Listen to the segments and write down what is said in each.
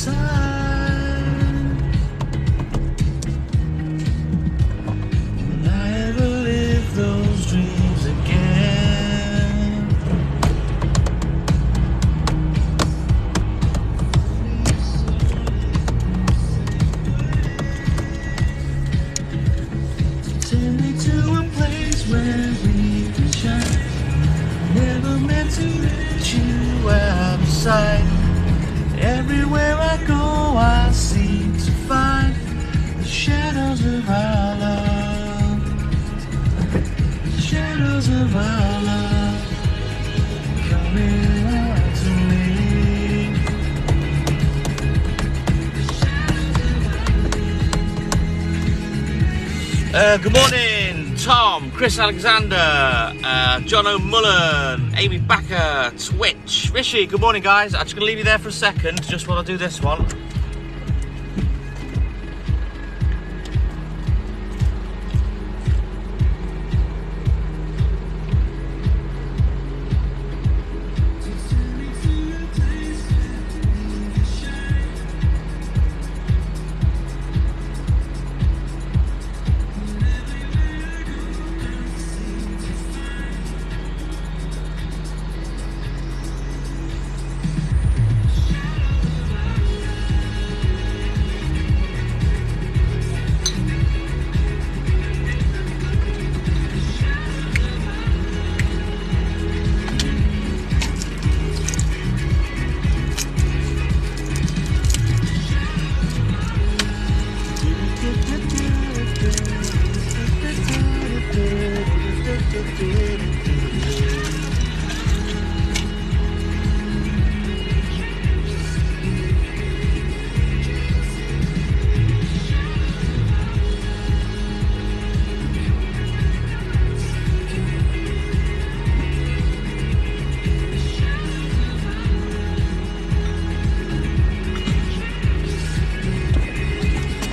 Will I ever live those dreams again? Take me to a place where we can shine. Never meant to let you out of sight. Everywhere I go, I seem to find the shadows of our love. The shadows of our love coming out to me. Good morning, Tom, Chris Alexander, John O'Mullen, Amy Backer, Twitch, Rishi. Good morning, guys. I'm just going to leave you there for a second, just while I do this one.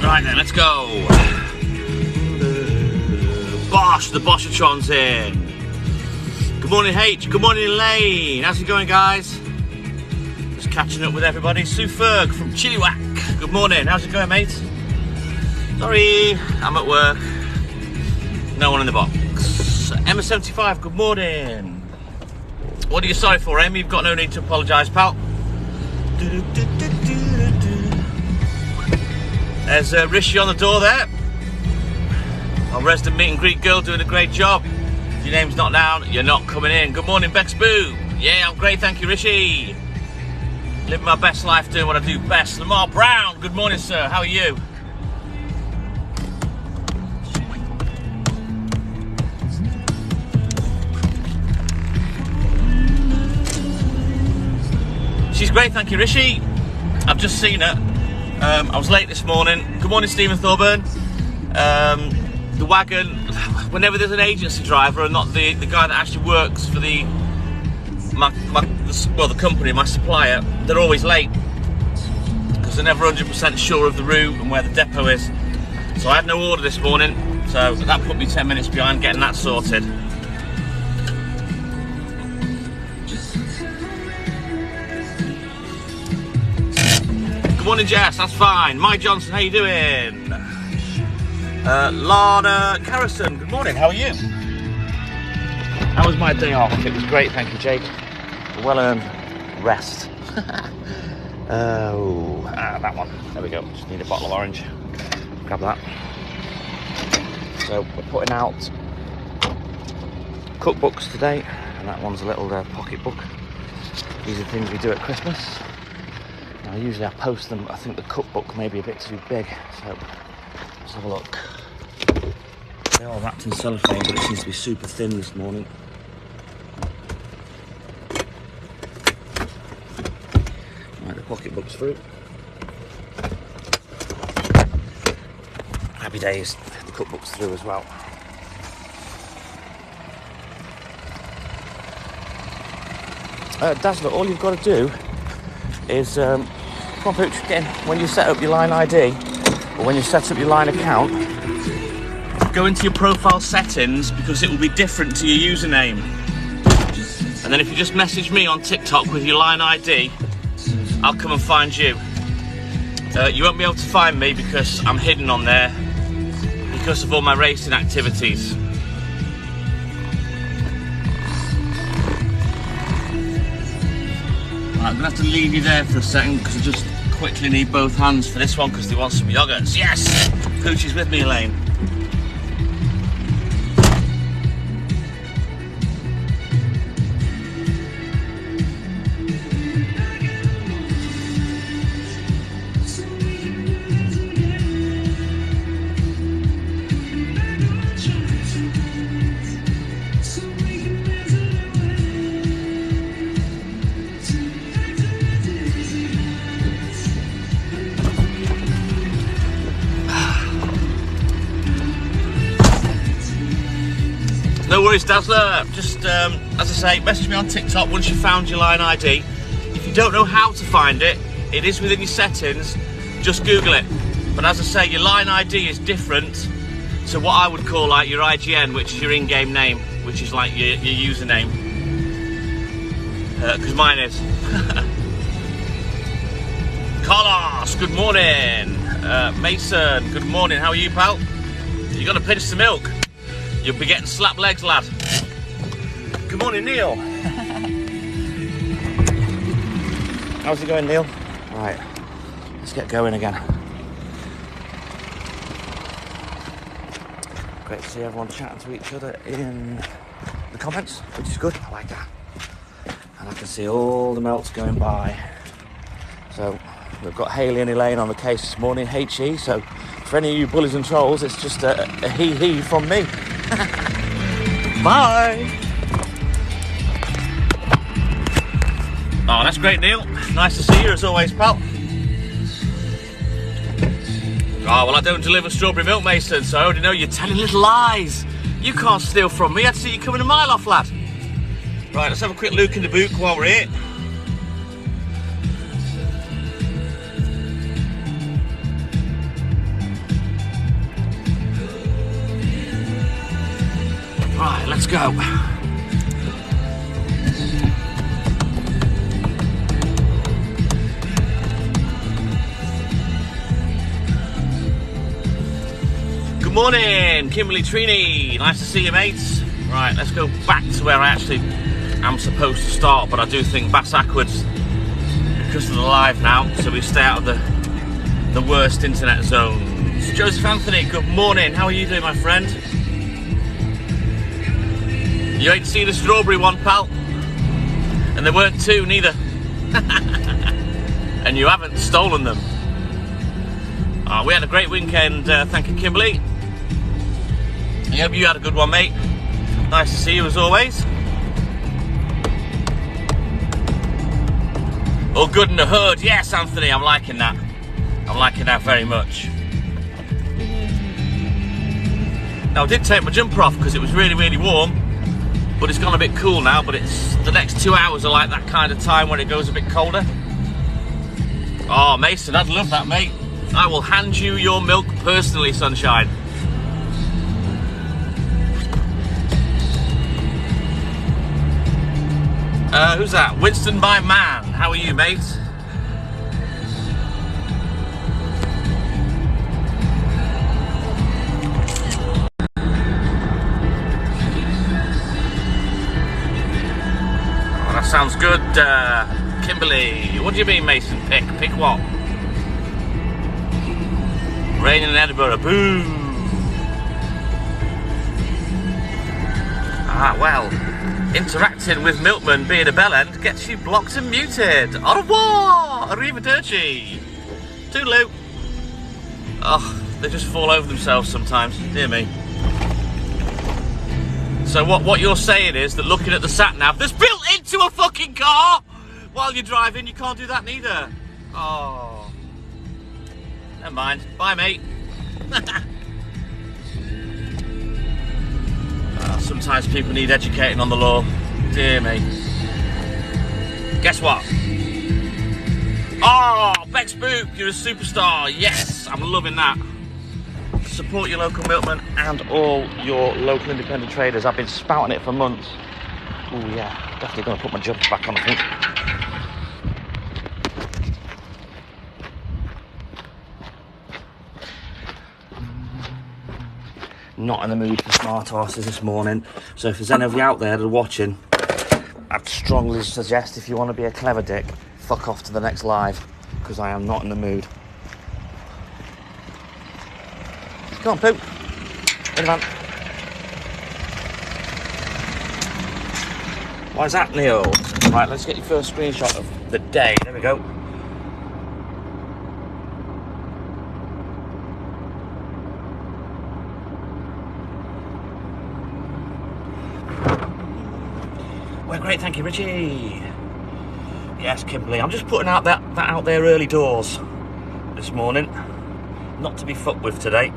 Right then, let's go. Bosh, the Boshatron's in. Good morning, H. Good morning, Elaine. How's it going, guys? Just catching up with everybody. Sue Ferg from Chilliwack. Good morning. How's it going, mate? Sorry, I'm at work. No one in the box. Emma75, good morning. What are you sorry for, Amy? You've got no need to apologise, pal. There's Rishi on the door there. Our resident meet and greet girl doing a great job. If your name's not down, you're not coming in. Good morning, Bex Boo. Yeah, I'm great, thank you, Rishi. Living my best life, doing what I do best. Lamar Brown, good morning, sir. How are you? She's great, thank you, Rishi. I've just seen her. I was late this morning. Good morning, Stephen Thorburn. The wagon, whenever there's an agency driver and not the guy that actually works for the company, my supplier, they're always late because they're never 100% sure of the route and where the depot is. So I had no order this morning, so that put me 10 minutes behind getting that sorted. Good morning, Jess, that's fine. Mike Johnson, how you doing? Lana Carrison, good morning, how are you? How was my day off? It was great, thank you, Jake. Well-earned rest. That one, there we go. Just need a bottle of orange. Grab that. So we're putting out cookbooks today, and that one's a little pocket book. These are things we do at Christmas. Now, usually I post them, I think the cookbook may be a bit too big, so let's have a look. They're all wrapped in cellophane, but it seems to be super thin this morning. Right, the pocketbook's through. Happy days, the cookbook's through as well. Dazzler, all you've got to do is, come on Pooch, get in. When you set up your line ID, or when you set up your line account, go into your profile settings because it will be different to your username. And then if you just message me on TikTok with your line ID, I'll come and find you. You won't be able to find me because I'm hidden on there because of all my racing activities. Right, I'm going to have to leave you there for a second because I just quickly need both hands for this one because they want some yogurts. Yes! Poochie's with me, Elaine. No worries, Dazzler. Just, as I say, message me on TikTok once you've found your line ID. If you don't know how to find it, it is within your settings. Just Google it. But as I say, your line ID is different to what I would call like your IGN, which is your in-game name, which is like your username. Because mine is. Carlos, good morning. Mason, good morning. How are you, pal? You got to pinch some milk. You'll be getting slapped legs, lad. Good morning, Neil. How's it going, Neil? Right, let's get going again. Great to see everyone chatting to each other in the comments, which is good. I like that. And I can see all the melts going by. So we've got Hayley and Elaine on the case this morning, HE. So for any of you bullies and trolls, it's just a he from me. Bye. Oh, that's great, Neil. Nice to see you as always, pal. Oh, well, I don't deliver strawberry milk, Mason, so I already know you're telling little lies. You can't steal from me. I'd see you coming a mile off, lad. Right, let's have a quick look in the boot while we're here. Right, let's go. Good morning, Kimberly Trini. Nice to see you, mates. Right, let's go back to where I actually am supposed to start, but I do think Bass Ackwards because of the live now, so we stay out of the worst internet zones. Joseph Anthony, good morning. How are you doing, my friend? You ain't seen a strawberry one, pal. And there weren't two, neither. And you haven't stolen them. We had a great weekend, thank you, Kimberly. I hope you had a good one, mate. Nice to see you as always. All good in the hood. Yes, Anthony, I'm liking that. I'm liking that very much. Now, I did take my jumper off because it was really, really warm. But it's gone a bit cool now, but it's the next 2 hours are like that kind of time when it goes a bit colder. Oh, Mason, I'd love that, mate. I will hand you your milk personally, sunshine. Who's that? Winston by Man. How are you, mate? Sounds good, Kimberly. What do you mean, Mason? Pick what? Raining in Edinburgh. Boo! Ah, well. Interacting with Milkman being a bellend gets you blocked and muted. Au revoir! Arrivederci! Toodaloo! Oh, they just fall over themselves sometimes. Dear me. So what you're saying is that looking at the sat-nav that's built into a fucking car while you're driving, you can't do that neither. Oh. Never mind. Bye, mate. Sometimes people need educating on the law. Dear me. Guess what? Oh, Bex Boop, you're a superstar. Yes, I'm loving that. Support your local milkman and all your local independent traders. I've been spouting it for months. Oh yeah, definitely going to put my jumper back on, I think. not in the mood for smart horses this morning. So if there's any of you out there that are watching, I'd strongly suggest, if you want to be a clever dick, fuck off to the next live, because I am not in the mood. Come on, Pooh. In the van. Why is that, Neil? Right, let's get your first screenshot of the day. There we go. Well, great, thank you, Richie. Yes, Kimberly. I'm just putting out that out there early doors this morning. Not to be fucked with today.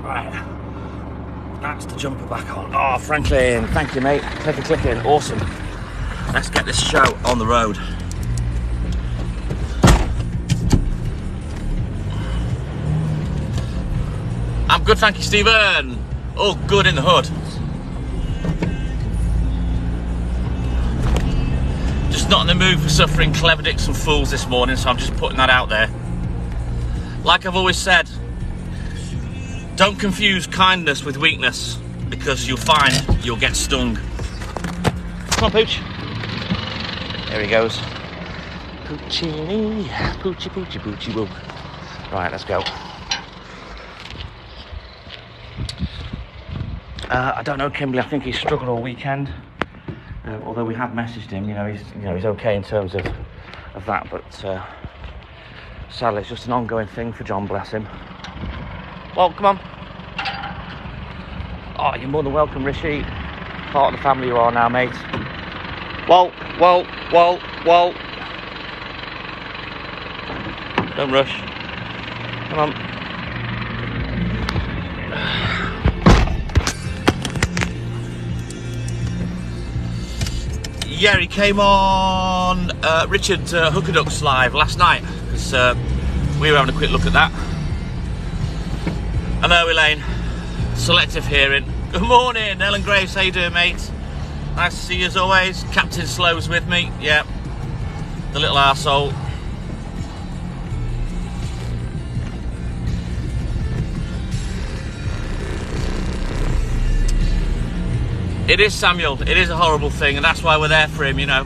Right, that's the jumper back on. Oh, Franklin, thank you, mate. Clicking, awesome. Let's get this show on the road. I'm good, thank you, Stephen. All good in the hood. Just not in the mood for suffering clever dicks and fools this morning, so I'm just putting that out there. Like I've always said, don't confuse kindness with weakness, because you'll find you'll get stung. Come on, Pooch. There he goes. Poochini, Poochie, Poochie, Poochie, woo. Right, let's go. I don't know, Kimberly. I think he's struggled all weekend. Although we have messaged him, he's okay in terms of that, but sadly, it's just an ongoing thing for John. Bless him. Well, come on. Oh, you're more than welcome, Rishi. Part of the family you are now, mate. Whoa. Don't rush. Come on. Yeah, he came on Richard Hookaduck's live last night, because we were having a quick look at that. Hello, Elaine. Selective hearing. Good morning, Ellen Graves. How you doing, mate? Nice to see you as always. Captain Slow's with me. Yeah, the little arsehole. It is, Samuel. It is a horrible thing, and that's why we're there for him, you know.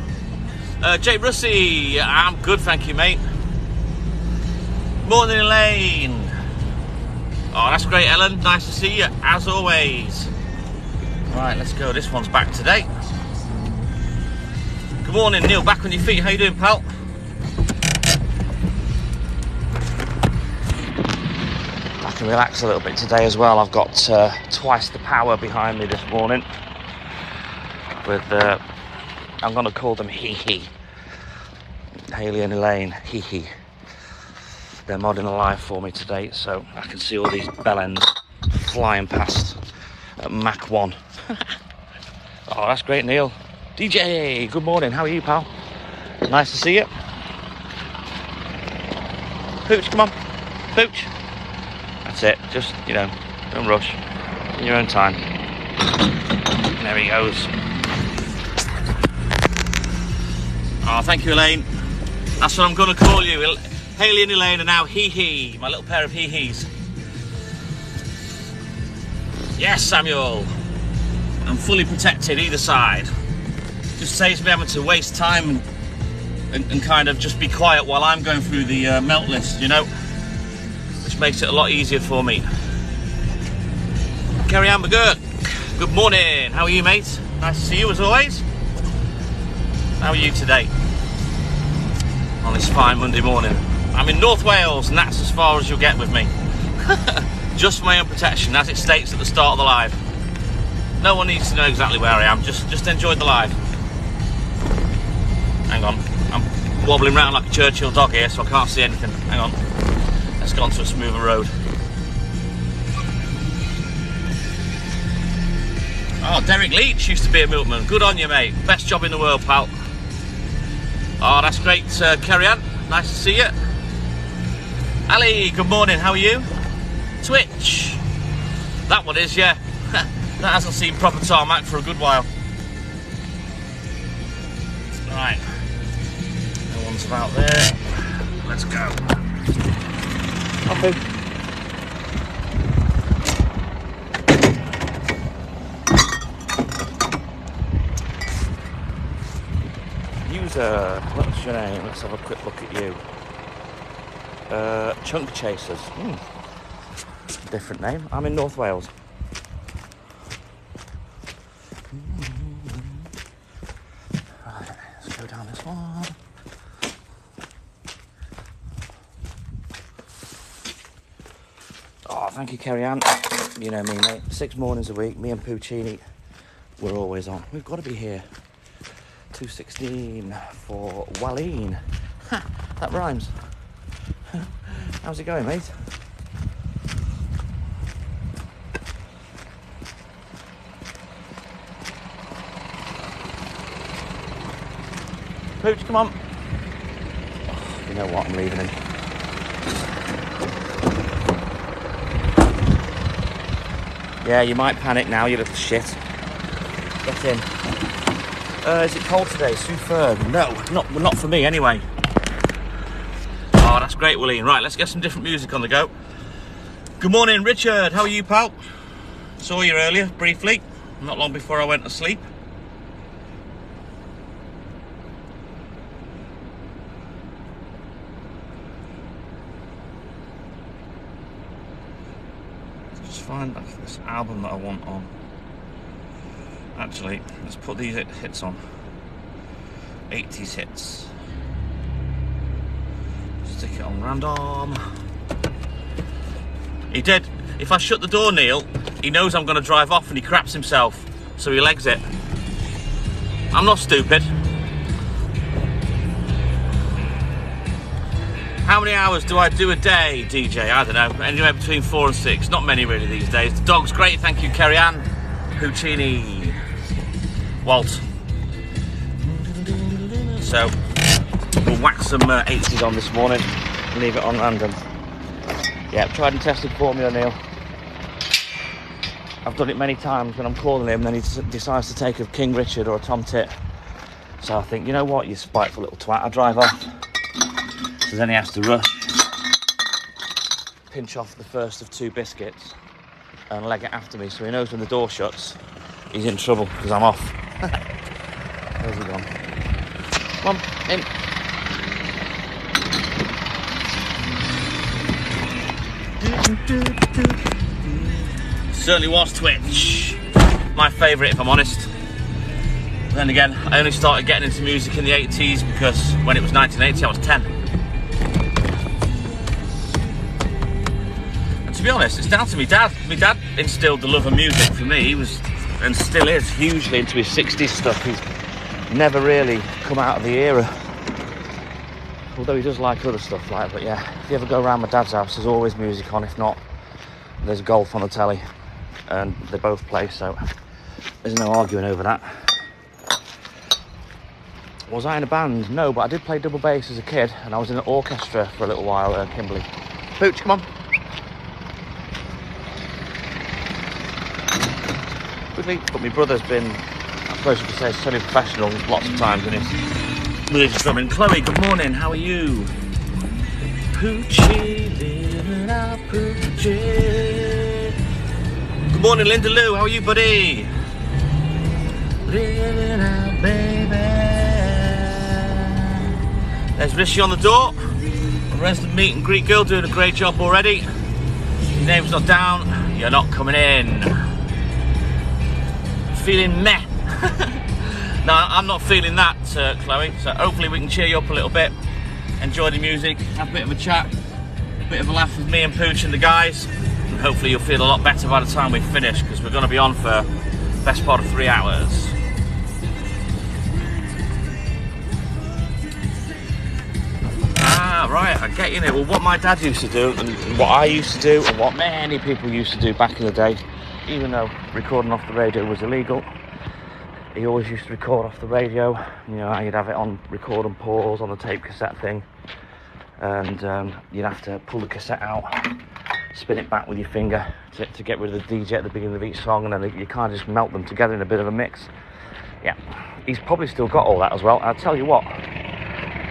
Jake Russey. I'm good, thank you, mate. Morning, Elaine. Oh, that's great, Ellen. Nice to see you, as always. Right, let's go. This one's back today. Good morning, Neil. Back on your feet. How you doing, pal? I can relax a little bit today as well. I've got twice the power behind me this morning. With, I'm going to call them hee-hee. Hayley and Elaine, hee-hee. They're modding alive for me today, so I can see all these bell ends flying past at Mach 1. Oh, that's great, Neil. DJ, good morning. How are you, pal? Nice to see you. Pooch, come on. Pooch. That's it. Just, don't rush. In your own time. There he goes. Oh, thank you, Elaine. That's what I'm going to call you. Hayley and Elaine are now hee-hee, my little pair of hee-hees. Yes, Samuel. I'm fully protected either side. Just saves me having to waste time and kind of just be quiet while I'm going through the melt list, which makes it a lot easier for me. Carrie Ann McGurk, good morning. How are you, mate? Nice to see you as always. How are you today? On this fine Monday morning. I'm in North Wales, and that's as far as you'll get with me. Just for my own protection, as it states at the start of the live. No one needs to know exactly where I am. Just enjoy the live. Hang on, I'm wobbling around like a Churchill dog here, so I can't see anything. Hang on. Let's get onto a smoother road. Oh, Derek Leach used to be a milkman. Good on you, mate. Best job in the world, pal. Oh, that's great, Kerry Ann. Nice to see you. Ali, good morning, how are you? Twitch. That one is, yeah. That hasn't seen proper tarmac for a good while. Right. No one's about there. Let's go. Okay. User, what's your name? Let's have a quick look at you. Chunk Chasers. Different name. I'm in North Wales. Right, let's go down this one. Oh, thank you, Kerry Ann. You know me, mate. 6 mornings a week, me and Puccini, we're always on. We've got to be here. 2:16 for Walleen. Ha, that rhymes. How's it going, mate? Pooch, come on. Oh, you know what, I'm leaving him. Yeah, you might panic now, you little shit. Get in. Is it cold today? Superb. No, not for me anyway. Oh, that's great, William. Right, let's get some different music on the go. Good morning, Richard. How are you, pal? Saw you earlier, briefly. Not long before I went to sleep. Let's just find this album that I want on. Actually, let's put these hits on. 80s hits. Stick it on random. He did. If I shut the door, Neil, he knows I'm going to drive off and he craps himself. So he legs it. I'm not stupid. How many hours do I do a day, DJ? I don't know. Anywhere between 4 and 6. Not many really these days. The dog's great. Thank you, Kerry Ann. Puccini. Walt. So we'll whack some 80s on this morning and leave it on random. Yeah, tried and tested formula, Neil. I've done it many times when I'm calling him, then he decides to take a King Richard or a Tom Tit. So I think, you know what, you spiteful little twat. I drive off. So then he has to rush, pinch off the first of 2 biscuits and leg it after me, so he knows when the door shuts he's in trouble because I'm off. Where's he gone? Come on, in. Certainly was Twitch. My favourite, if I'm honest. Then again, I only started getting into music in the 80s because when it was 1980 I was 10. And to be honest, it's down to my dad. My dad instilled the love of music for me. He was, and still is, hugely into his 60s stuff. He's never really come out of the era, although he does like other stuff like that. But yeah, if you ever go around my dad's house, there's always music on. If not, there's golf on the telly and they both play, so there's no arguing over that. Was I in a band? No, but I did play double bass as a kid and I was in an orchestra for a little while, Kimberley. Pooch, come on. Quickly, but my brother's been, I suppose you could say, semi-professional lots of times in his religious drumming. Chloe, good morning, how are you? Poochie, living out Poochie. Good morning, Linda Lou, how are you, buddy? Living out, baby. There's Rishi on the door. A resident meet and greet girl doing a great job already. Your name's not down, you're not coming in. Feeling meh. No, I'm not feeling that, Chloe, so hopefully we can cheer you up a little bit, enjoy the music, have a bit of a chat, a bit of a laugh with me and Pooch and the guys, and hopefully you'll feel a lot better by the time we finish, because we're going to be on for the best part of 3 hours. Ah, right, I get you now. Well, what my dad used to do, and what I used to do, and what many people used to do back in the day, even though recording off the radio was illegal, he always used to record off the radio. You know, you'd have it on record and pause on the tape cassette thing, and you'd have to pull the cassette out, spin it back with your finger to get rid of the DJ at the beginning of each song, and then you can't just melt them together in a bit of a mix. Yeah, he's probably still got all that as well. I'll tell you what,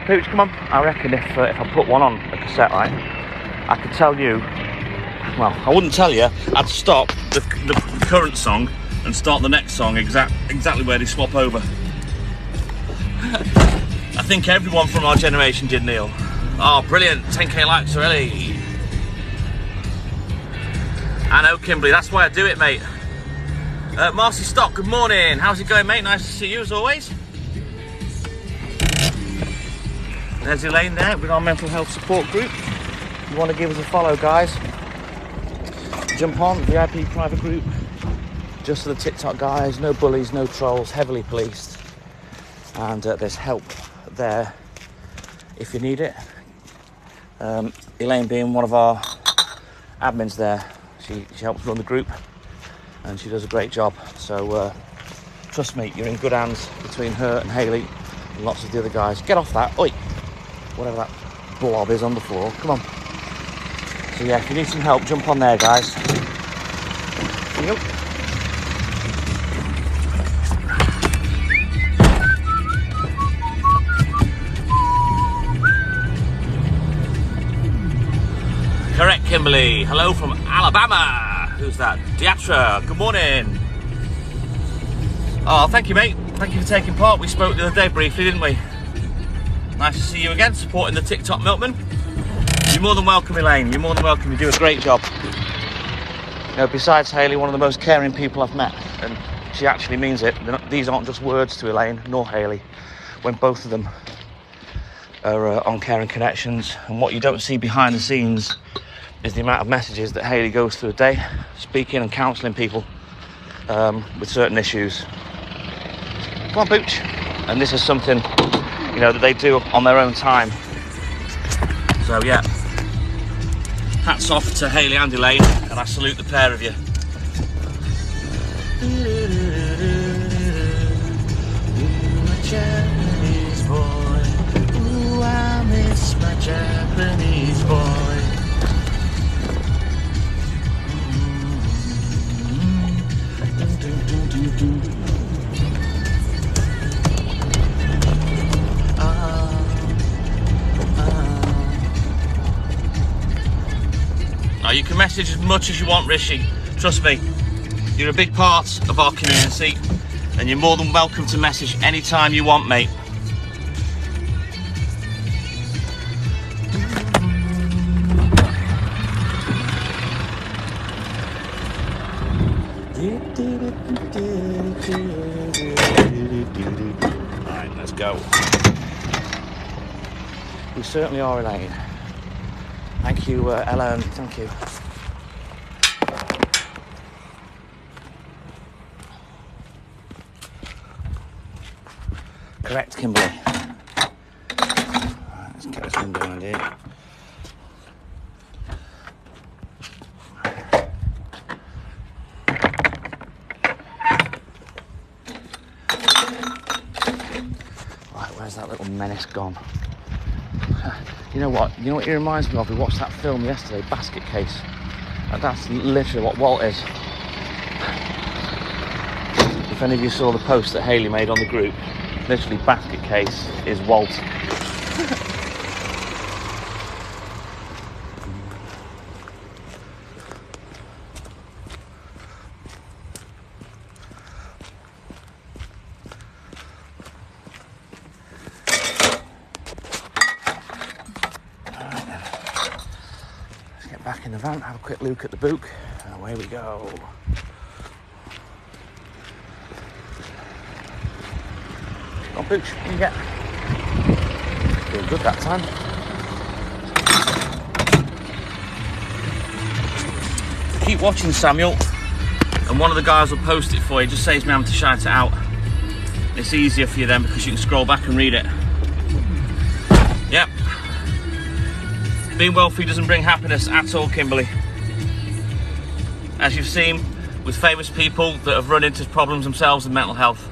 Pooch, come on. I reckon if I put one on a cassette, right, I could tell you, well, I wouldn't tell you, I'd stop the current song and start the next song exactly where they swap over. I think everyone from our generation did, Neil. Oh, brilliant, 10k likes already. I know, Kimberly, that's why I do it, mate. Marcy Stock, good morning. How's it going, mate? Nice to see you, as always. There's Elaine there with our mental health support group. If you want to give us a follow, guys, jump on, VIP private group. Just for the TikTok guys, no bullies, no trolls, heavily policed. And there's help there if you need it. Elaine being one of our admins there, she helps run the group and she does a great job. So trust me, you're in good hands between her and Hayley and lots of the other guys. Get off that, oi, whatever that blob is on the floor, come on. So yeah, if you need some help, jump on there, guys. Here you go. Correct, Kimberly. Hello from Alabama. Who's that? Diatra. Good morning. Oh, thank you, mate. Thank you for taking part. We spoke the other day briefly, didn't we? Nice to see you again, supporting the TikTok Milkman. You're more than welcome, Elaine. You're more than welcome. You do a great job. You know, besides Hayley, one of the most caring people I've met, and she actually means it. These aren't just words to Elaine nor Hayley, when both of them are on Caring Connections. And what you don't see behind the scenes is the amount of messages that Hayley goes through a day, speaking and counselling people with certain issues. Come on, Pooch. And this is something, you know, that they do on their own time. So yeah, hats off to Hayley and Elaine, and I salute the pair of you. Japanese boy, ooh, I miss my Japanese boy. Now you can message as much as you want, Rishi. Trust me, you're a big part of our community, and you're more than welcome to message anytime you want, mate. Alright, let's go. We certainly are, Elaine. Thank you, Ellen. Thank you. Correct, Kimberly. Right, let's get this one behind here. Right, where's that little menace gone? You know what? You know what he reminds me of? We watched that film yesterday, Basket Case. And that's literally what Walt is. If any of you saw the post that Hayley made on the group, literally Basket Case is Walt. Back in the van, have a quick look at the book, and away we go. Come on, Pooch, what do you get? Doing good that time. Keep watching, Samuel, and one of the guys will post it for you. Just saves me having to shout it out. It's easier for you then because you can scroll back and read it. Yep. Being wealthy doesn't bring happiness at all, Kimberly. As you've seen with famous people that have run into problems themselves with mental health,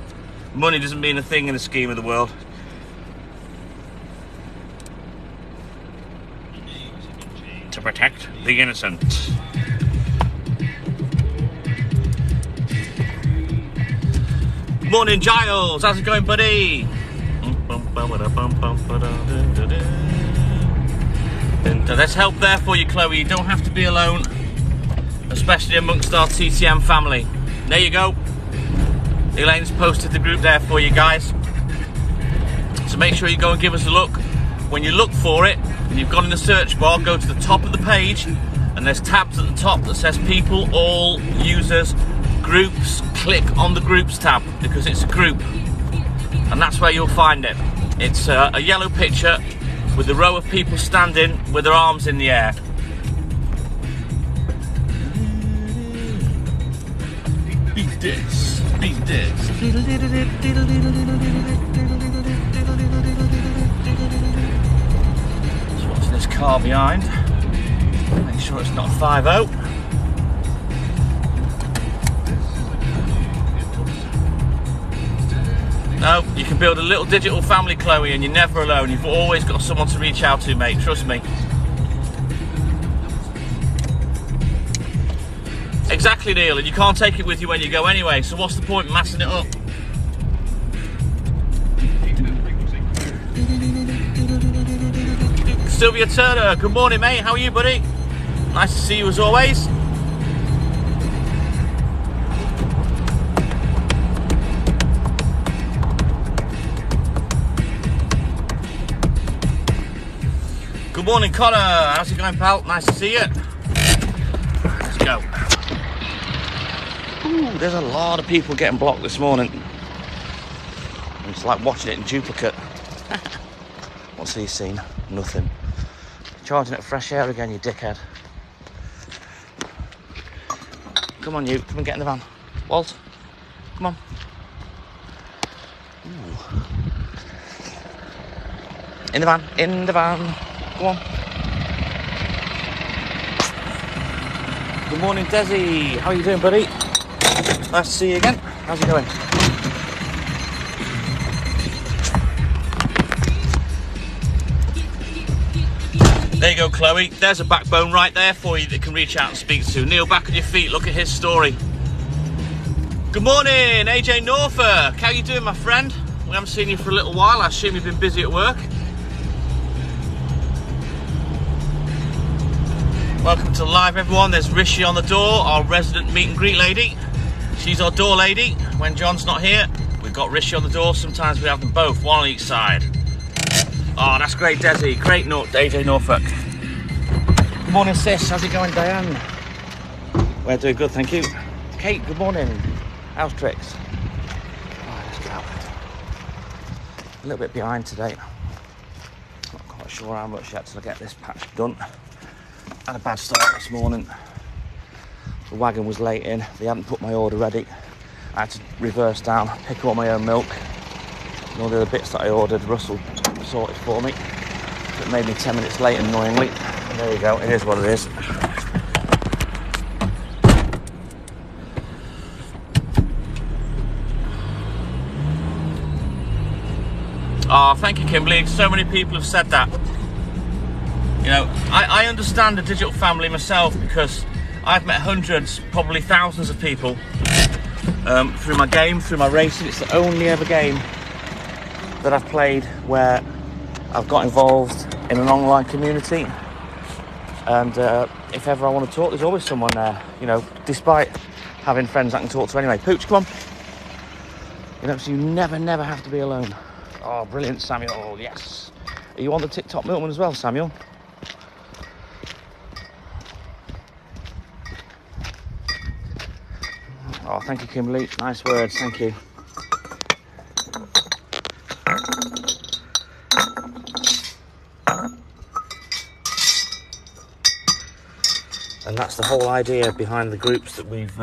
money doesn't mean a thing in the scheme of the world. to protect the innocent. Good morning, Giles. How's it going, buddy? And there's help there for you, Chloe. You don't have to be alone, especially amongst our TTM family. There you go. Elaine's posted the group there for you guys. So make sure you go and give us a look. When you look for it, and you've gone in the search bar, go to the top of the page, and there's tabs at the top that says people, all, users, groups. Click on the groups tab, because it's a group. And that's where you'll find it. It's a yellow picture with a row of people standing with their arms in the air. Beat this, beat this. Just watching this car behind. Make sure it's not 5-0. No, you can build a little digital family, Chloe, and you're never alone. You've always got someone to reach out to, mate. Trust me. Exactly, Neil, and you can't take it with you when you go anyway, so what's the point in massing it up? Sylvia Turner, good morning, mate. How are you, buddy? Nice to see you as always. Good morning, Connor. How's it going, pal? Nice to see you. Let's go. Ooh, there's a lot of people getting blocked this morning. It's like watching it in duplicate. What's he seen? Nothing. Charging at fresh air again, you dickhead. Come on, you. Come and get in the van. Walt, come on. Ooh. In the van. In the van. Come on. Good morning, Desi. How are you doing, buddy? Nice to see you again. How's it going? There you go, Chloe. There's a backbone right there for you that can reach out and speak to. Neil, back on your feet. Look at his story. Good morning, AJ Norfolk. How you doing, my friend? We haven't seen you for a little while. I assume you've been busy at work. Welcome to live, everyone. There's Rishi on the door, our resident meet and greet lady. She's our door lady. When John's not here, we've got Rishi on the door. Sometimes we have them both, one on each side. Oh, that's great, Desi. Great note, AJ Norfolk. Good morning, sis. How's it going, Diane? We're doing good, thank you. Kate, good morning. How's tricks? Oh, let's go. A little bit behind today. Not quite sure how much yet till I get this patch done. Had a bad start this morning. The wagon was late in. They hadn't put my order ready. I had to reverse down, pick up all my own milk. And all the other bits that I ordered, Russell sorted for me. It made me 10 minutes late, annoyingly. And there you go, it is what it is. Oh, thank you, Kimberly. So many people have said that. You know, I understand the digital family myself because I've met hundreds, probably thousands of people through my game, through my racing. It's the only ever game that I've played where I've got involved in an online community. And if ever I want to talk, there's always someone there, you know, despite having friends I can talk to anyway. Pooch, come on. You know, so you never have to be alone. Oh, brilliant, Samuel. Oh, yes. Are you on the TikTok Milkman as well, Samuel? Oh, thank you, Kimberly. Nice words, thank you. And that's the whole idea behind the groups that we've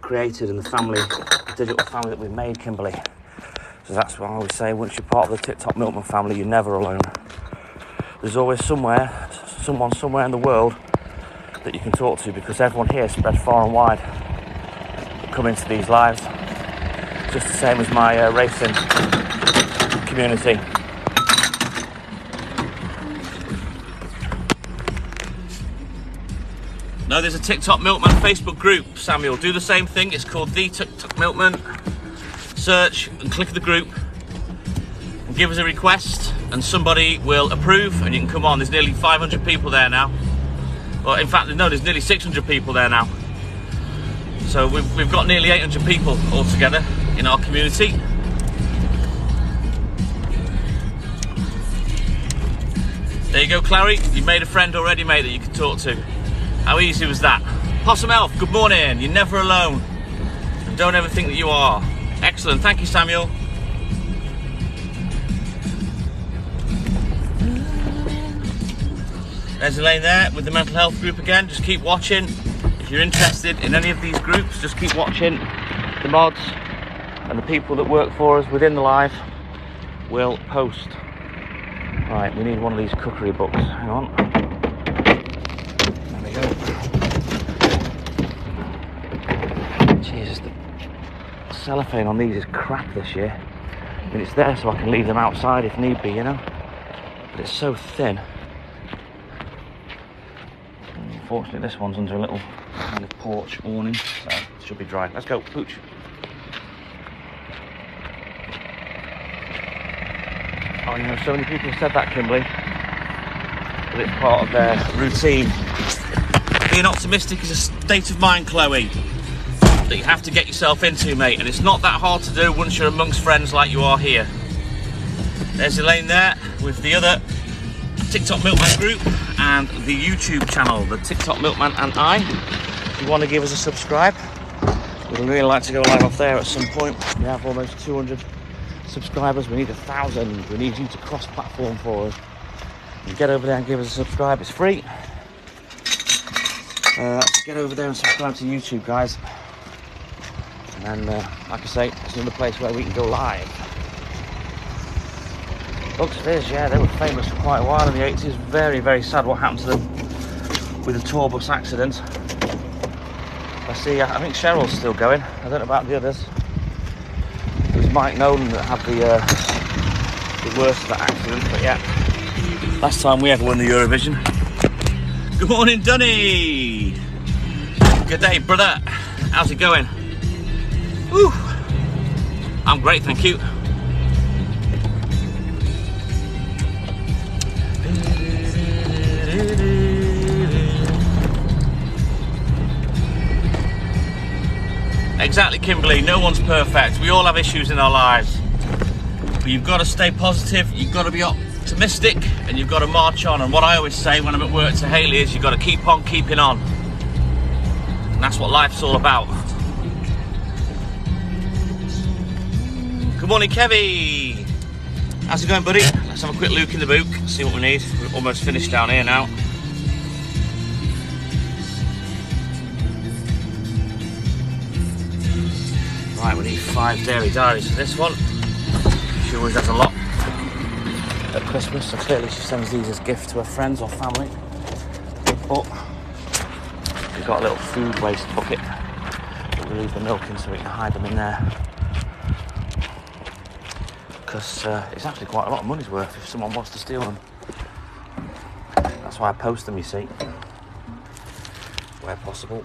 created and the family, the digital family that we've made, Kimberly. So that's why I always say, once you're part of the TikTok Milkman family, you're never alone. There's always someone somewhere in the world that you can talk to, because everyone here is spread far and wide. Come into these lives, just the same as my racing community. know there's a TikTok Milkman Facebook group, Samuel. Do the same thing. It's called the TikTok Milkman. Search and click the group and give us a request and somebody will approve and you can come on. There's nearly 500 people there now. Well, in fact, no, there's nearly 600 people there now. So we've got nearly 800 people altogether in our community. There you go, Clary. You've made a friend already, mate, that you can talk to. How easy was that? Possum Elf, good morning. You're never alone. And don't ever think that you are. Excellent. Thank you, Samuel. There's Elaine there with the mental health group again. Just keep watching. If you're interested in any of these groups, just keep watching. The mods and the people that work for us within the live will post. Right, we need one of these cookery books. Hang on. There we go. Jesus, the cellophane on these is crap this year. I mean, it's there so I can leave them outside if need be, you know. But it's so thin. Unfortunately, this one's under a little kind of porch awning, so it should be dry. Let's go, pooch. Oh, you know, so many people have said that, Kimberly, that it's part of their routine. Being optimistic is a state of mind, Chloe, that you have to get yourself into, mate, and it's not that hard to do once you're amongst friends like you are here. There's Elaine there with the other TikTok Milkman group and the YouTube channel, the TikTok Milkman and I. If you want to give us a subscribe, we'd really like to go live off there at some point. We have almost 200 subscribers. We need 1,000. We need you to cross-platform for us. You get over there and give us a subscribe. It's free. Get over there and subscribe to YouTube, guys. And then, like I say, it's another place where we can go live. Bugs Fizz, yeah, they were famous for quite a while in the 80s. Very, very sad what happened to them with the tour bus accident. I see, I think Cheryl's still going. I don't know about the others. It was Mike Nolan that had the worst of that accident, but yeah. Last time we ever won the Eurovision. Good morning, Dunny! Good day, brother. How's it going? Woo! I'm great, thank you. Exactly, Kimberly, no one's perfect. We all have issues in our lives. But you've got to stay positive, you've got to be optimistic, and you've got to march on. And what I always say when I'm at work to Hayley is you've got to keep on keeping on. And that's what life's all about. Good morning, Kevy. How's it going, buddy? Let's have a quick look in the book, see what we need. We're almost finished down here now. Right, we need 5 dairy diaries for this one. She always has a lot at Christmas, so clearly she sends these as gifts to her friends or family. But we've got a little food waste bucket that we leave the milk in so we can hide them in there. Because it's actually quite a lot of money's worth if someone wants to steal them. That's why I post them, you see, where possible.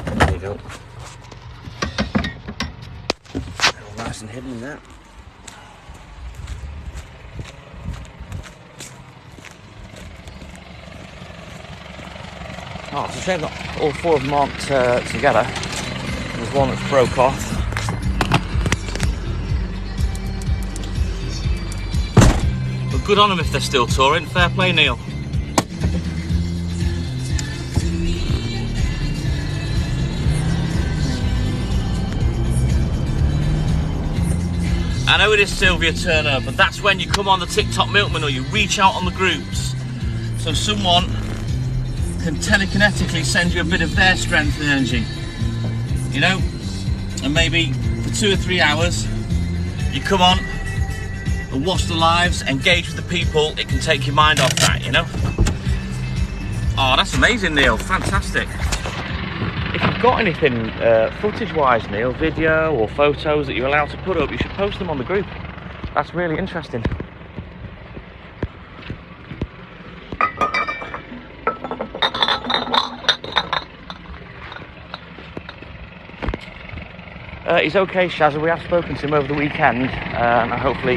There you go. They're all nice and hidden in there. Oh, it's a shame that all 4 of them aren't together. There's one that's broke off. But good on them if they're still touring. Fair play, Neil. I know it is Sylvia Turner, but that's when you come on the TikTok Milkman or you reach out on the groups. So someone can telekinetically send you a bit of their strength and energy, you know, and maybe for 2 or 3 hours you come on and watch the lives, engage with the people. It can take your mind off that, you know. Oh, that's amazing, Neil. Fantastic. If you've got anything footage wise, Neil, video or photos that you're allowed to put up, you should post them on the group. That's really interesting. He's okay, Shazza. We have spoken to him over the weekend, and hopefully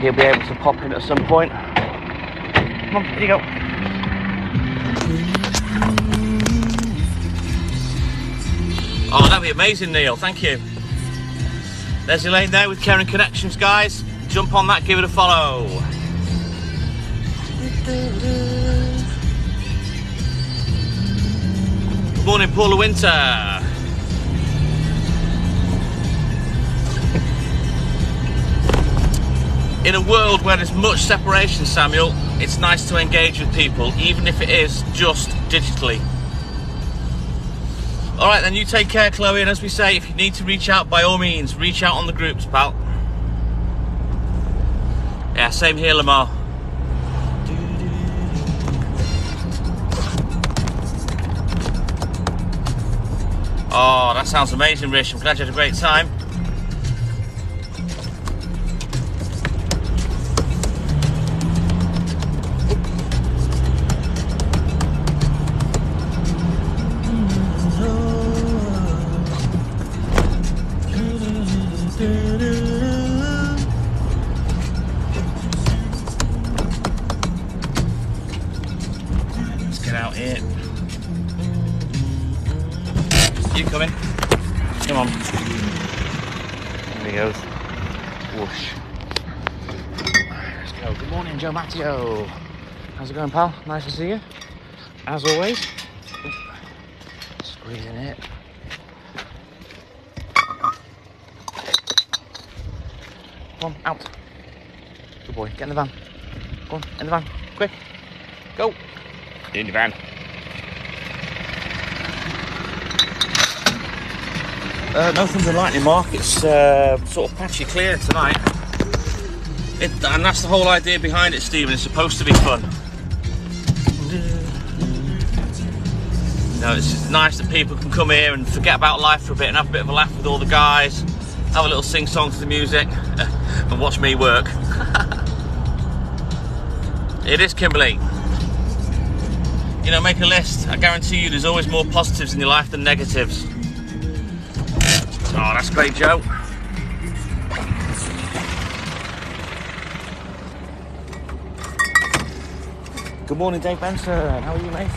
he'll be able to pop in at some point. Come on, here you go. Oh, that'd be amazing, Neil. Thank you. There's Elaine there with Karen Connections, guys. Jump on that, give it a follow. Good morning, Paula Winter. In a world where there's much separation, Samuel, it's nice to engage with people, even if it is just digitally. All right, then, you take care, Chloe, and as we say, if you need to reach out, by all means, reach out on the groups, pal. Yeah, same here, Lamar. Oh, that sounds amazing, Rish. I'm glad you had a great time. Let's get out here. You coming? Come on. There he goes. Whoosh. Let's go. Good morning, Joe Matteo. How's it going, pal? Nice to see you. As always. Squeezing it. Come on, out. Good boy. Get in the van. Go on, in the van. Quick. Go. In the van. No thunder and lightning, Mark. It's sort of patchy clear tonight. And that's the whole idea behind it, Stephen. It's supposed to be fun. You know, it's just nice that people can come here and forget about life for a bit and have a bit of a laugh with all the guys, have a little sing-song to the music, and watch me work. It is, Kimberly. You know, make a list. I guarantee you there's always more positives in your life than negatives. Oh, that's great, Joe. Good morning, Dave Benson. How are you, mate?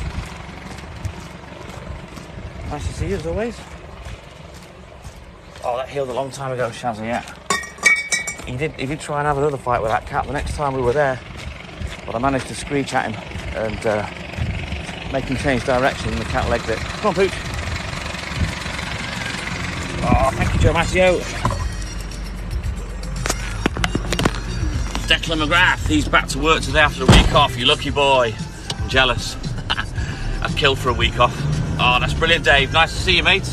Nice to see you, as always. Oh, that healed a long time ago, Shazza, yeah. He did try and have another fight with that cat the next time we were there, but I managed to screech at him and make him change direction, and the cat legged it. Come on, Pooch. Oh, thank you, Joe Matteo. Declan McGrath, he's back to work today after a week off. You lucky boy. I'm jealous. I've killed for a week off. Oh, that's brilliant, Dave. Nice to see you, mate.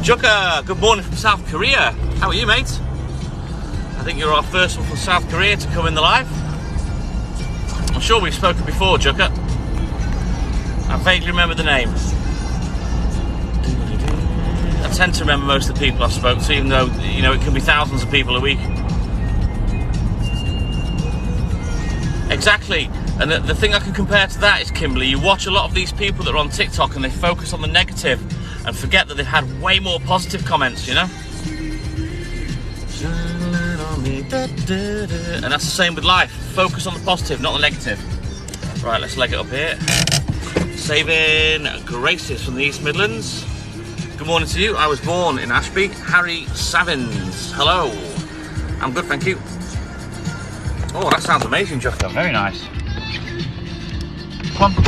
Jukka, good morning from South Korea. How are you, mate? I think you're our first one from South Korea to come in the live. I'm sure we've spoken before, Jukka. I vaguely remember the name. I tend to remember most of the people I've spoken to, even though, you know, it can be thousands of people a week. Exactly. And the thing I can compare to that is, Kimberly, you watch a lot of these people that are on TikTok and they focus on the negative and forget that they've had way more positive comments, you know? And that's the same with life. Focus on the positive, not the negative. Right, let's leg it up here. Saving Graces from the East Midlands. Good morning to you. I was born in Ashby. Harry Savins. Hello. I'm good, thank you. Oh, that sounds amazing, Juffa. Very nice. Come on.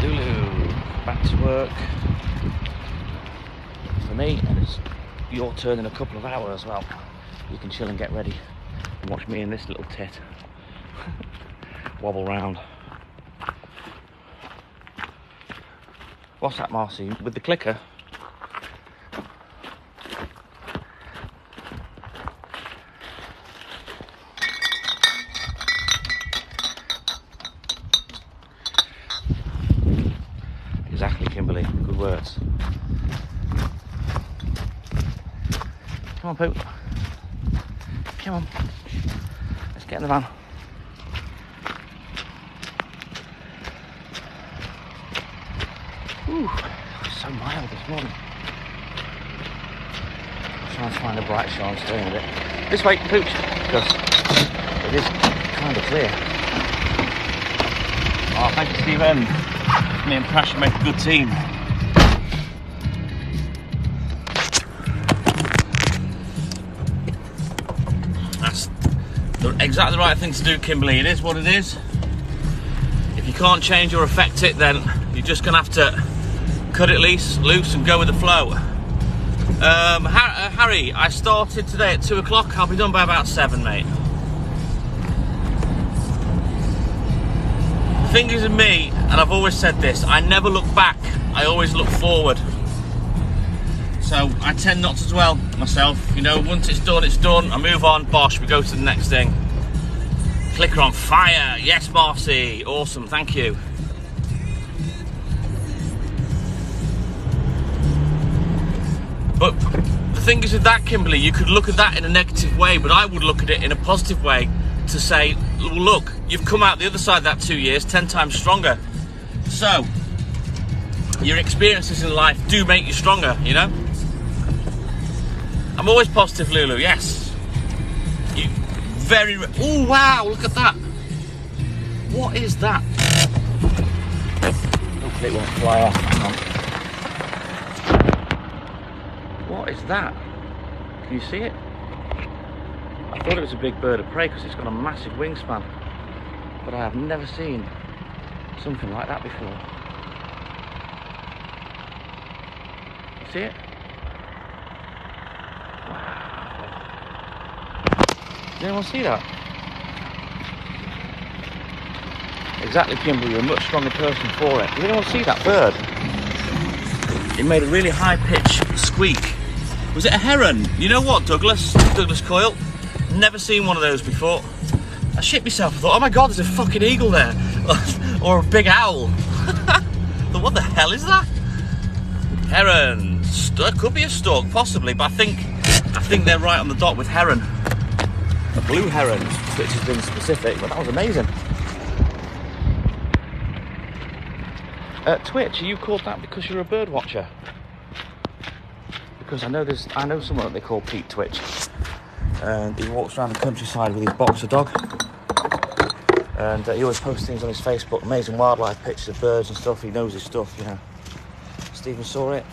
Lulu, back to work for me, and it's your turn in a couple of hours. Well, you can chill and get ready and watch me and this little tit wobble round. What's that, Marcy? With the clicker? Exactly, Kimberly. Good words. Come on, Poop. Come on. Let's get in the van. Ooh, it's so mild this morning. I'm trying to find a bright shot. I'm staying with it. This way, Pooch, because it is kind of clear. Oh, thank you, Stephen. Me and Prash make a good team. That's exactly the right thing to do, Kimberly. It is what it is. If you can't change or affect it, then you're just going to have to cut it loose and go with the flow. Harry, I started today at 2 o'clock. I'll be done by about 7, mate. The thing is with me, and I've always said this, I never look back, I always look forward. So I tend not to dwell myself, you know, once it's done, I move on, bosh, we go to the next thing. Clicker on fire, yes Marcy, awesome, thank you. But the thing is with that, Kimberly, you could look at that in a negative way, but I would look at it in a positive way to say, look, you've come out the other side of that 2 years 10 times stronger. So, your experiences in life do make you stronger, you know? I'm always positive, Lulu, yes. You very... Oh, wow, look at that. What is that? Hopefully it won't fly off. Hang on. What is that? Can you see it? I thought it was a big bird of prey because it's got a massive wingspan, but I have never seen something like that before. You see it? Wow. Did anyone see that? Exactly, Kimberly, you're a much stronger person for it. Did anyone see that bird? It made a really high-pitched squeak. Was it a heron? You know what, Douglas Coyle? Never seen one of those before. I shit myself. I thought, oh my god, there's a fucking eagle there. Or a big owl. What the hell is that? Heron. Could be a stork, possibly, but I think they're right on the dot with heron. A blue heron, which has been specific, but that was amazing. Twitch, are you called that because you're a bird watcher? Because I know someone that they call Pete Twitch, and he walks around the countryside with his boxer dog, and he always posts things on his Facebook, amazing wildlife pictures of birds and stuff. He knows his stuff, you know. Stephen saw it.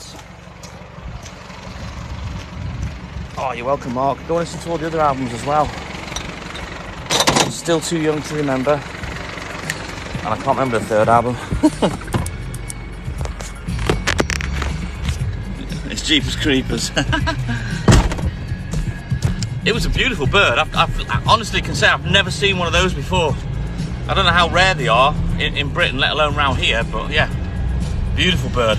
Oh, you're welcome, Mark. Go and listen to all the other albums as well. Still too young to remember, and I can't remember the third album. It's Jeepers Creepers. It was a beautiful bird. I honestly can say I've never seen one of those before. I don't know how rare they are in Britain, let alone around here, but yeah, beautiful bird.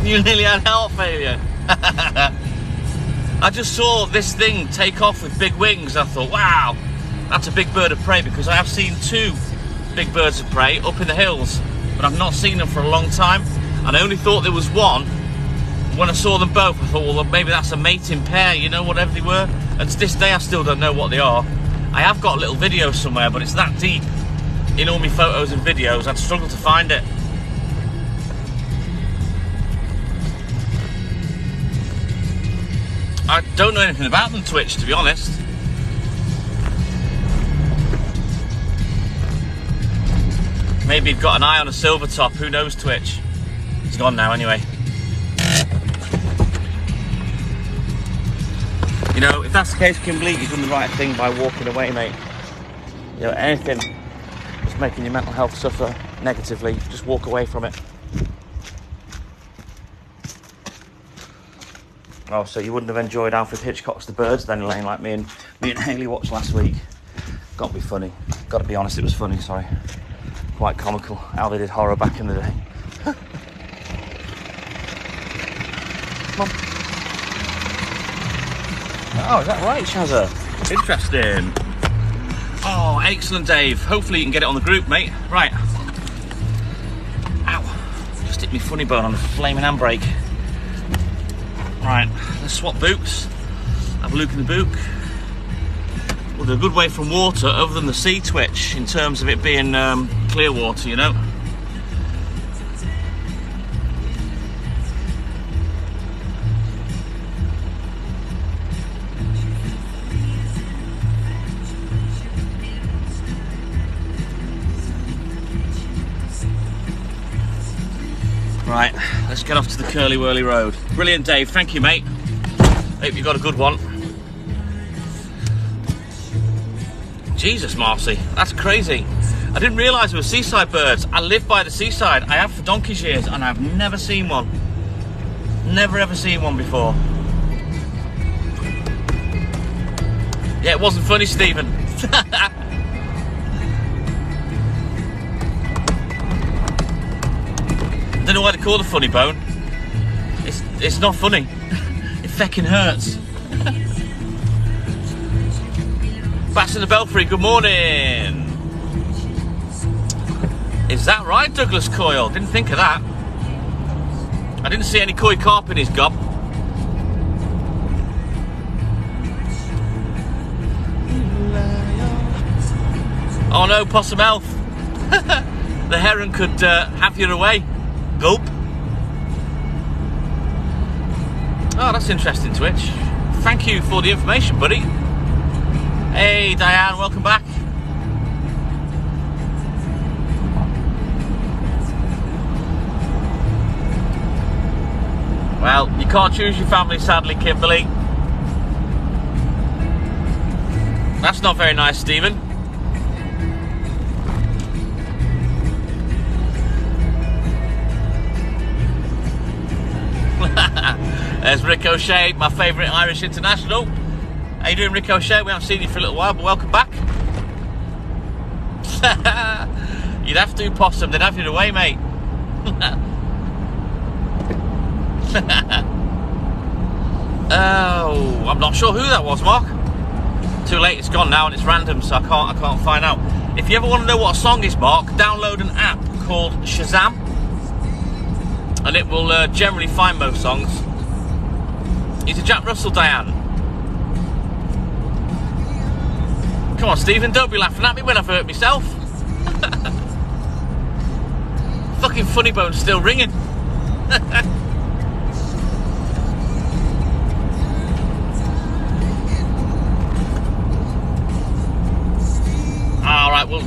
You nearly had heart failure. I just saw this thing take off with big wings. I thought, wow, that's a big bird of prey, because I have seen 2 big birds of prey up in the hills, but I've not seen them for a long time. And I only thought there was one. When I saw them both, I thought, well, maybe that's a mating pair, you know, whatever they were. And to this day, I still don't know what they are. I have got a little video somewhere, but it's that deep in all my photos and videos, I'd struggle to find it. I don't know anything about them, Twitch, to be honest. Maybe he'd got an eye on a silver top, who knows, Twitch. He's gone now anyway. You know, if that's the case, Kimberly, you've done the right thing by walking away, mate. You know, anything that's making your mental health suffer negatively, just walk away from it. Oh, so you wouldn't have enjoyed Alfred Hitchcock's The Birds then, Elaine, like me and Haley watched last week. Got to be funny. Got to be honest, it was funny, sorry. Quite comical how they did horror back in the day. Come on. Oh, is that right, Shazza? Interesting. Oh, excellent, Dave. Hopefully you can get it on the group, mate. Right. Ow. Just hit me funny bone on the flaming handbrake. Right, let's swap boots. Have a look in the book. Well, they're a good way from water, other than the sea twitch, in terms of it being clear water, you know. Right, let's get off to the Curly Whirly Road. Brilliant, Dave. Thank you, mate. Hope you got a good one. Jesus, Marcy, that's crazy. I didn't realise there were seaside birds. I live by the seaside. I have for donkey's years, and I've never seen one. Never ever seen one before. Yeah, it wasn't funny, Stephen. I don't know why they call it a funny bone. It's not funny. It feckin' hurts. Bass in the Belfry, good morning. Is that right, Douglas Coyle? Didn't think of that. I didn't see any koi carp in his gob. Oh no, possum elf. The heron could have you away. Gulp. Oh, that's interesting, Twitch. Thank you for the information, buddy. Hey, Diane, welcome back. Well, you can't choose your family, sadly, Kimberly. That's not very nice, Stephen. There's Ricochet, my favourite Irish international. How you doing, Ricochet? We haven't seen you for a little while, but welcome back. You'd have to, possum. They'd have you away, mate. Oh, I'm not sure who that was, Mark. Too late. It's gone now, and it's random, so I can't find out. If you ever want to know what a song is, Mark, download an app called Shazam, and it will generally find most songs. He's a Jack Russell, Diane. Come on, Stephen, don't be laughing at me when I've hurt myself. Fucking funny bone's still ringing. Alright, well,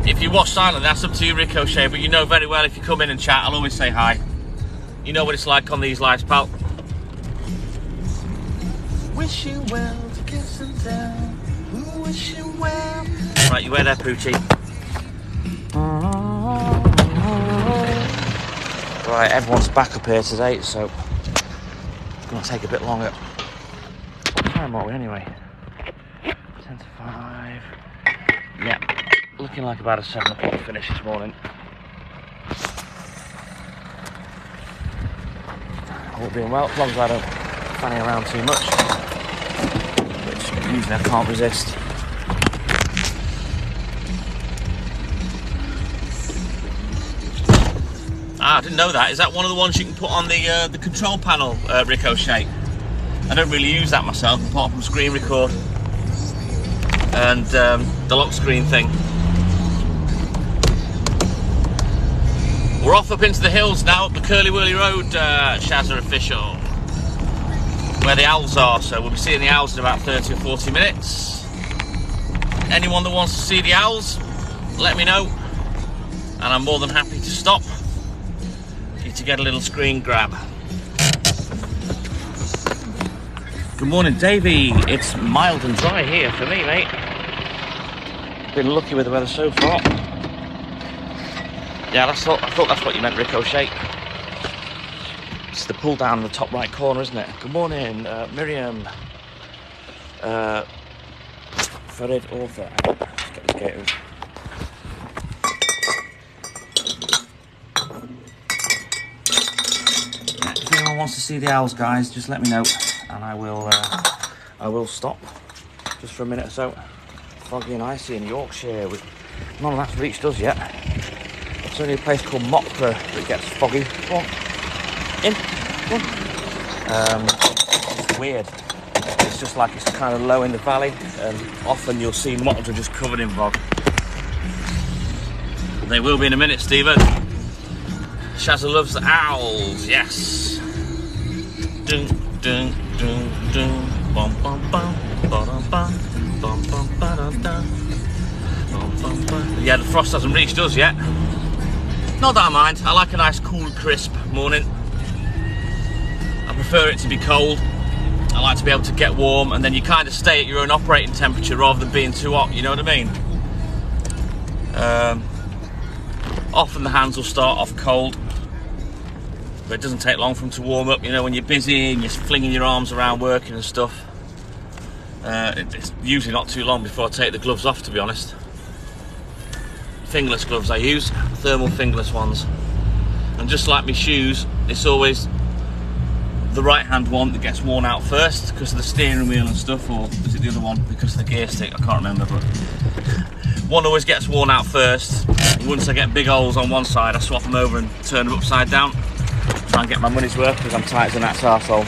if you watch silent, that's up to you, Ricochet, but you know very well if you come in and chat, I'll always say hi. You know what it's like on these lives, pal. Wish you well to kiss and tell. Who wish you well. Right, you wear there, Poochie. Right, everyone's back up here today, so it's going to take a bit longer. What time are we anyway? 10 to 5. Yeah, looking like about a 7 o'clock finish this morning. All being well, as long as I don't fanny around too much, which usually I can't resist. Ah, I didn't know that. Is that one of the ones you can put on the control panel, Ricochet? I don't really use that myself, apart from screen record and the lock screen thing. We're off up into the hills now, up the Curly Whirly Road, Shazza official, where the owls are, so we'll be seeing the owls in about 30 or 40 minutes. Anyone that wants to see the owls, let me know, and I'm more than happy to stop for you to get a little screen grab. Good morning, Davey. It's mild and dry here for me, mate. Been lucky with the weather so far. Yeah, I thought that's what you meant, Ricochet. It's the pull down in the top right corner, isn't it? Good morning, Miriam. Farid Author. Let's get this gate over. wants to see the owls, guys, just let me know, and I will stop just for a minute or so. Foggy and icy in Yorkshire. None of that's reached us yet. It's only a place called Mopra that gets foggy. Come on, in. Come on. It's weird. It's just like it's kind of low in the valley, and often you'll see Mopra just covered in fog. They will be in a minute, Stephen. Shazza loves the owls, yes. Dun, dun, dun, dun. Bum, bum, bum. Ba-dum, bum. Bum, bum, ba-dum, dum. Bum, bum, bum. Yeah, the frost hasn't reached us yet. Not that I mind. I like a nice, cool, crisp morning. I prefer it to be cold. I like to be able to get warm, and then you kind of stay at your own operating temperature rather than being too hot, you know what I mean? Often the hands will start off cold, but it doesn't take long for them to warm up. You know, when you're busy and you're flinging your arms around working and stuff, it's usually not too long before I take the gloves off, to be honest. Fingerless gloves I use, thermal fingerless ones. And just like my shoes, it's always the right hand one that gets worn out first because of the steering wheel and stuff, or is it the other one because of the gear stick? I can't remember, but one always gets worn out first. And once I get big holes on one side, I swap them over and turn them upside down. Try and get my money's worth because I'm tight as an axe arsehole.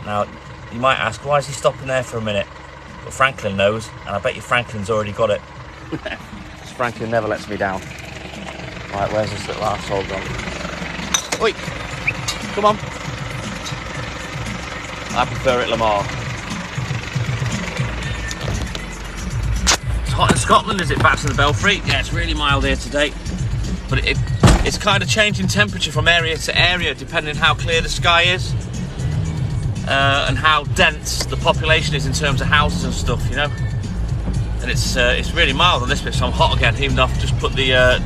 Now, you might ask, why is he stopping there for a minute? But Franklin knows, and I bet you Franklin's already got it. Franklin never lets me down. Right, where's this little arsehole gone? Oi! Come on. I prefer it Lamar. It's hot in Scotland, is it, Bats in the Belfry? Yeah, it's really mild here today. But it's kind of changing temperature from area to area, depending on how clear the sky is. And how dense the population is in terms of houses and stuff, you know. And it's really mild on this bit, so I'm hot again, even though I've just put the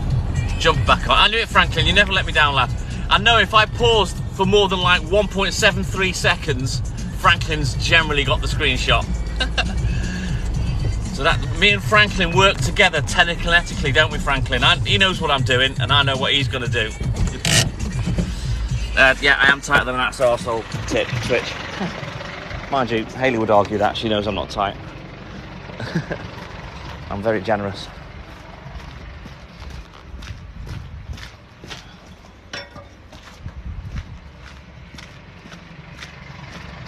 jump back on. I knew it, Franklin, you never let me down, lad. I know if I paused for more than like 1.73 seconds, Franklin's generally got the screenshot. So that me and Franklin work together telekinetically, don't we, Franklin? He knows what I'm doing, and I know what he's going to do. Yeah, I am tighter than that arsehole tip, twitch. Mind you, Hayley would argue that. She knows I'm not tight. I'm very generous.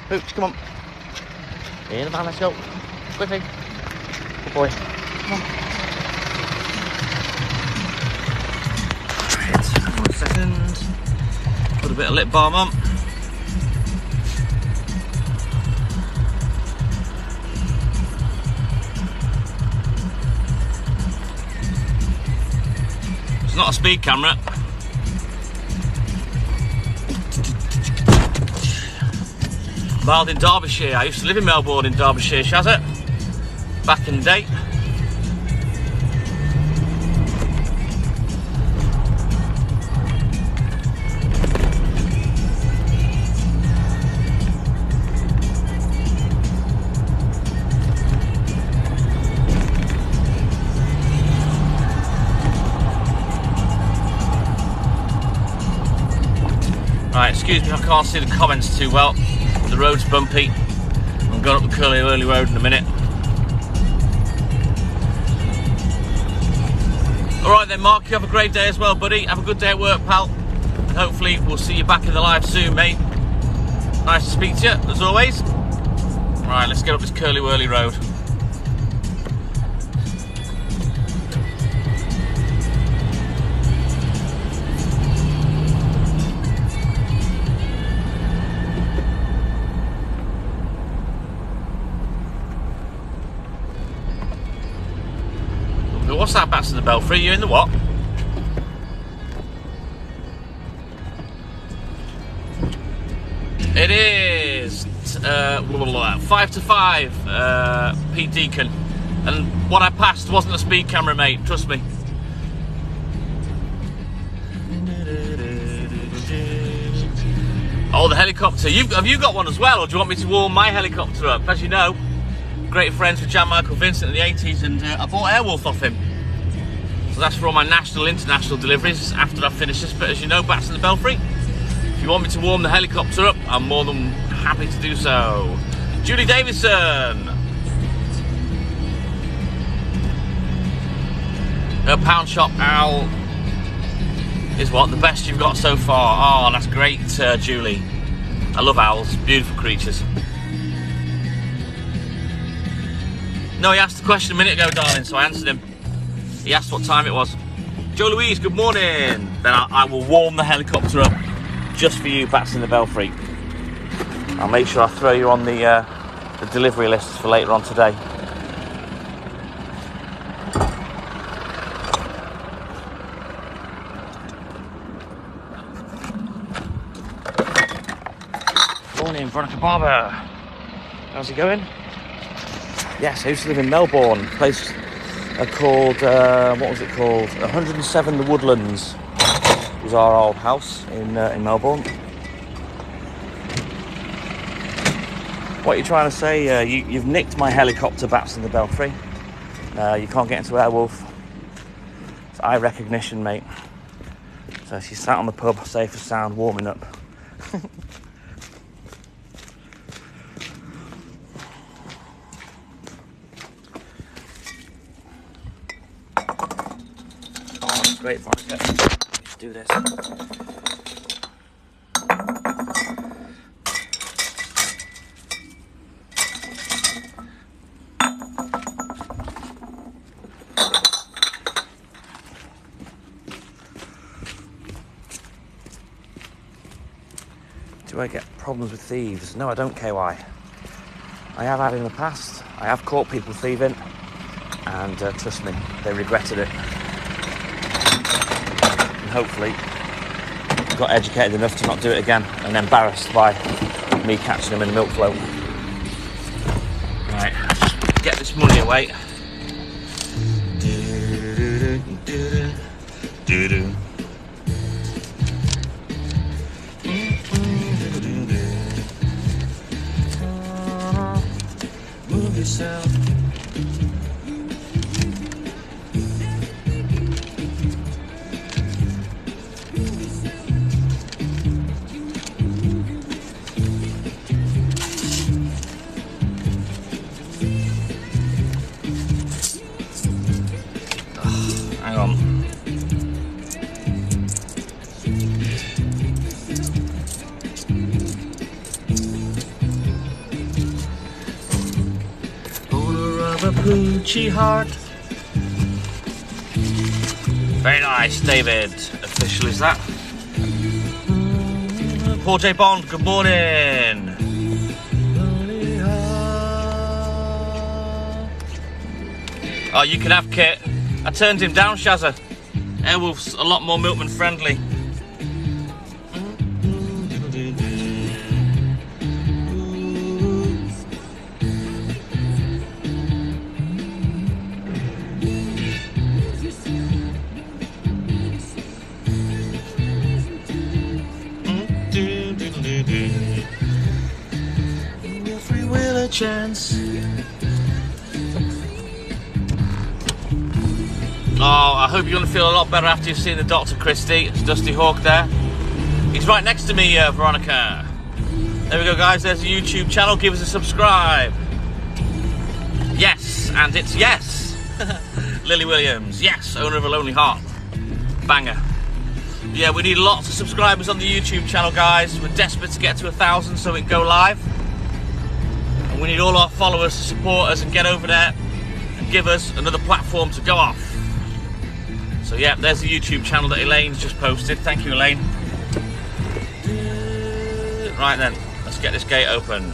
Hoops, come on. In the van, let's go. Quickly. Good boy. Come on. Right, 1 second. Put a bit of lip balm on. It's not a speed camera. Mild in Derbyshire. I used to live in Melbourne in Derbyshire, Shazza, back in the day. Right, excuse me, I can't see the comments too well. The road's bumpy. I'm going up the Curly Early Road in a minute. Alright then, Mark, you have a great day as well, buddy. Have a good day at work, pal. And hopefully we'll see you back in the live soon, mate. Nice to speak to you, as always. Right, let's get up this Curly Whirly Road. What's that, Bats in the Belfry? You in the what? It is 5 to 5, Pete Deacon. And what I passed wasn't a speed camera, mate, trust me. Oh, the helicopter. Have you got one as well, or do you want me to warm my helicopter up? As you know, great friends with Jan Michael Vincent in the 80s, and I bought Airwolf off him. So that's for all my national, international deliveries after I finish this. But as you know, Bats in the Belfry, if you want me to warm the helicopter up, I'm more than happy to do so. Julie Davison. Her pound shop owl is what? The best you've got so far. Oh, that's great, Julie. I love owls, beautiful creatures. No, he asked the question a minute ago, darling, so I answered him. He asked what time it was. Joe Louise, good morning. Then I will warm the helicopter up just for you, Bats in the Belfry. I'll make sure I throw you on the delivery list for later on today. Morning, Veronica Barber. How's it going? Yes, I used to live in Melbourne. A place called, what was it called? 107 The Woodlands was our old house in Melbourne. What are you trying to say? You've nicked my helicopter, Bats in the Belfry. You can't get into Airwolf. It's eye recognition, mate. So she's sat on the pub, safe and sound, warming up. Great, Veronica. Let's do this. Do I get problems with thieves? No, I don't, KY. I have had in the past. I have caught people thieving, and trust me, they regretted it. Hopefully got educated enough to not do it again and embarrassed by me catching them in the milk float. Right, just get this money away. Move yourself. Hang on. Owner of a Poochie heart. Very nice, David. Official is that? Paul J. Bond, good morning. Oh, you can have Kit. I turned him down, Shazza. Airwolf's a lot more Milkman friendly. Give free will a chance. Oh, I hope you're going to feel a lot better after you've seen the doctor, Christy. It's Dusty Hawk there. He's right next to me, Veronica. There we go, guys. There's a YouTube channel. Give us a subscribe. Yes, and it's yes. Lily Williams. Yes, owner of a Lonely Heart. Banger. Yeah, we need lots of subscribers on the YouTube channel, guys. We're desperate to get to 1,000 so we can go live. And we need all our followers to support us and get over there and give us another platform to go off. So yeah, there's the YouTube channel that Elaine's just posted. Thank you, Elaine. Right then, let's get this gate open.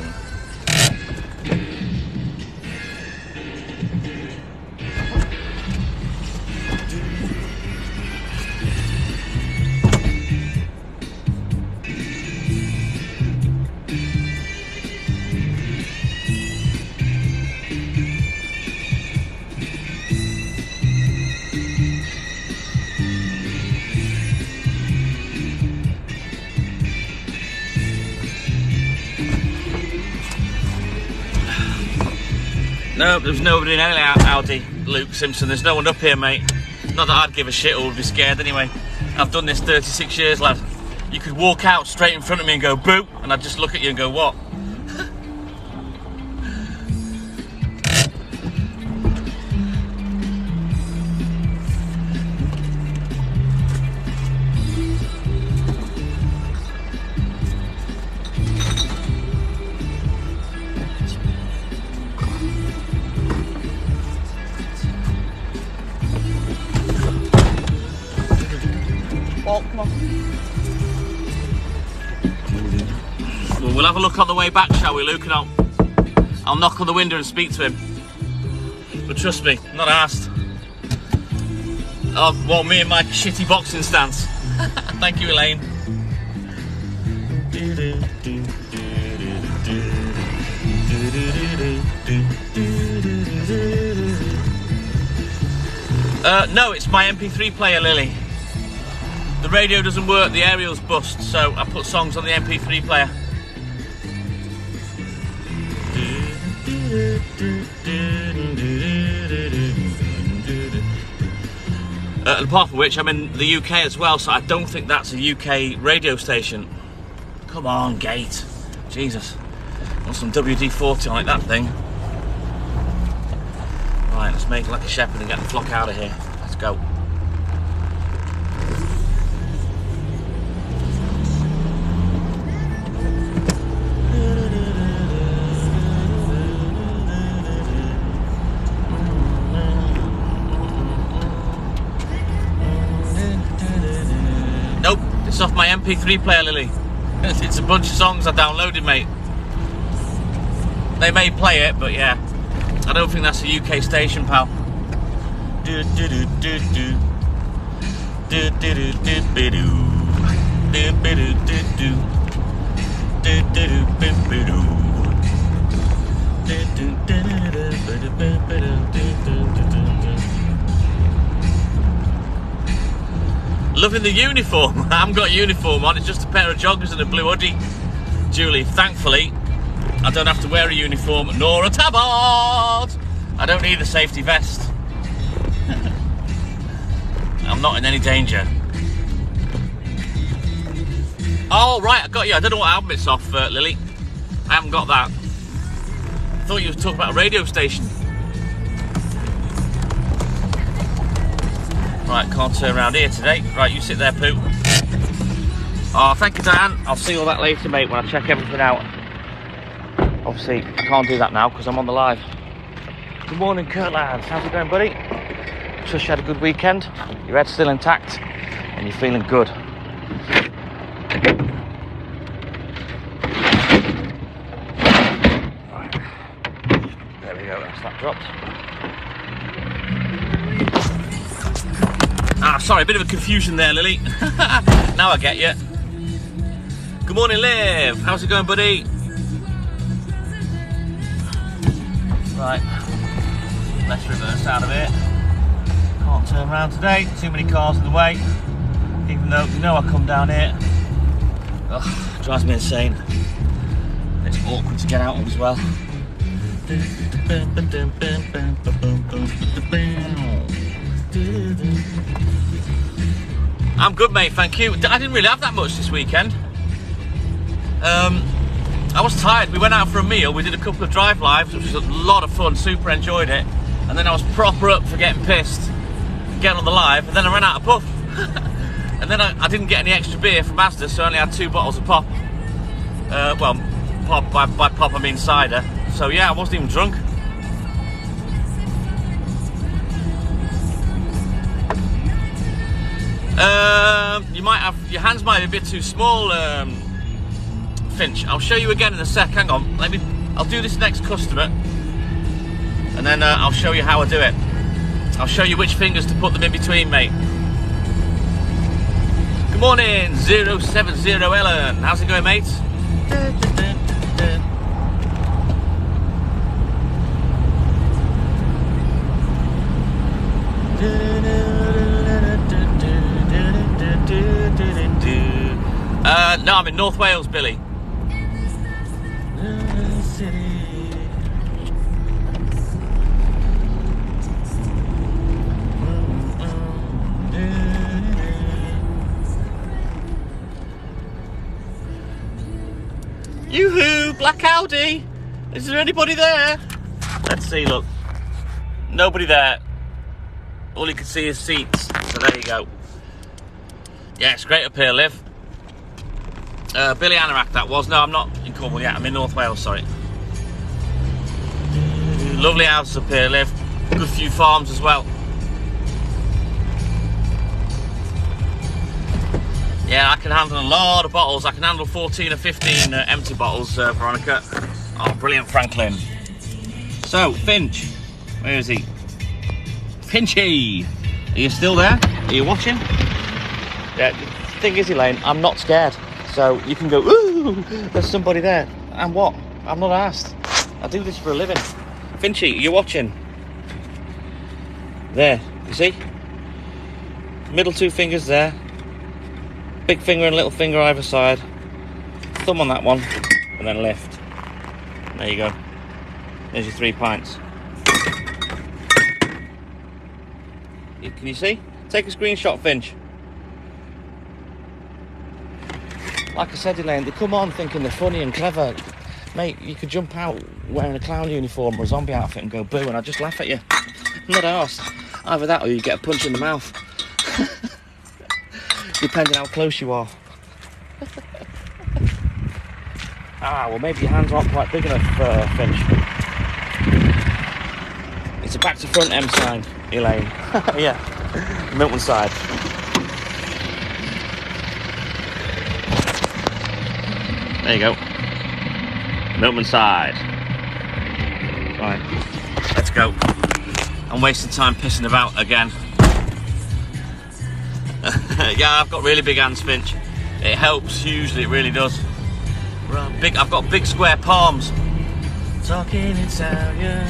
No, there's nobody in any Audi, Luke Simpson. There's no one up here, mate. Not that I'd give a shit or would be scared anyway. I've done this 36 years, lad. You could walk out straight in front of me and go, boo, and I'd just look at you and go, what? Well, come on. Well, we'll have a look on the way back, shall we, Luke? And I'll knock on the window and speak to him. But trust me, I'm not asked. Oh, well, me and my shitty boxing stance. Thank you, Elaine. No, it's my MP3 player, Lily. The radio doesn't work, the aerial's bust, so I put songs on the MP3 player. And apart from which, I'm in the UK as well, so I don't think that's a UK radio station. Come on, Gate. Jesus. Want some WD-40 like that thing. Right, let's make it like a shepherd and get the flock out of here. Let's go. Nope, it's off my MP3 player, Lily. It's a bunch of songs I downloaded, mate. They may play it, but yeah, I don't think that's a UK station, pal. Do do do do do do do do do do do do Loving the uniform. I haven't got a uniform on, it's just a pair of joggers and a blue hoodie, Julie. Thankfully, I don't have to wear a uniform nor a tabard. I don't need a safety vest. I'm not in any danger. Oh, right, I got you. I don't know what album it's off, Lily. I haven't got that. I thought you were talking about a radio station. Right, can't turn around here today. Right, you sit there, Pooh. Oh, thank you, Diane. I'll see all that later, mate, when I check everything out. Obviously, I can't do that now because I'm on the live. Good morning, Kurtlands. How's it going, buddy? Trust you had a good weekend. Your head's still intact and you're feeling good. Right. There we go, that's that dropped. Ah, sorry, a bit of a confusion there, Lily. Now I get you. Good morning, Liv. How's it going, buddy? Right, let's reverse out of here. Can't turn around today, too many cars in the way. Even though, you know, I come down here. Ugh, drives me insane. It's awkward to get out of as well. I'm good, mate, thank you. I didn't really have that much this weekend. I was tired. We went out for a meal, we did a couple of drive lives, which was a lot of fun, super enjoyed it. And then I was proper up for getting pissed, getting on the live, and then I ran out of puff. And then I didn't get any extra beer from Asda, so I only had 2 bottles of pop. Well, pop, by pop I mean cider. So yeah, I wasn't even drunk. You might have, your hands might be a bit too small, Finch. I'll show you again in a sec. Hang on, I'll do this next customer, and then I'll show you how I do it. I'll show you which fingers to put them in between, mate. Good morning, 070 Ellen. How's it going, mate? No, I'm in North Wales, Billy. Black Audi. Is there anybody there? Let's see, look. Nobody there. All you can see is seats. So there you go. Yeah, it's great up here, Liv. Billy Anorak that was. No, I'm not in Cornwall yet. I'm in North Wales, sorry. Lovely houses up here, Liv. Good few farms as well. Yeah, I can handle a lot of bottles. I can handle 14 or 15 empty bottles, Veronica. Oh, brilliant, Franklin. So, Finch. Where is he? Finchy! Are you still there? Are you watching? Yeah, the thing is, Elaine, I'm not scared. So, you can go, ooh, there's somebody there. And what? I'm not asked. I do this for a living. Finchy, are you watching? There, you see? Middle two fingers there. Big finger and little finger either side. Thumb on that one, and then lift. There you go. There's your 3 pints. Can you see? Take a screenshot, Finch. Like I said, Elaine, they come on thinking they're funny and clever. Mate, you could jump out wearing a clown uniform or a zombie outfit and go boo, and I'd just laugh at you. I'm not arsed. Either that or you get a punch in the mouth. Depending how close you are. Well, maybe your hands aren't quite big enough, Finch. It's a back to front M sign, Elaine. Yeah, Milkman side. There you go. Milkman side. Right, let's go. I'm wasting time pissing about again. Yeah, I've got really big hands, Finch. It helps hugely, it really does. I've got big square palms. Talking Italian.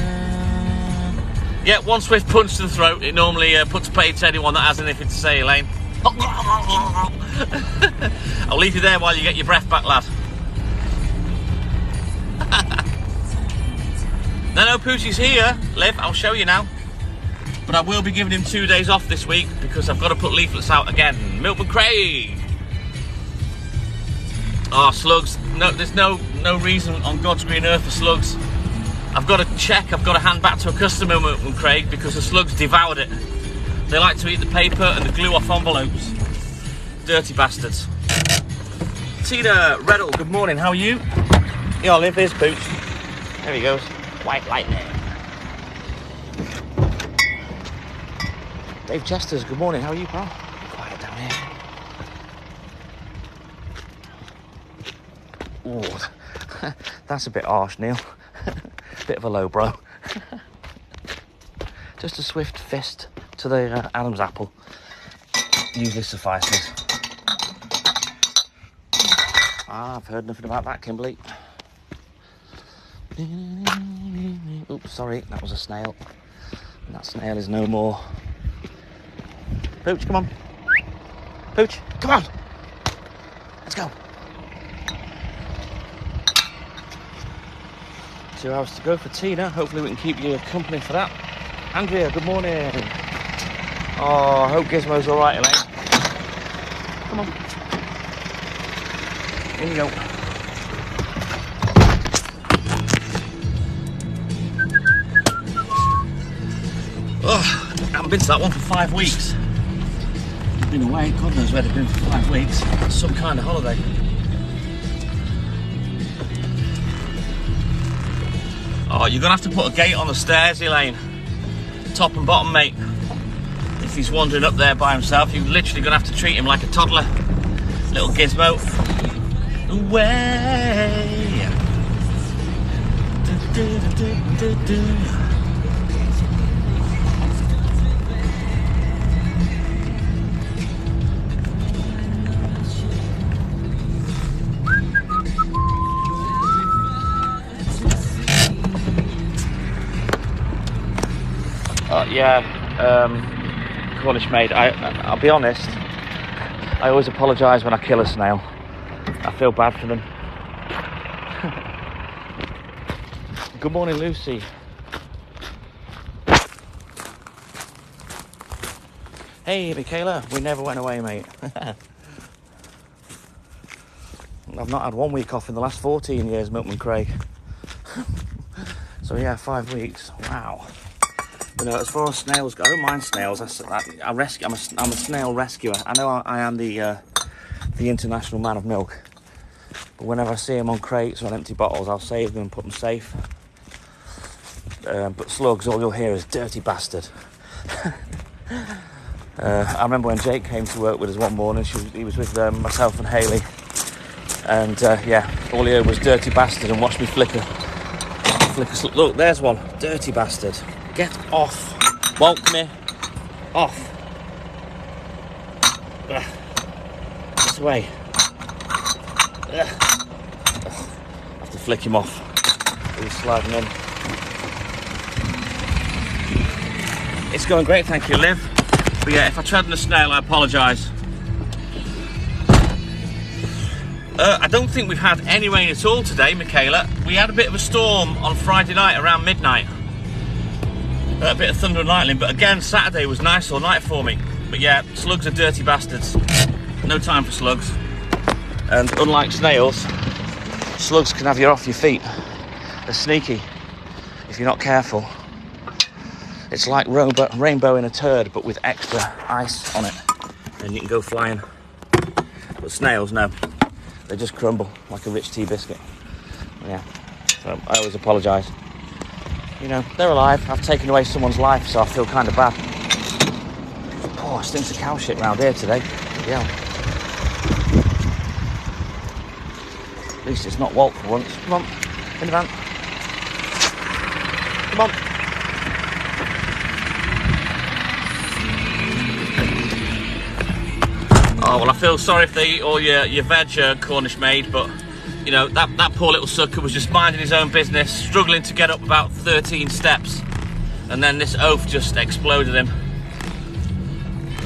Yeah, one swift punch to the throat. It normally puts paid to anyone that has anything to say, Elaine. I'll leave you there while you get your breath back, lad. No, Poochy's here, Liv. I'll show you now. But I will be giving him 2 days off this week because I've got to put leaflets out again. Milkman Craig. Oh, slugs. No, there's no reason on God's green earth for slugs. I've got to check. I've got to hand back to a customer, Milkman Craig, because the slugs devoured it. They like to eat the paper and the glue off envelopes. Dirty bastards. Tina Reddle, good morning. How are you? Yeah, Liv, here's Pooch. There he goes. White lightning. Dave Chesters, good morning. How are you, pal? Quiet down here. Ooh, that's a bit harsh, Neil. Bit of a low blow. Just a swift fist to the Adam's apple usually suffices. I've heard nothing about that, Kimberly. Oops, sorry, that was a snail. And that snail is no more. Pooch, come on. Pooch, come on. Let's go. 2 hours to go for Tina. Hopefully we can keep you company for that. Andrea, good morning. Oh, I hope Gizmo's all right, Elaine. Come on. Here you go. Oh, I haven't been to that one for 5 weeks. I've been away, God knows where they've been for 5 weeks. Some kind of holiday. Oh, you're gonna have to put a gate on the stairs, Elaine. Top and bottom, mate. If he's wandering up there by himself, you're literally gonna have to treat him like a toddler. Little gizmo. Away. Cornish maid. I'll be honest, I always apologise when I kill a snail. I feel bad for them. Good morning, Lucy. Hey, Michaela, we never went away, mate. I've not had 1 week off in the last 14 years, Milkman Craig. So yeah, 5 weeks. Wow. But as far as snails go, I don't mind snails. I'm a snail rescuer. I know I am the international man of milk. But whenever I see them on crates or on empty bottles, I'll save them and put them safe. But slugs, all you'll hear is dirty bastard. I remember when Jake came to work with us one morning, he was with myself and Hayley. And yeah, all he heard was dirty bastard and watched me flicker. Look, there's one. Dirty bastard. Get off. Walk me off. This way. I have to flick him off. He's sliding in. It's going great, thank you, Liv. But yeah, if I tread on a snail, I apologise. I don't think we've had any rain at all today, Michaela. We had a bit of a storm on Friday night around midnight. A bit of thunder and lightning, but again, Saturday was nice all night for me. But yeah, slugs are dirty bastards. No time for slugs. And unlike snails, slugs can have you off your feet. They're sneaky if you're not careful. It's like rainbow in a turd, but with extra ice on it. And you can go flying. But snails, no. They just crumble like a rich tea biscuit. Yeah, so I always apologise. You know, they're alive. I've taken away someone's life, so I feel kind of bad. Oh, it stinks of cow shit round here today. Yeah. At least it's not Walt for once. Come on, in the van. Come on. Oh, well, I feel sorry for all your veg, Cornish maid, but, you know, that poor little sucker was just minding his own business, struggling to get up about 13 steps, and then this oaf just exploded him.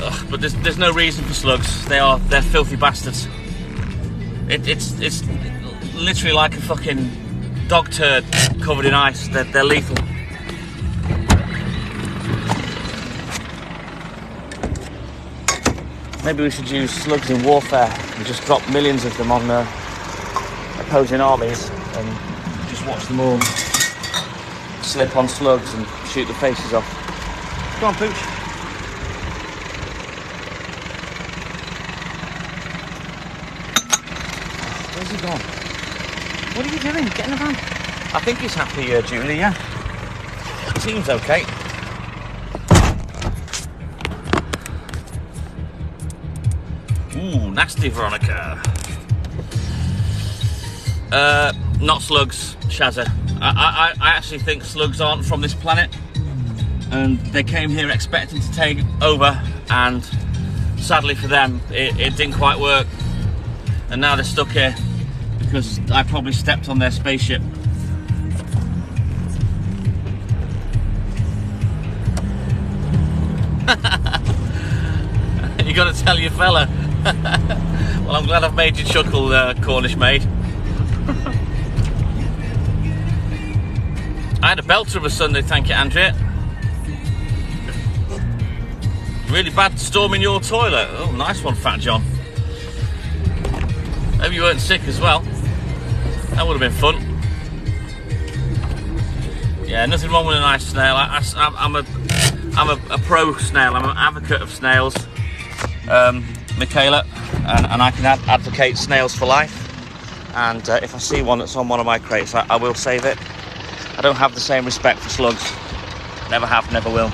Ugh, but there's no reason for slugs. They're filthy bastards. It's literally like a fucking dog turd covered in ice. They're lethal. Maybe we should use slugs in warfare and just drop millions of them on opposing armies and just watch them all slip on slugs and shoot the faces off. Come on, Pooch. Where's he gone? What are you doing? Get in the van. I think he's happy, Julie, yeah. Seems okay. Ooh, nasty Veronica. Not slugs, Shazza. I actually think slugs aren't from this planet, and they came here expecting to take over, and sadly for them, it didn't quite work, and now they're stuck here because I probably stepped on their spaceship. You got to tell your fella. Well, I'm glad I've made you chuckle, Cornish maid. I had a belter of a Sunday, thank you, Andrea. Really bad storm in your toilet. Oh, nice one, Fat John. Hope you weren't sick as well. That would have been fun. Yeah, nothing wrong with a nice snail. I'm a pro snail. I'm an advocate of snails. Michaela, and I can advocate snails for life, and if I see one that's on one of my crates, I will save it. I don't have the same respect for slugs. Never have, never will.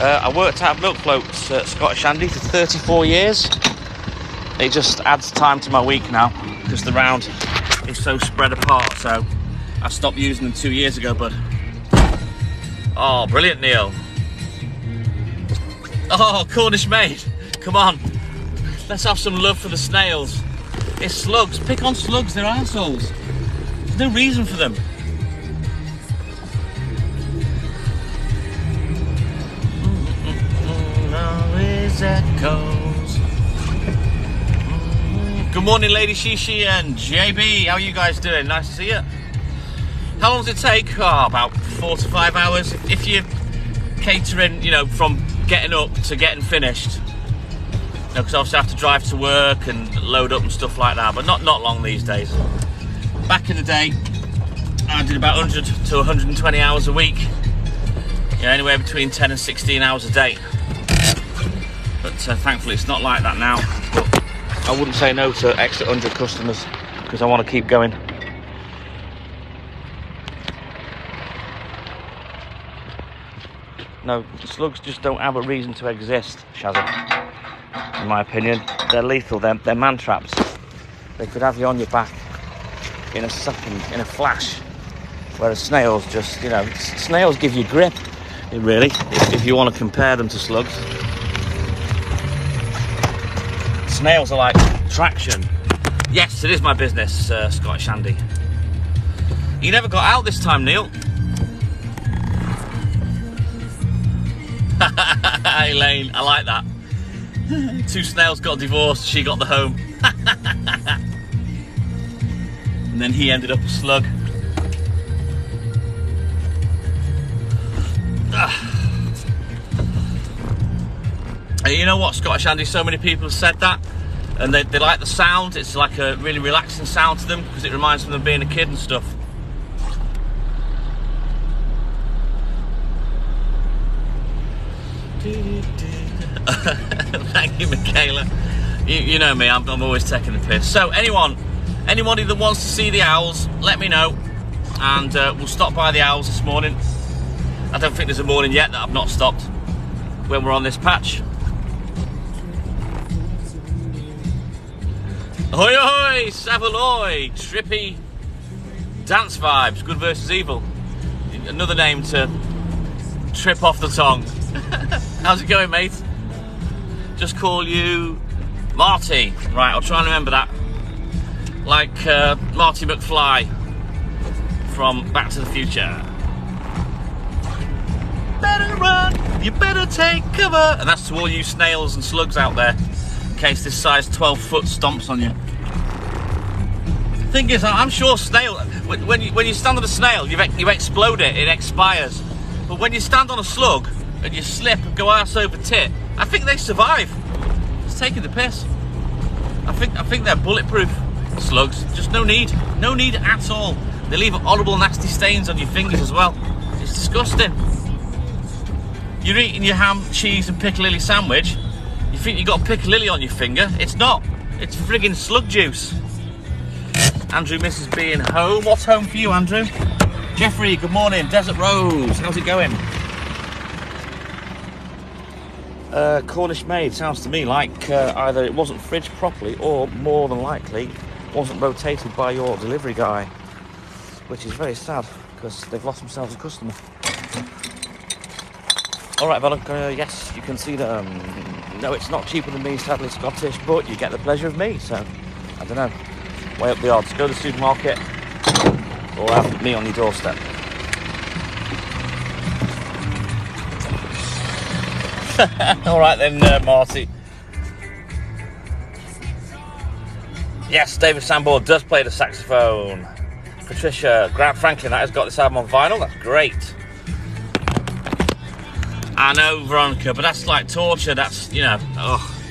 I worked out of milk floats at Scottish Andy for 34 years. It just adds time to my week now because the round is so spread apart, so I stopped using them 2 years ago, bud. Oh, brilliant, Neil. Oh, Cornish maid, come on. Let's have some love for the snails. It's slugs. Pick on slugs, they're assholes. There's no reason for them. Always echoes. Good morning, Lady Shishi and JB. How are you guys doing? Nice to see you. How long does it take? Oh, about 4 to 5 hours. If you're catering, you know, from getting up to getting finished. Because obviously I have to drive to work and load up and stuff like that, but not long these days. Back in the day, I did about 100 to 120 hours a week. You know, anywhere between 10 and 16 hours a day. But thankfully it's not like that now. But I wouldn't say no to extra 100 customers because I want to keep going. No, slugs just don't have a reason to exist, Shazza. In my opinion, they're lethal. They're man traps. They could have you on your back in a second, in a flash. Whereas snails just, you know, snails give you grip. Really, if you want to compare them to slugs. Snails are like traction. Yes, it is my business, Scottish Andy. You never got out this time, Neil. Elaine, I like that. 2 snails got divorced, she got the home. And then he ended up a slug. And you know what, Scottish Andy, so many people have said that, and they like the sound. It's like a really relaxing sound to them because it reminds them of being a kid and stuff. Thank you, Michaela. You know me, I'm always taking the piss. So anybody that wants to see the owls, let me know, and we'll stop by the owls this morning. I don't think there's a morning yet that I've not stopped when we're on this patch. Ahoy ahoy, Savaloy, trippy dance vibes, good versus evil. Another name to trip off the tongue. How's it going, mate? Just call you Marty. Right, I'll try and remember that. Like Marty McFly from Back to the Future. Better run, you better take cover. And that's to all you snails and slugs out there, in case this size 12-foot stomps on you. Thing is, I'm sure snail, when you stand on a snail, you explode it, it expires. But when you stand on a slug and you slip and go arse over tit, I think they survive. It's taking the piss. I think they're bulletproof, slugs. Just no need at all. They leave horrible, nasty stains on your fingers as well. It's disgusting. You're eating your ham, cheese and piccalilli sandwich. You think you got piccalilli on your finger? It's not. It's friggin' slug juice. Andrew misses being home. What's home for you, Andrew? Jeffrey, good morning. Desert Rose, how's it going? Cornish maid sounds to me like either it wasn't fridged properly or more than likely wasn't rotated by your delivery guy, which is very sad because they've lost themselves a customer. Alright, Velen, yes, you can see that, no, it's not cheaper than me, sadly Scottish, but you get the pleasure of me, so, I don't know, weigh up the odds. Go to the supermarket, or have me on your doorstep. Alright then, Marty. Yes, David Sanborn does play the saxophone. Patricia, Grant Franklin, that has got this album on vinyl, that's great. I know, Veronica, but that's like torture. That's, you know, oh,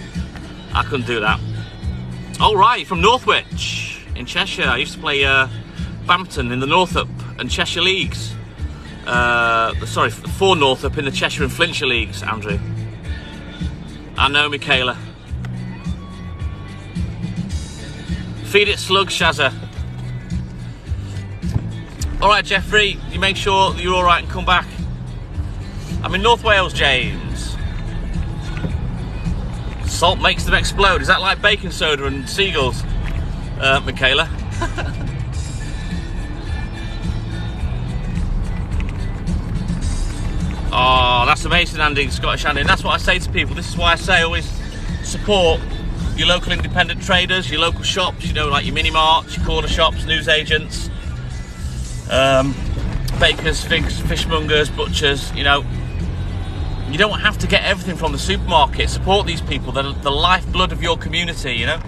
I couldn't do that. All right, from Northwich in Cheshire. I used to play Bampton in the Northup and Cheshire leagues. Sorry, for Northup in the Cheshire and Flintshire leagues, Andrew. I know, Michaela. Feed it slugs, Shazza. All right, Jeffrey, you make sure that you're all right and come back. I'm in North Wales, James. Salt makes them explode. Is that like baking soda and seagulls, Michaela? Oh, that's amazing, Andy, Scottish Andy. And that's what I say to people. This is why I say always support your local independent traders, your local shops, you know, like your mini marts, your corner shops, news agents, bakers, fishmongers, butchers, you know. You don't have to get everything from the supermarket. Support these people. They're the lifeblood of your community, you know.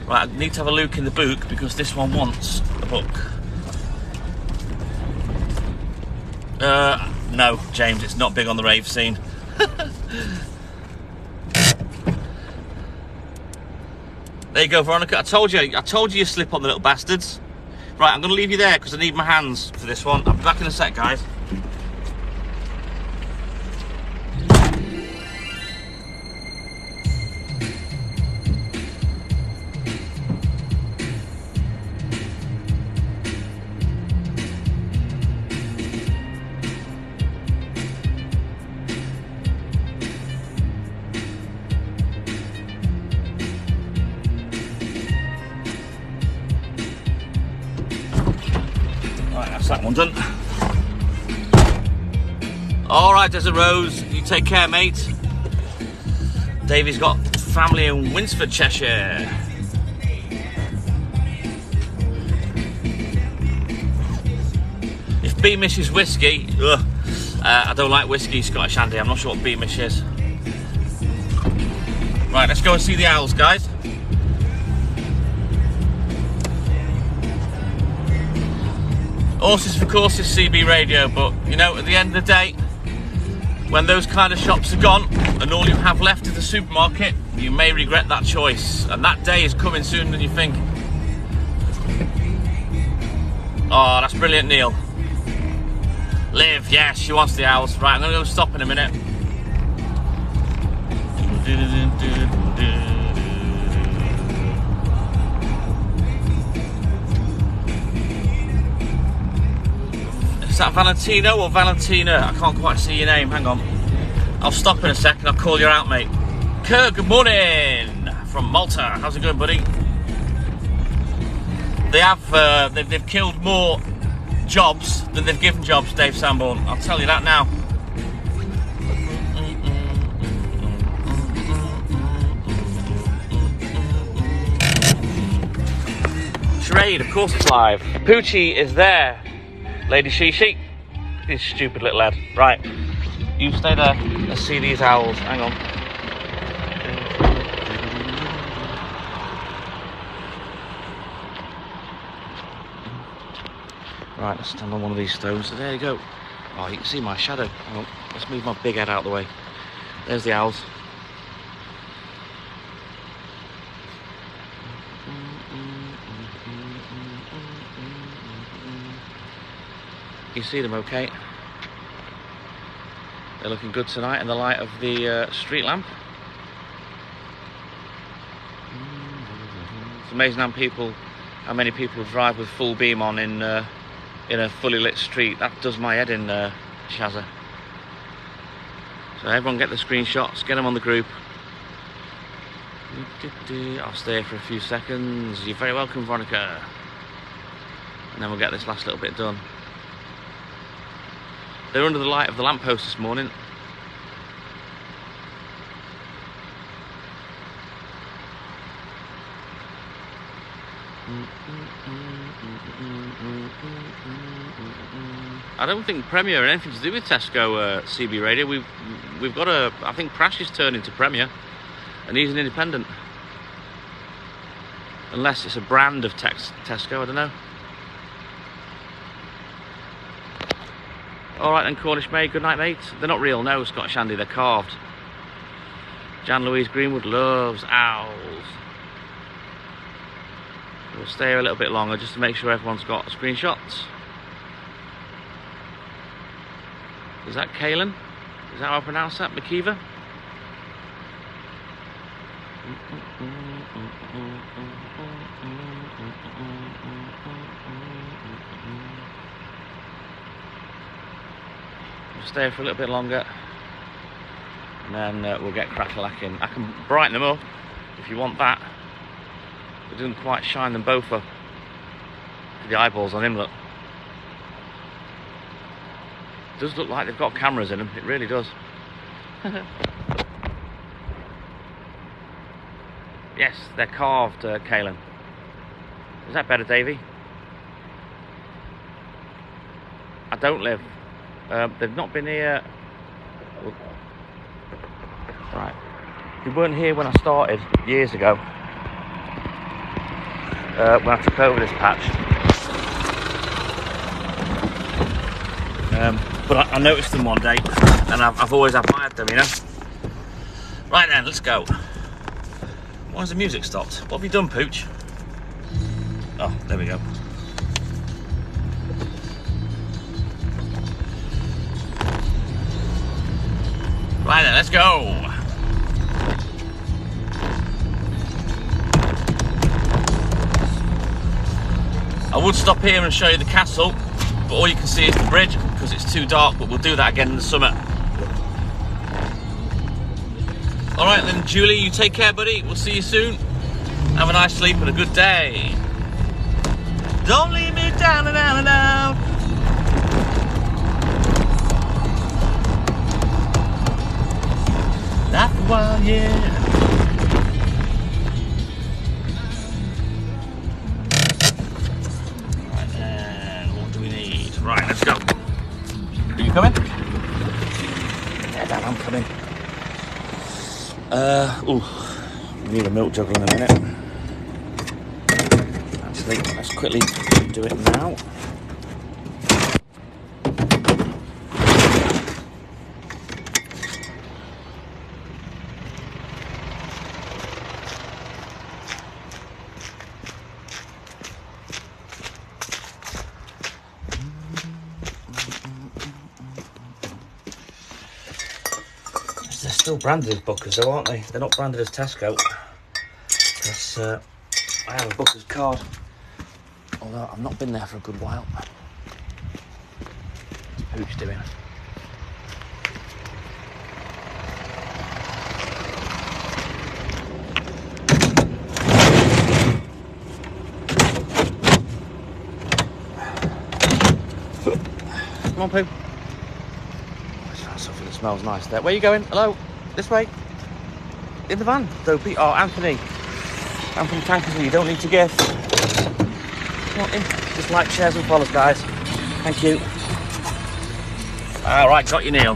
Right, I need to have a look in the book because this one wants a book. No, James, it's not big on the rave scene. There you go, Veronica. I told you you slip on the little bastards. Right, I'm going to leave you there because I need my hands for this one. I'll be back in a sec, guys. That one done. All right, Desert Rose, you take care, mate. Davey's got family in Winsford, Cheshire. If Beamish is whiskey, I don't like whiskey, Scottish Andy. I'm not sure what Beamish is. Right, let's go and see the owls, guys. Horses for courses, CB radio, but you know, at the end of the day, when those kind of shops are gone and all you have left is the supermarket, you may regret that choice, and that day is coming sooner than you think. Oh, that's brilliant, Neil. Liv, yes, she wants the owls. Right, I'm gonna go stop in a minute. Is that Valentino or Valentina? I can't quite see your name, hang on. I'll stop in a second, I'll call you out, mate. Kerr, good morning from Malta. How's it going, buddy? They've killed more jobs than they've given jobs, Dave Sanborn. I'll tell you that now. Charade, of course it's live. Poochie is there. Lady Shishi, this stupid little lad. Right, you stay there. Let's see these owls. Hang on. Right, let's stand on one of these stones. So there you go. Oh, you can see my shadow. Hang on. Let's move my big head out of the way. There's the owls. You see them okay? They're looking good tonight in the light of the street lamp. It's amazing how many people drive with full beam on in a fully lit street. That does my head in, Shazza. So everyone get the screenshots, get them on the group. I'll stay here for a few seconds. You're very welcome, Veronica. And then we'll get this last little bit done. They're under the light of the lamppost this morning. I don't think Premier had anything to do with Tesco CB Radio. We've got I think Prash is turned into Premier, and he's an independent. Unless it's a brand of Tesco, I don't know. All right then, Cornish Maid, good night, mate. They're not real, no, Scottish Andy, they're carved. Jan Louise Greenwood loves owls. We'll stay here a little bit longer just to make sure everyone's got screenshots. Is that Kaylin? Is that how I pronounce that? McKeever? We'll stay here for a little bit longer, and then we'll get crack-a-lacking. I can brighten them up if you want that. It doesn't quite shine them both up. The eyeballs on him, look. It does look like they've got cameras in them, it really does. Yes, they're carved, Kaylin. Is that better, Davey? I don't live. They've not been here. Right. They weren't here when I started years ago. When I took over this patch. But I noticed them one day, and I've always admired them, you know. Right then, let's go. Why's the music stopped? What have you done, Pooch? Oh, there we go. Right then, let's go. I would stop here and show you the castle, but all you can see is the bridge because it's too dark, but we'll do that again in the summer. All right then, Julie, you take care, buddy. We'll see you soon. Have a nice sleep and a good day. Don't leave me down and down and down. Laugh a while, yeah. Right then, what do we need? Right, let's go. Are you coming? Yeah, Dan, I'm coming. We need a milk jug in a minute. Actually, let's quickly do it now. They're still branded as Booker's though, aren't they? They're not branded as Tesco. Because I have a Booker's card. Although I've not been there for a good while. What's Pooch doing? Come on, Pooh. Something that smells nice there. Where are you going? Hello? This way? In the van? Dopey. Oh, Anthony. Anthony Tankersley, you don't need to give. Come on in. Just like, shares and follows, guys. Thank you. Alright, got you, Neil.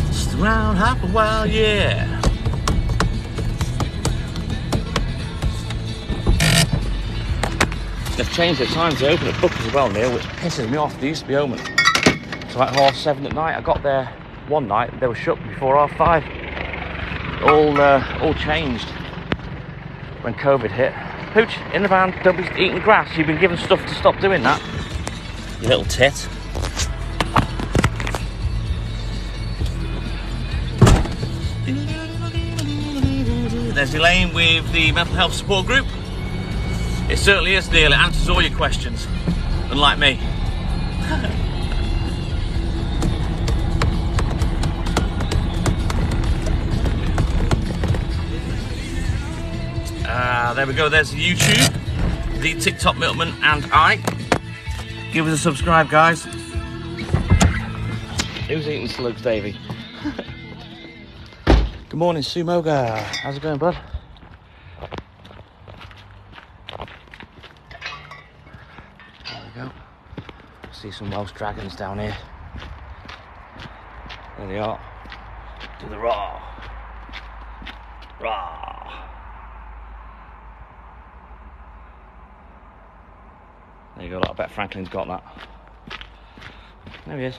Just around half a while, yeah. They've changed the time to open at Booker's as well, Neil, which pisses me off. They used to be open to like 7:30 at night. I got there one night, they were shut before 5:30. All changed when COVID hit. Pooch, in the van, don't be eating grass. You've been given stuff to stop doing that. You little tit. There's Elaine with the mental health support group. It certainly is, Neil. It answers all your questions, unlike me. There we go. There's the YouTube, the TikTok Milkman and I. Give us a subscribe, guys. Who's eating slugs, Davey? Good morning, Sumoga. How's it going, bud? See some Welsh dragons down here. There they are. Do the raw. Raw. There you go, I bet Franklin's got that. There he is.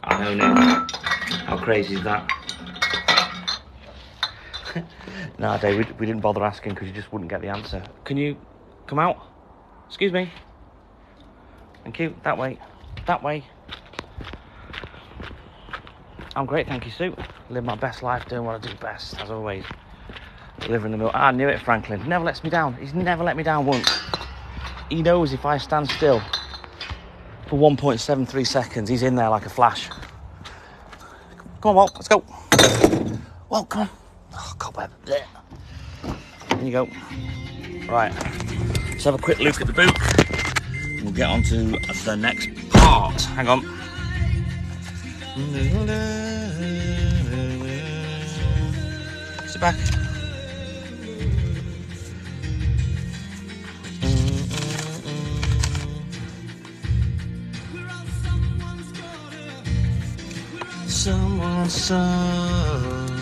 I know, Nick. How crazy is that? Nah, Dave, we didn't bother asking because you just wouldn't get the answer. Can you come out? Excuse me. Thank you. That way. That way. I'm great, thank you, Sue. Live my best life, doing what I do best, as always. Delivering the milk. I knew it, Franklin. Never lets me down. He's never let me down once. He knows if I stand still for 1.73 seconds, he's in there like a flash. Come on, Walt, let's go. Walt, come on. Oh, cobweb. There you go. Right, let's have a quick look at the book. We'll get on to the next part. Hang on. Sit back. Someone's son.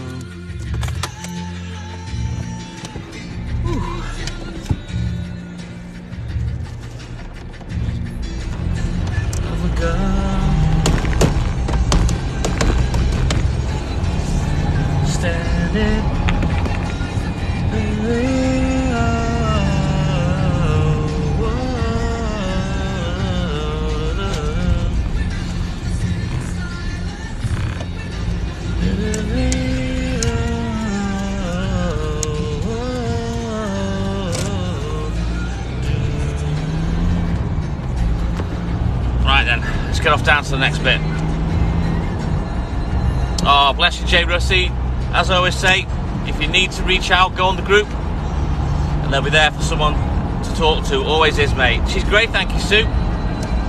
Right then, let's get off down to the next bit. Oh, bless you, Jay Russie. As I always say, if you need to reach out, go on the group and they'll be there for someone to talk to. Always is, mate. She's great, thank you, Sue.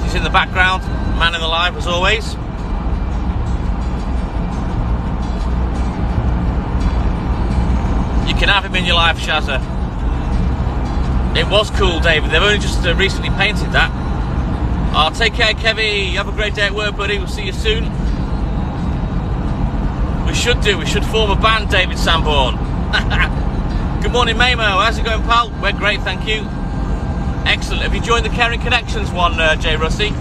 She's in the background, man in the live as always. You can have him in your life, Shazza. It was cool, David. They've only just recently painted that. Oh, take care, Kevy. Have a great day at work, buddy. We'll see you soon. We should form a band, David Sanborn. Good morning, Mamo. How's it going, pal? We're great, thank you. Excellent. Have you joined the Caring Connections one, Jay Russie?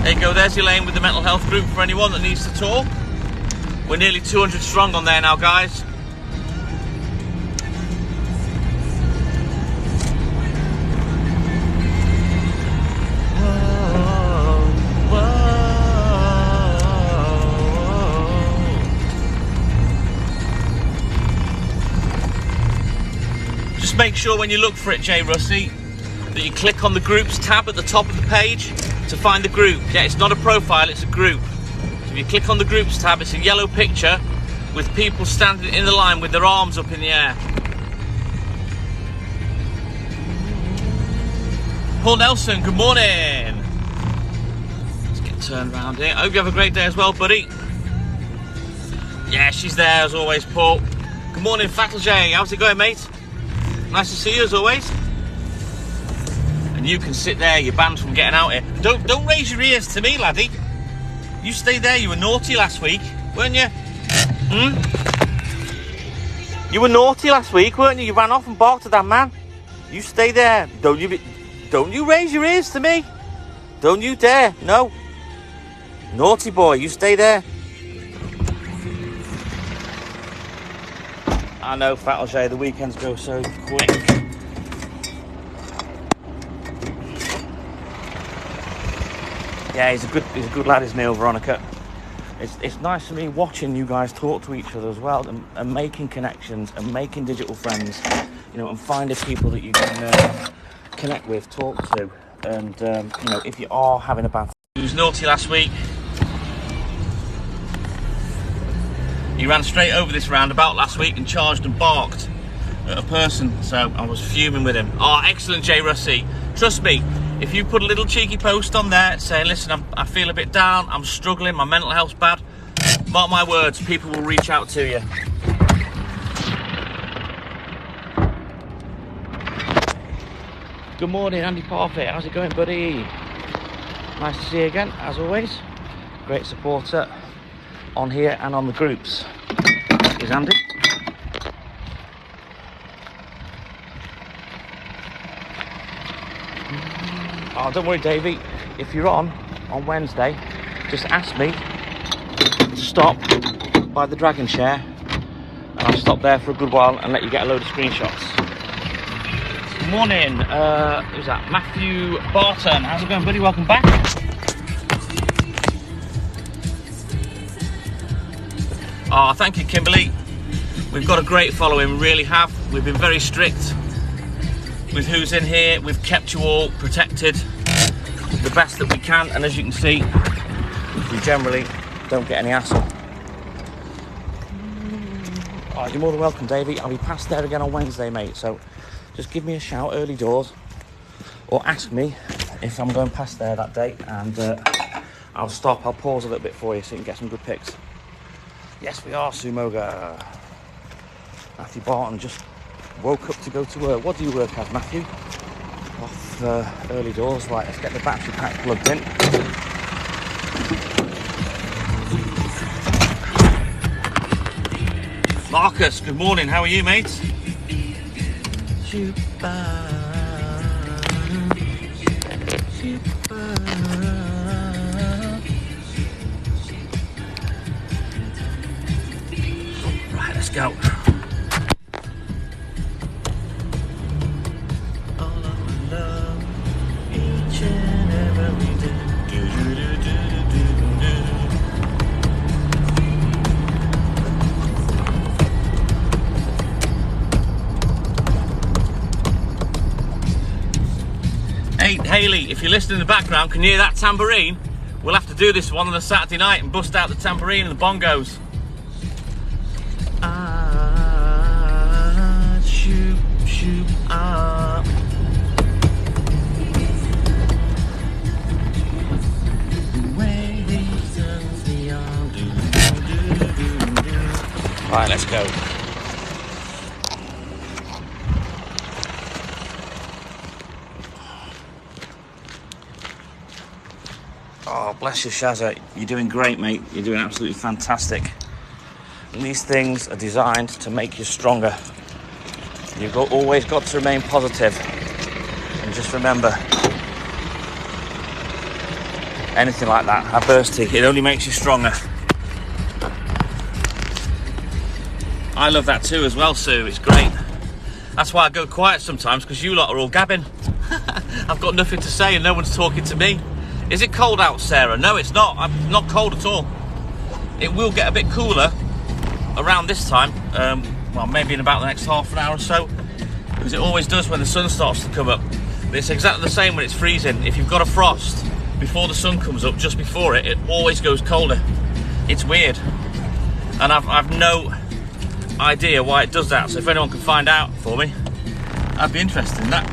There you go. There's Elaine with the mental health group for anyone that needs to talk. We're nearly 200 strong on there now, guys. Just make sure when you look for it, Jay Russie, that you click on the groups tab at the top of the page to find the group. Yeah, it's not a profile, it's a group. So if you click on the groups tab, it's a yellow picture with people standing in the line with their arms up in the air. Paul Nelson, good morning. Let's get turned around here. I hope you have a great day as well, buddy. Yeah, she's there as always, Paul. Good morning, Fatal J. How's it going, mate? Nice to see you as always. And you can sit there, you're banned from getting out here. Don't raise your ears to me, laddie. You stay there, you were naughty last week, weren't you? You were naughty last week, weren't you? You ran off and barked at that man. You stay there. Don't you raise your ears to me. Don't you dare, no. Naughty boy, you stay there. I know, Fatal J, the weekends go so quick. Yeah, he's a good lad, is Neil, Veronica. It's nice for me watching you guys talk to each other as well, and making connections and making digital friends, you know, and finding people that you can connect with, talk to, and you know, if you are having a bad. He was naughty last week. He ran straight over this roundabout last week and charged and barked at a person, so I was fuming with him. Oh, excellent, Jay Russie. Trust me, if you put a little cheeky post on there saying, listen, I feel a bit down, I'm struggling, my mental health's bad, mark my words, people will reach out to you. Good morning, Andy Parfit. How's it going, buddy? Nice to see you again, as always. Great supporter on here and on the groups. Here's Andy. Oh, don't worry, Davey. If you're on Wednesday, just ask me to stop by the Dragon Chair, and I'll stop there for a good while and let you get a load of screenshots. Good morning. Who's that? Matthew Barton. How's it going, buddy? Welcome back. Oh, thank you, Kimberly. We've got a great following, we really have. We've been very strict with who's in here. We've kept you all protected the best that we can, and as you can see, we generally don't get any hassle. Oh, you're more than welcome, Davey. I'll be past there again on Wednesday, mate, so just give me a shout early doors or ask me if I'm going past there that day, and I'll pause a little bit for you so you can get some good pics. Yes, we are, Sumoga. Matthew Barton just woke up to go to work. What do you work as, Matthew? Off early doors. Right, let's get the battery pack plugged in. Marcus, good morning. How are you, mate? let's go. All of my love, each and every day. Do, do, do, do, do, do, do. Hey, Hayley, if you're listening in the background, can you hear that tambourine? We'll have to do this one on a Saturday night and bust out the tambourine and the bongos. Shoot, shoot, Right, let's go. Oh, bless you, Shazza. You're doing great, mate. You're doing absolutely fantastic. And these things are designed to make you stronger. You've always got to remain positive. And just remember, anything like that, adversity, it only makes you stronger. I love that too as well, Sue. It's great. That's why I go quiet sometimes, because you lot are all gabbing. I've got nothing to say and no one's talking to me. Is it cold out, Sarah? No, it's not. I'm not cold at all. It will get a bit cooler around this time. Well, maybe in about the next half an hour or so, because it always does when the sun starts to come up. But it's exactly the same when it's freezing. If you've got a frost before the sun comes up, just before it, it always goes colder. It's weird. And I've no idea why it does that. So if anyone can find out for me, I'd be interested in that.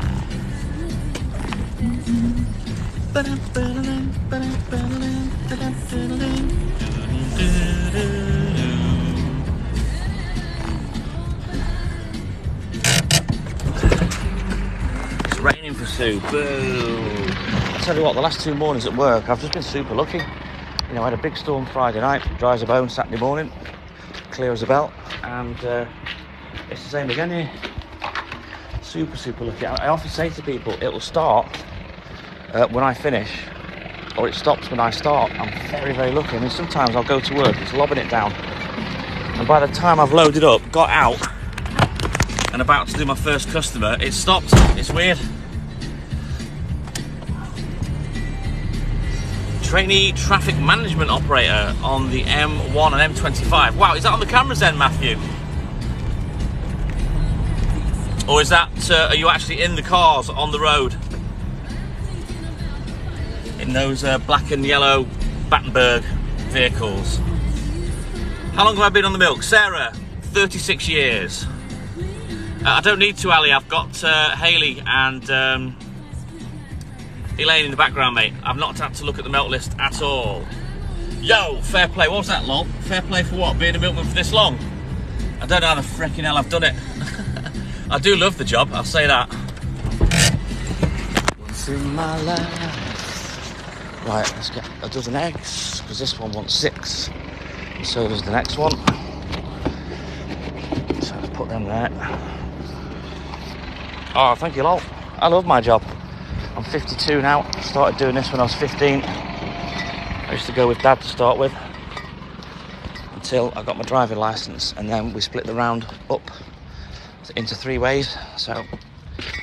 It's raining for Sue. Boo! I'll tell you what, the last 2 mornings at work, I've just been super lucky. You know, I had a big storm Friday night, dry as a bone Saturday morning, clear as a bell, and it's the same again here. Super, super lucky. I often say to people, it'll start when I finish, or it stops when I start. I'm very, very lucky. I mean, sometimes I'll go to work, it's lobbing it down, and by the time I've loaded up, got out, and about to do my first customer, it stopped. It's weird. Trainee traffic management operator on the M1 and M25. Wow, is that on the cameras then, Matthew? Or is that, are you actually in the cars on the road? In those black and yellow Battenberg vehicles. How long have I been on the milk? Sarah, 36 years. I don't need to, Ali. I've got Hayley and Elaine in the background, mate. I've not had to look at the milk list at all. Yo, fair play. What was that, lol? Fair play for what? Being a milkman for this long? I don't know how the freaking hell I've done it. I do love the job, I'll say that. Once in my life. Right, let's get a dozen eggs, because this one wants 6. And so does the next one. So let's put them there. Oh, thank you, lol. I love my job. I'm 52 now. I started doing this when I was 15. I used to go with Dad to start with, until I got my driving licence, and then we split the round up into 3 ways. So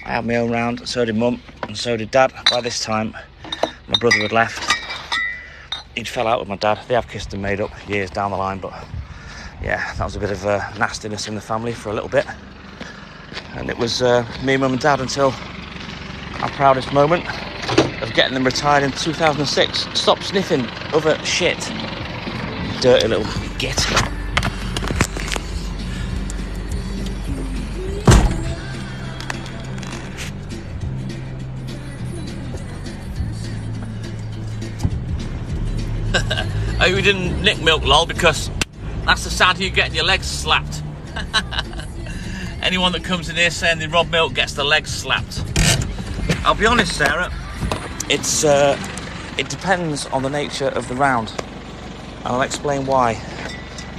I had my own round, so did Mum, and so did Dad. By this time, my brother had left. He'd fell out with my dad. They have kissed and made up years down the line, but yeah, that was a bit of nastiness in the family for a little bit. And it was me, Mum and Dad until our proudest moment of getting them retired in 2006. Stop sniffing other shit, dirty little git. Oh, you didn't nick milk, lol, because that's the sound of you getting your legs slapped. Anyone that comes in here saying they rob milk gets the legs slapped. I'll be honest, Sarah, it depends on the nature of the round, and I'll explain why.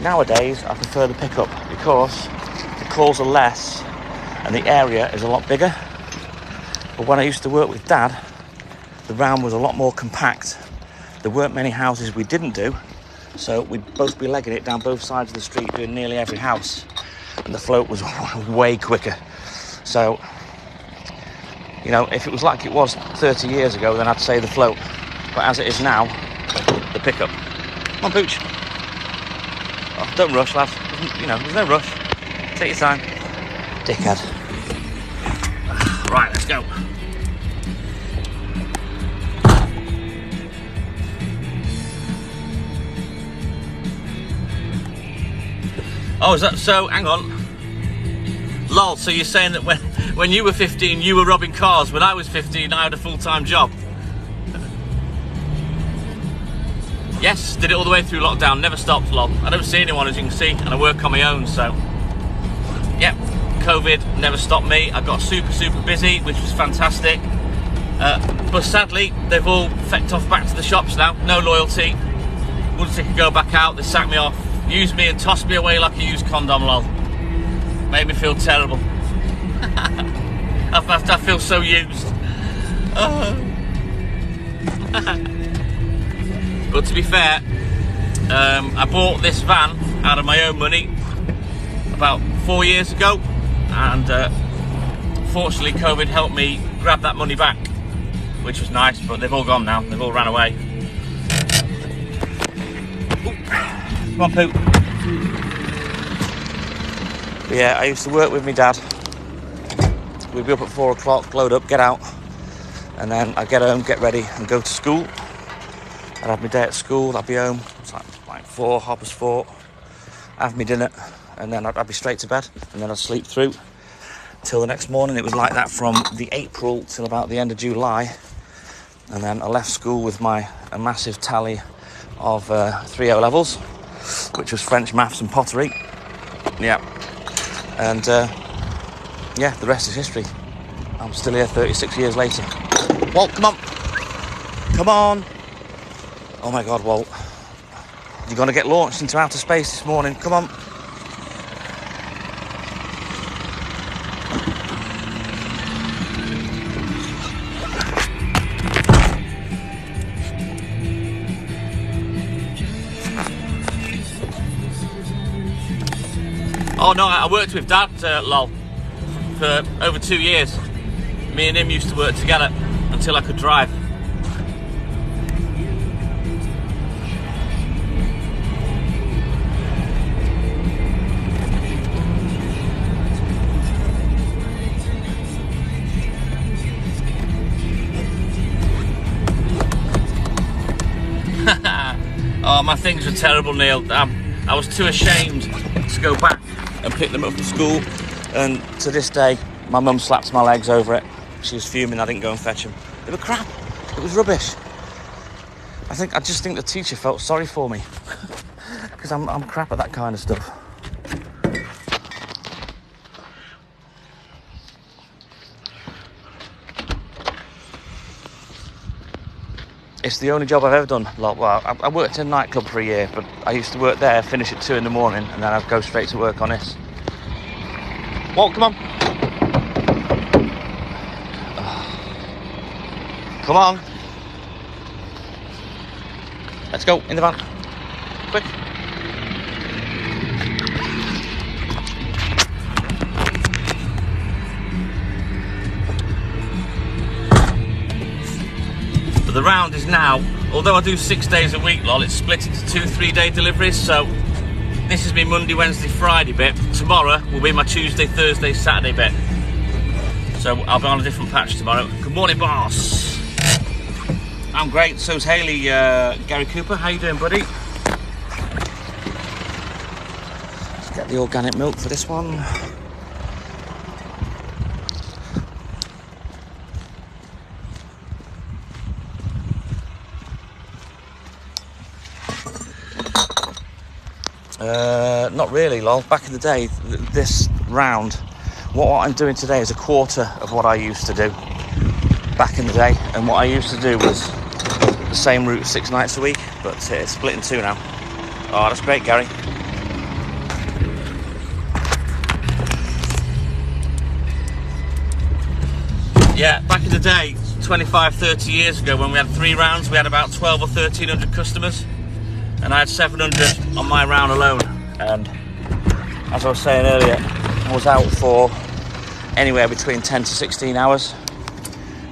Nowadays, I prefer the pickup because the calls are less and the area is a lot bigger. But when I used to work with Dad, the round was a lot more compact. There weren't many houses we didn't do, so we'd both be legging it down both sides of the street, doing nearly every house. and the float was way quicker. So, you know, if it was like it was 30 years ago, then I'd say the float. But as it is now, the pickup. Come on, Pooch. Oh, don't rush, lad. You know, there's no rush. Take your time. Dickhead. Right, let's go. Oh, is that so? Hang on. Lol, so you're saying that when you were 15, you were robbing cars. When I was 15, I had a full-time job. Yes, did it all the way through lockdown. Never stopped, lol. I don't see anyone, as you can see, and I work on my own, so... Yep, COVID never stopped me. I got super, super busy, which was fantastic. But sadly, they've all fecked off back to the shops now. No loyalty. Once they could go back out, they sacked me off. Used me and tossed me away like a used condom, lol. Made me feel terrible. I feel so used. But to be fair, I bought this van out of my own money about 4 years ago, and fortunately COVID helped me grab that money back, which was nice, but they've all gone now. They've all ran away. Come on, Pooh. But yeah, I used to work with my dad. We'd be up at 4 o'clock, load up, get out, and then I'd get home, get ready, and go to school. I'd have my day at school, I'd be home, it's like 4, 4:30, have my dinner, and then I'd be straight to bed, and then I'd sleep through till the next morning. It was like that from the April till about the end of July, and then I left school with a massive tally of 3 O levels, which was French, maths and pottery. Yeah, and yeah, the rest is history. I'm still here 36 years later. Walt, come on. Come on. Oh my God, Walt. You're going to get launched into outer space this morning. Come on. Oh no, I worked with Dad, lol, for over 2 years. Me and him used to work together until I could drive. Oh, my things were terrible, Neil. I was too ashamed to go back and pick them up from school, and to this day my mum slaps my legs over it. She was fuming I didn't go and fetch them. They were crap. It was rubbish. I just think the teacher felt sorry for me because I'm crap at that kind of stuff. It's the only job I've ever done. Well, I worked in a nightclub for a year, but I used to work there, finish at 2 in the morning, and then I'd go straight to work on this. Walt, come on. Come on. Let's go, in the van. Quick. The round is now, although I do 6 days a week, lol, it's split into 2 3-day deliveries, so this is my Monday, Wednesday, Friday bit. Tomorrow will be my Tuesday, Thursday, Saturday bit. So I'll be on a different patch tomorrow. Good morning, boss. I'm great, so's Hayley, Gary Cooper. How you doing, buddy? Let's get the organic milk for this one. Not really, lol. Back in the day, this round, what I'm doing today is a quarter of what I used to do back in the day, and what I used to do was the same route 6 nights a week, but it's split in 2 now. Oh, that's great, Gary. Yeah, back in the day, 25, 30 years ago, when we had 3 rounds, we had about 12 or 1300 customers, and I had 700 on my round alone. And as I was saying earlier, I was out for anywhere between 10 to 16 hours,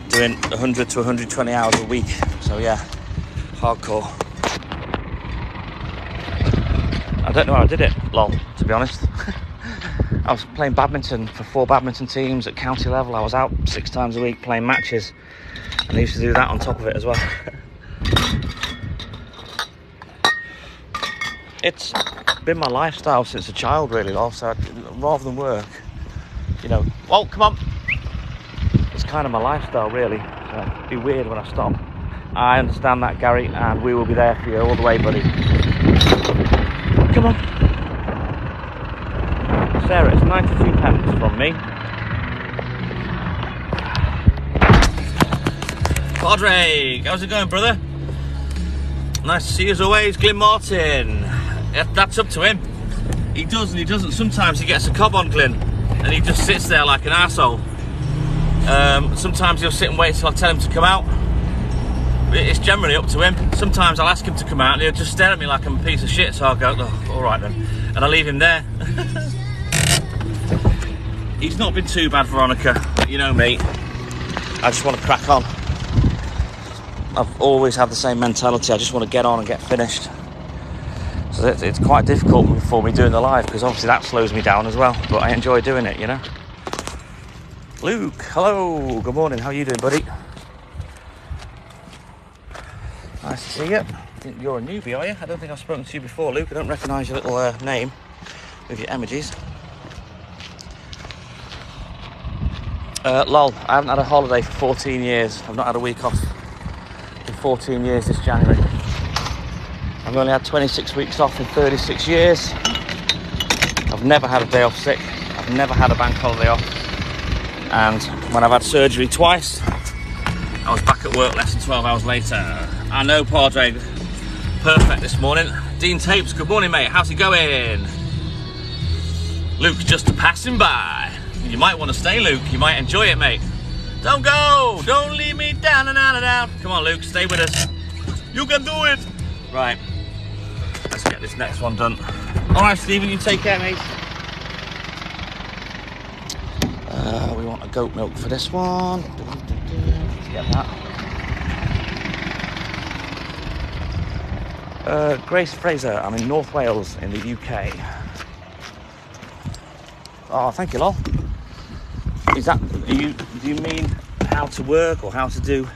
doing 100 to 120 hours a week. So yeah, hardcore. I don't know how I did it, lol, to be honest. I was playing badminton for 4 badminton teams at county level. I was out 6 times a week playing matches, and I used to do that on top of it as well. It's been my lifestyle since a child, really, lol. So rather than work, you know, well, come on. It's kind of my lifestyle, really. So it'd be weird when I stop. I understand that, Gary, and we will be there for you all the way, buddy. Come on. Sarah, it's 92 pence from me. Padre, how's it going, brother? Nice to see you as always. Glyn Martin. That's up to him. He does and he doesn't. Sometimes he gets a cob on Glyn and he just sits there like an arsehole. Sometimes he'll sit and wait till I tell him to come out. It's generally up to him. Sometimes I'll ask him to come out and he'll just stare at me like I'm a piece of shit, so I'll go, oh, all right then, and I'll leave him there. He's not been too bad, Veronica, but you know me, I just want to crack on. I've always had the same mentality. I just want to get on and get finished. So it's quite difficult for me doing the live, because obviously that slows me down as well, but I enjoy doing it, you know. Luke, hello, good morning, how are you doing, buddy? Nice to see you. I think you're a newbie, are you? I don't think I've spoken to you before, Luke. I don't recognise your little name with your emojis. Lol, I haven't had a holiday for 14 years. I've not had a week off in 14 years this January. I've only had 26 weeks off in 36 years. I've never had a day off sick. I've never had a bank holiday off. And when I've had surgery twice, I was back at work less than 12 hours later. I know, Padre. Perfect this morning. Dean Tapes, good morning, mate. How's it going? Luke's just passing by. You might want to stay, Luke. You might enjoy it, mate. Don't go. Don't leave me down and down and down. Come on, Luke. Stay with us. You can do it. Right. Let's get this next one done. All right, Stephen. You take care, mate. We want a goat milk for this one. Let's get that. Grace Fraser, I'm in North Wales in the UK. Oh, thank you, lol. Is that, do you mean how to work or how to do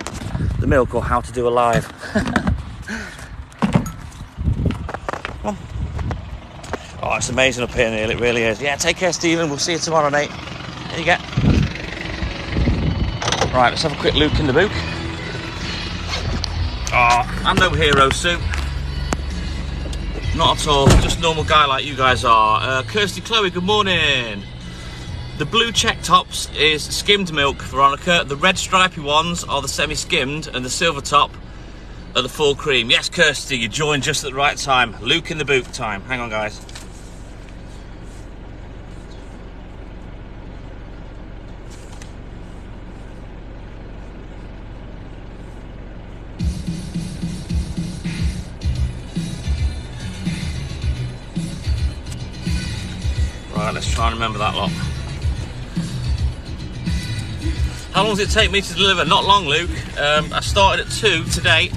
the milk or how to do a live? Come on. Oh, it's amazing up here, Neil, it really is. Yeah, take care, Stephen. We'll see you tomorrow, mate. There you go. Right, let's have a quick look in the book. Oh, I'm no hero, Sue. Not at all, just a normal guy like you guys are. Kirsty Chloe, good morning. The blue check tops is skimmed milk, Veronica. The red stripy ones are the semi-skimmed, and the silver top are the full cream. Yes, Kirsty, you joined just at the right time. Luke in the boot time. Hang on, guys. Right, let's try and remember that lot. How long does it take me to deliver? Not long, Luke. I started at 2 today,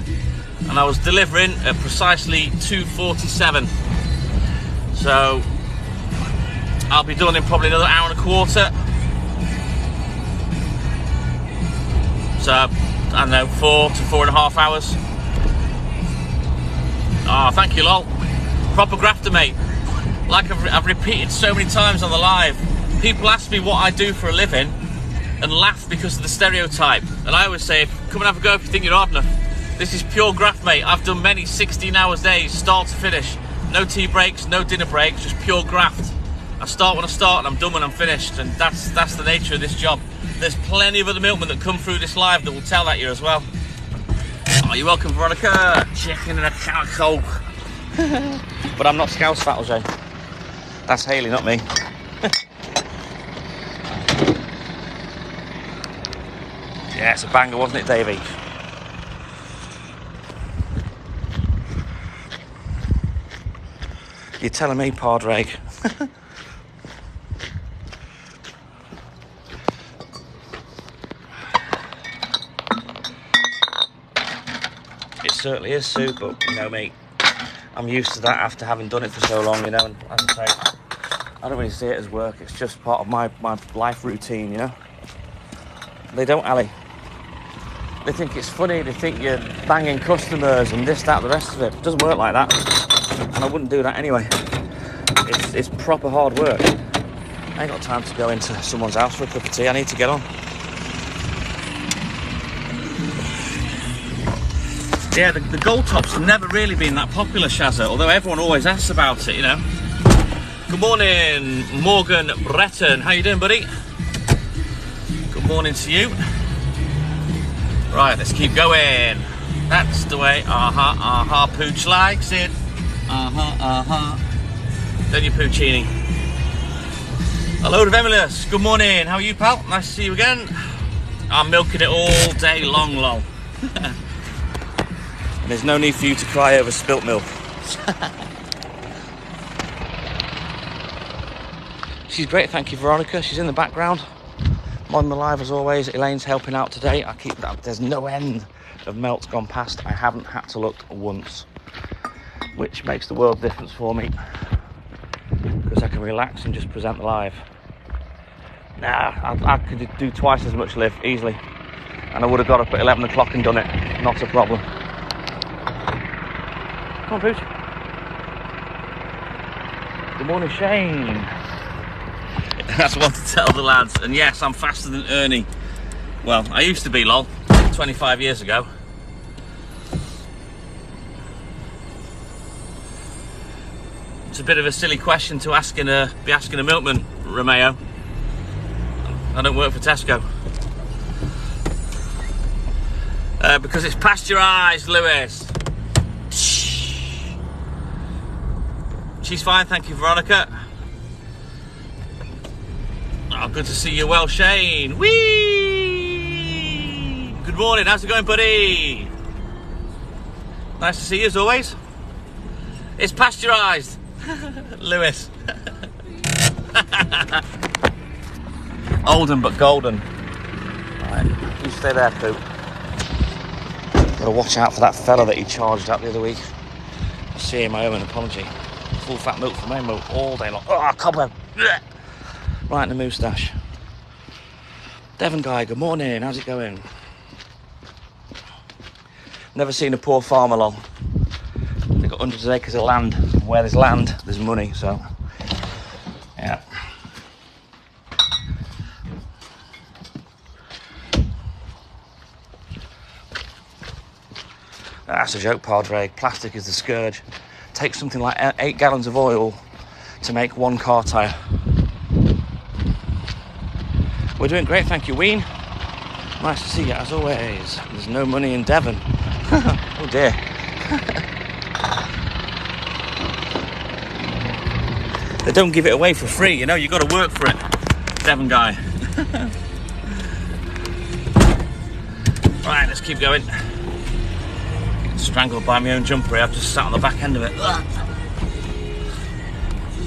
and I was delivering at precisely 2:47. So I'll be done in probably another hour and a quarter. So I don't know, 4 to 4.5 hours. Ah, thank you, lol. Proper grafter, mate. Like I've repeated so many times on the live, people ask me what I do for a living and laugh because of the stereotype. And I always say, come and have a go if you think you're hard enough. This is pure graft, mate. I've done many 16-hour days, start to finish. No tea breaks, no dinner breaks, just pure graft. I start when I start and I'm done when I'm finished. And that's the nature of this job. There's plenty of other milkmen that come through this live that will tell that you as well. Oh, you're welcome, Veronica. Chicken and a can of Coke. But I'm not Scouse Fattle, Jane. That's Hayley, not me. Yeah, it's a banger, wasn't it, Davey? You're telling me, Padre. certainly is, Sue, but, you know, mate, I'm used to that after having done it for so long, you know, and as I say, I don't really see it as work. It's just part of my life routine, you know. They don't, Ali. They think it's funny. They think you're banging customers and this, that, the rest of it. It doesn't work like that. And I wouldn't do that anyway. It's proper hard work. I ain't got time to go into someone's house for a cup of tea. I need to get on. Yeah, the gold tops have never really been that popular, Shazza, although everyone always asks about it, you know. Good morning, Morgan Breton. How you doing, buddy? Good morning to you. Right, let's keep going. That's the way. Pooch likes it. Don't you, Poochini? A load of Emilus. Good morning. How are you, pal? Nice to see you again. I'm milking it all day long, lol. And there's no need for you to cry over spilt milk. She's great, thank you, Veronica. She's in the background. Modern Alive as always. Elaine's helping out today. I keep that. There's no end of melts gone past. I haven't had to look once, which makes the world difference for me because I can relax and just present the live. Nah, I could do twice as much live easily, and I would have got up at 11 o'clock and done it. Not a problem. Come on, Pooch. Good morning, Shane. That's what to tell the lads. And yes, I'm faster than Ernie. Well, I used to be, lol, 25 years ago. It's a bit of a silly question to be asking a milkman, Romeo. I don't work for Tesco. Because it's pasteurised, Lewis. She's fine, thank you, Veronica. Oh, good to see you well, Shane. Whee! Good morning, how's it going, buddy? Nice to see you as always. It's pasteurised, Lewis. Olden but golden. Right, you stay there, Pooh. Gotta watch out for that fella that he charged up the other week. I see him, I owe an apology. Full fat milk from Rainbow all day long. Oh, cobweb. Right in the moustache. Devon guy, good morning. How's it going? Never seen a poor farmer long. They've got hundreds of acres of land. Where there's land, there's money. So, yeah. That's a joke, Padre. Plastic is the scourge. Takes something like 8 gallons of oil to make 1 car tyre. We're doing great, thank you, Ween. Nice to see you, as always. There's no money in Devon. Oh dear. They don't give it away for free, you know, you've got to work for it, Devon guy. Right, let's keep going. Strangled by my own jumper. I've just sat on the back end of it.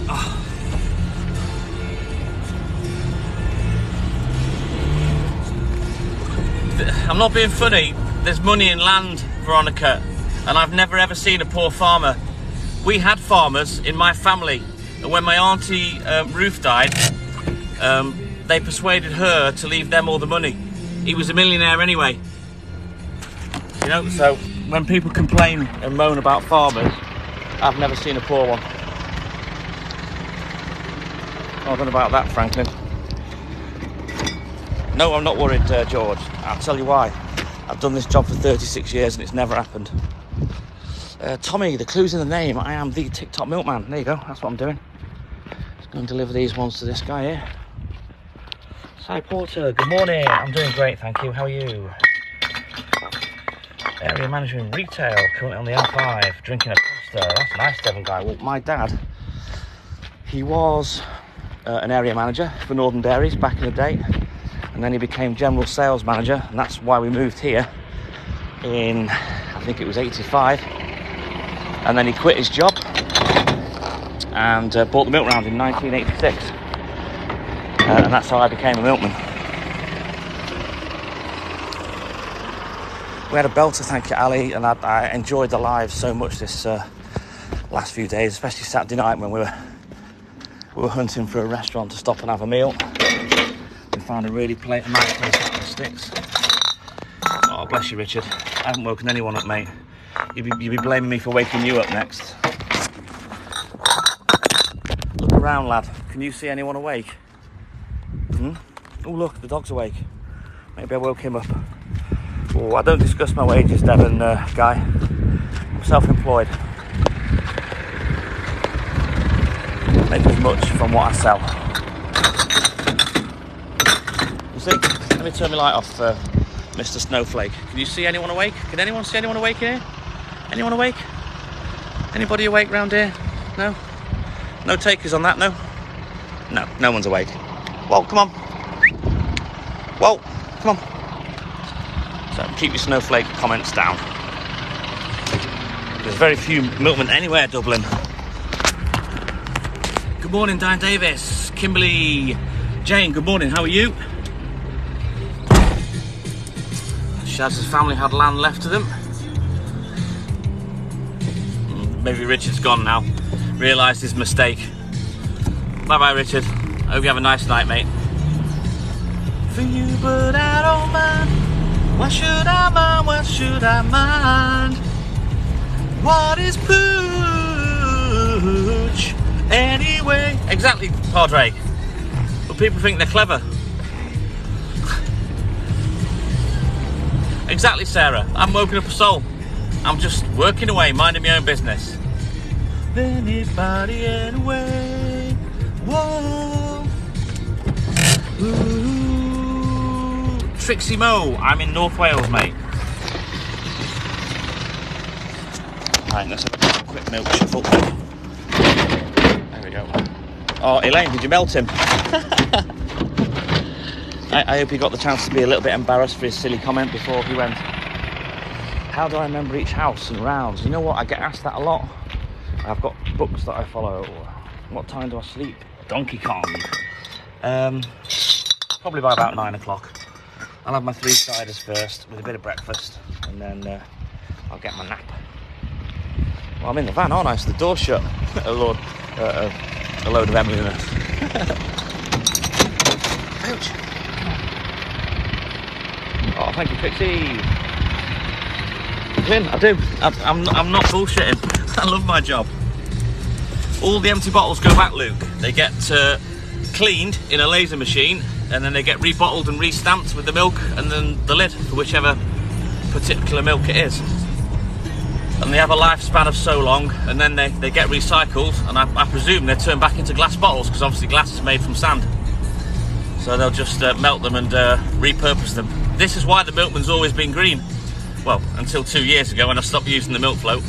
Oh. I'm not being funny. There's money in land, Veronica, and I've never ever seen a poor farmer. We had farmers in my family, and when my auntie Ruth died, they persuaded her to leave them all the money. He was a millionaire anyway. You know, so when people complain and moan about farmers, I've never seen a poor one. I don't know about that, Franklin. No, I'm not worried, George. I'll tell you why. I've done this job for 36 years and it's never happened. Tommy, the clue's in the name. I am the TikTok milkman. There you go. That's what I'm doing. Just going to deliver these ones to this guy here. Cy Porter, good morning. I'm doing great, thank you. How are you? Area manager in retail, currently on the M5, drinking a Costa. That's nice, Devon guy. Well, my dad, he was an area manager for Northern Dairies back in the day, and then he became general sales manager, and that's why we moved here in, I think it was 85, and then he quit his job and bought the milk round in 1986, and that's how I became a milkman. We had a belter, thank you, Ali, and I enjoyed the live so much this last few days, especially Saturday night when we were hunting for a restaurant to stop and have a meal. We found a really nice place out of the sticks. Oh, bless you, Richard. I haven't woken anyone up, mate. You'll be blaming me for waking you up next. Look around, lad. Can you see anyone awake? Oh, look, the dog's awake. Maybe I woke him up. Oh, I don't discuss my wages, Devon, Guy. I'm self-employed. Make as much from what I sell. You see? Let me turn my light off, Mr. Snowflake. Can you see anyone awake? Can anyone see anyone awake here? Anyone awake? Anybody awake round here? No? No takers on that, no? No, no one's awake. Whoa, come on. Whoa, come on. So keep your snowflake comments down. There's very few milkmen anywhere, Dublin. Good morning, Dan Davis, Kimberly, Jane, good morning, how are you? Shaz's family had land left to them. Maybe Richard's gone now. Realised his mistake. Bye-bye, Richard. Hope you have a nice night, mate. For you, but I don't mind. Why should I mind? Why should I mind? What is pooch anyway? Exactly, Padre. But people think they're clever. Exactly, Sarah. I haven't woken up a soul. I'm just working away, minding my own business. Anybody anyway? Whoa. Ooh. Trixie Mo, I'm in North Wales, mate. Right, let's have a quick milk shuffle. There we go. Oh, Elaine, did you melt him? I hope he got the chance to be a little bit embarrassed for his silly comment before he went. How do I remember each house and rounds? You know what? I get asked that a lot. I've got books that I follow. What time do I sleep? Donkey Kong. Probably by about 9 o'clock. I'll have my 3 ciders first with a bit of breakfast, and then I'll get my nap. Well, I'm in the van, aren't I? So the door's shut. a load of Emily-ness. Ouch. Oh, thank you, Trixie. Clint, I do. I'm not bullshitting. I love my job. All the empty bottles go back, Luke. They get cleaned in a laser machine, and then they get rebottled and restamped with the milk and then the lid for whichever particular milk it is. And they have a lifespan of so long, and then they get recycled, and I presume they turn back into glass bottles, because obviously glass is made from sand. So they'll just melt them and repurpose them. This is why the milkman's always been green. Well, until 2 years ago when I stopped using the milk float.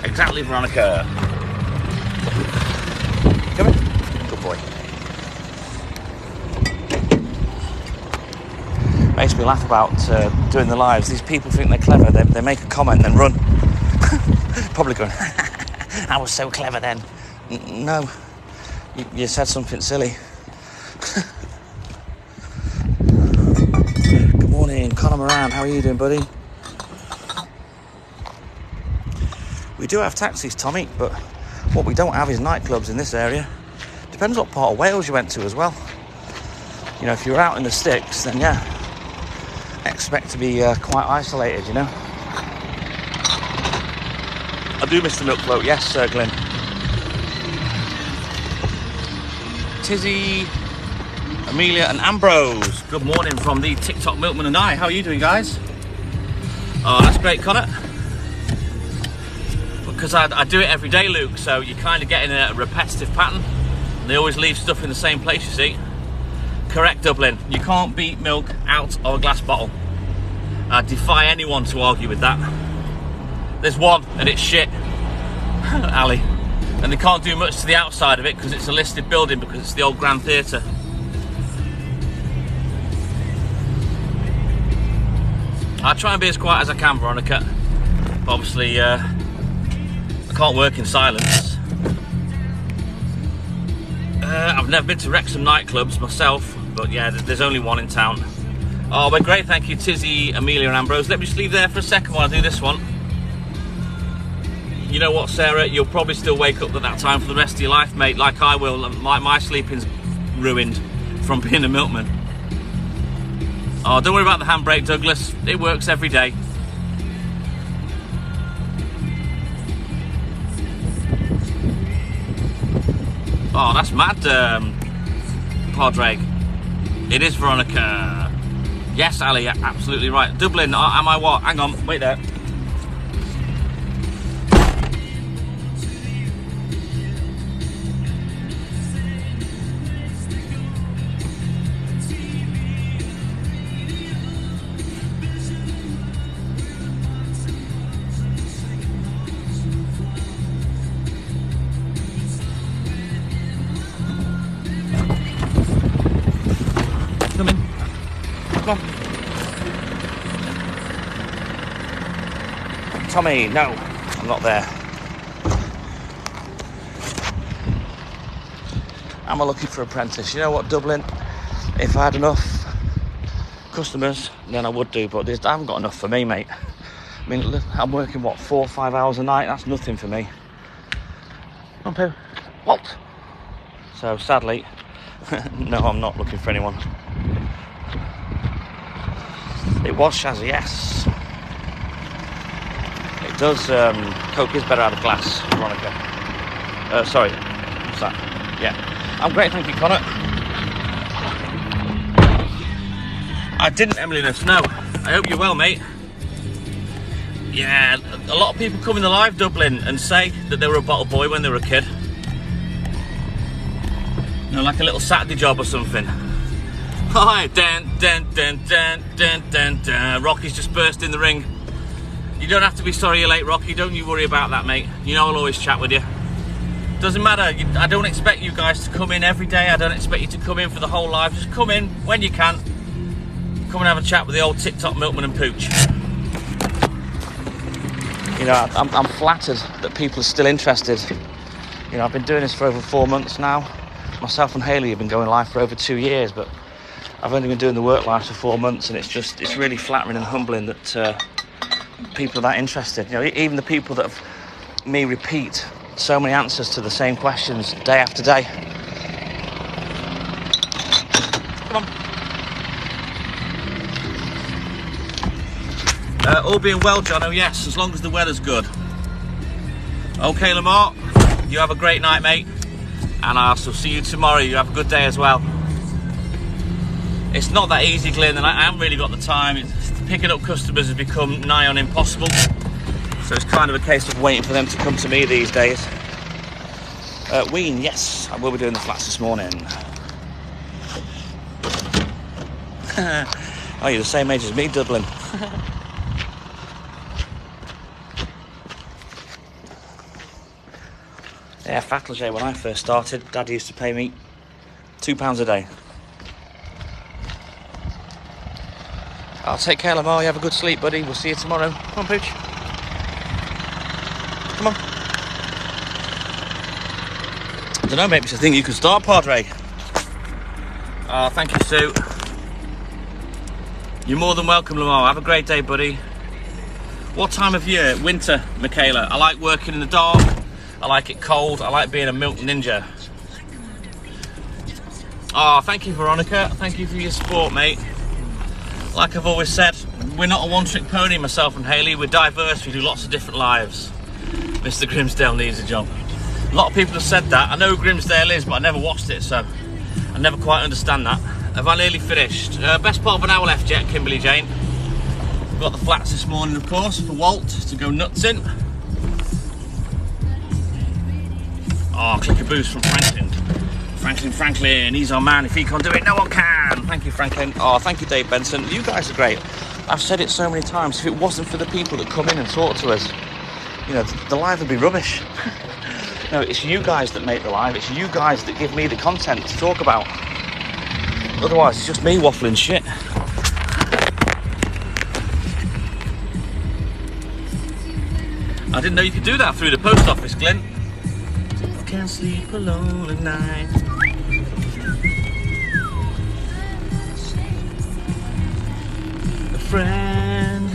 Exactly, Veronica. Come in. Good boy. Makes me laugh about doing the lives. These people think they're clever. They make a comment and then run. Probably going, I was so clever then. No, you said something silly. Good morning, Conor Moran. How are you doing, buddy? We do have taxis, Tommy, but what we don't have is nightclubs in this area. Depends what part of Wales you went to as well. You know, if you're out in the sticks, then yeah, expect to be quite isolated, you know. I do miss the milk float, yes, Glenn. Tizzy, Amelia and Ambrose, good morning from the TikTok Milkman and I. How are you doing, guys? Oh, that's great, Connor. Because I do it every day, Luke, so you kind of get in a repetitive pattern. They always leave stuff in the same place, you see. Correct, Dublin. You can't beat milk out of a glass bottle. I defy anyone to argue with that. There's one, and it's shit. Ali. And they can't do much to the outside of it because it's a listed building, because it's the old Grand Theatre. I try and be as quiet as I can, Veronica. But obviously, I can't work in silence. I've never been to Wrexham nightclubs myself, but yeah, there's only one in town. Oh, we're great, thank you, Tizzy, Amelia and Ambrose. Let me just leave there for a second while I do this one. You know what, Sarah? You'll probably still wake up at that time for the rest of your life, mate, like I will. My sleeping's ruined from being a milkman. Oh, don't worry about the handbrake, Douglas. It works every day. Oh, that's mad, Padraig. It is Veronica. Yes, Ali, yeah, absolutely right. Dublin, am I what? Hang on, wait there. Come in. Come on. Tommy, no, I'm not there. Am I looking for an apprentice? You know what, Dublin? If I had enough customers, then I would do, but I haven't got enough for me, mate. I mean, I'm working, what, 4 or 5 hours a night? That's nothing for me. Come on, Pooh. What? So, sadly, no, I'm not looking for anyone. It was Shazzy, yes. It does, Coke is better out of glass, Veronica. Sorry, what's that? Yeah. I'm great, thank you, Connor. I didn't, Emily, no. I hope you're well, mate. Yeah, a lot of people come in the live, Dublin, and say that they were a bottle boy when they were a kid. You know, like a little Saturday job or something. Hi, Rocky's just burst in the ring. You don't have to be sorry you're late, Rocky. Don't you worry about that, mate. You know I'll always chat with you. Doesn't matter. I don't expect you guys to come in every day. I don't expect you to come in for the whole live. Just come in when you can. Come and have a chat with the old TikTok Milkman and Pooch. You know, I'm flattered that people are still interested. You know, I've been doing this for over 4 months now. Myself and Hayley have been going live for over 2 years, but I've only been doing the work live for 4 months, and it's really flattering and humbling that people are that interested. You know, even the people that have me repeat so many answers to the same questions day after day. Come on. All being well, Jono, yes, as long as the weather's good. Okay, Lamar, you have a great night, mate, and I'll see you tomorrow. You have a good day as well. It's not that easy, Glenn, and I haven't really got the time. Picking up customers has become nigh on impossible. So it's kind of a case of waiting for them to come to me these days. Ween, yes, I will be doing the flats this morning. Oh, you're the same age as me, Dublin. Yeah, Fatalge, when I first started, Dad used to pay me £2 a day. I'll take care, Lamar. You have a good sleep, buddy. We'll see you tomorrow. Come on, Pooch. Come on. I don't know, maybe it's a thing you can start, Padre. Oh, thank you, Sue. You're more than welcome, Lamar. Have a great day, buddy. What time of year? Winter, Michaela. I like working in the dark. I like it cold. I like being a milk ninja. Oh, thank you, Veronica. Thank you for your support, mate. Like I've always said, we're not a one-trick pony, myself and Hayley. We're diverse. We do lots of different lives. Mr. Grimsdale needs a job. A lot of people have said that. I know who Grimsdale is, but I never watched it, so I never quite understand that. Have I nearly finished? Best part of an hour left yet, Kimberly Jane. Got the flats this morning, of course, for Walt to go nuts in. Oh, click a boost from Franklin, he's our man. If he can't do it, no one can. Thank you, Franklin. Oh, thank you, Dave Benson. You guys are great. I've said it so many times. If it wasn't for the people that come in and talk to us, you know, the live would be rubbish. No, it's you guys that make the live. It's you guys that give me the content to talk about. Otherwise, it's just me waffling shit. I didn't know you could do that through the post office, Glenn. Can't sleep alone at night. friend,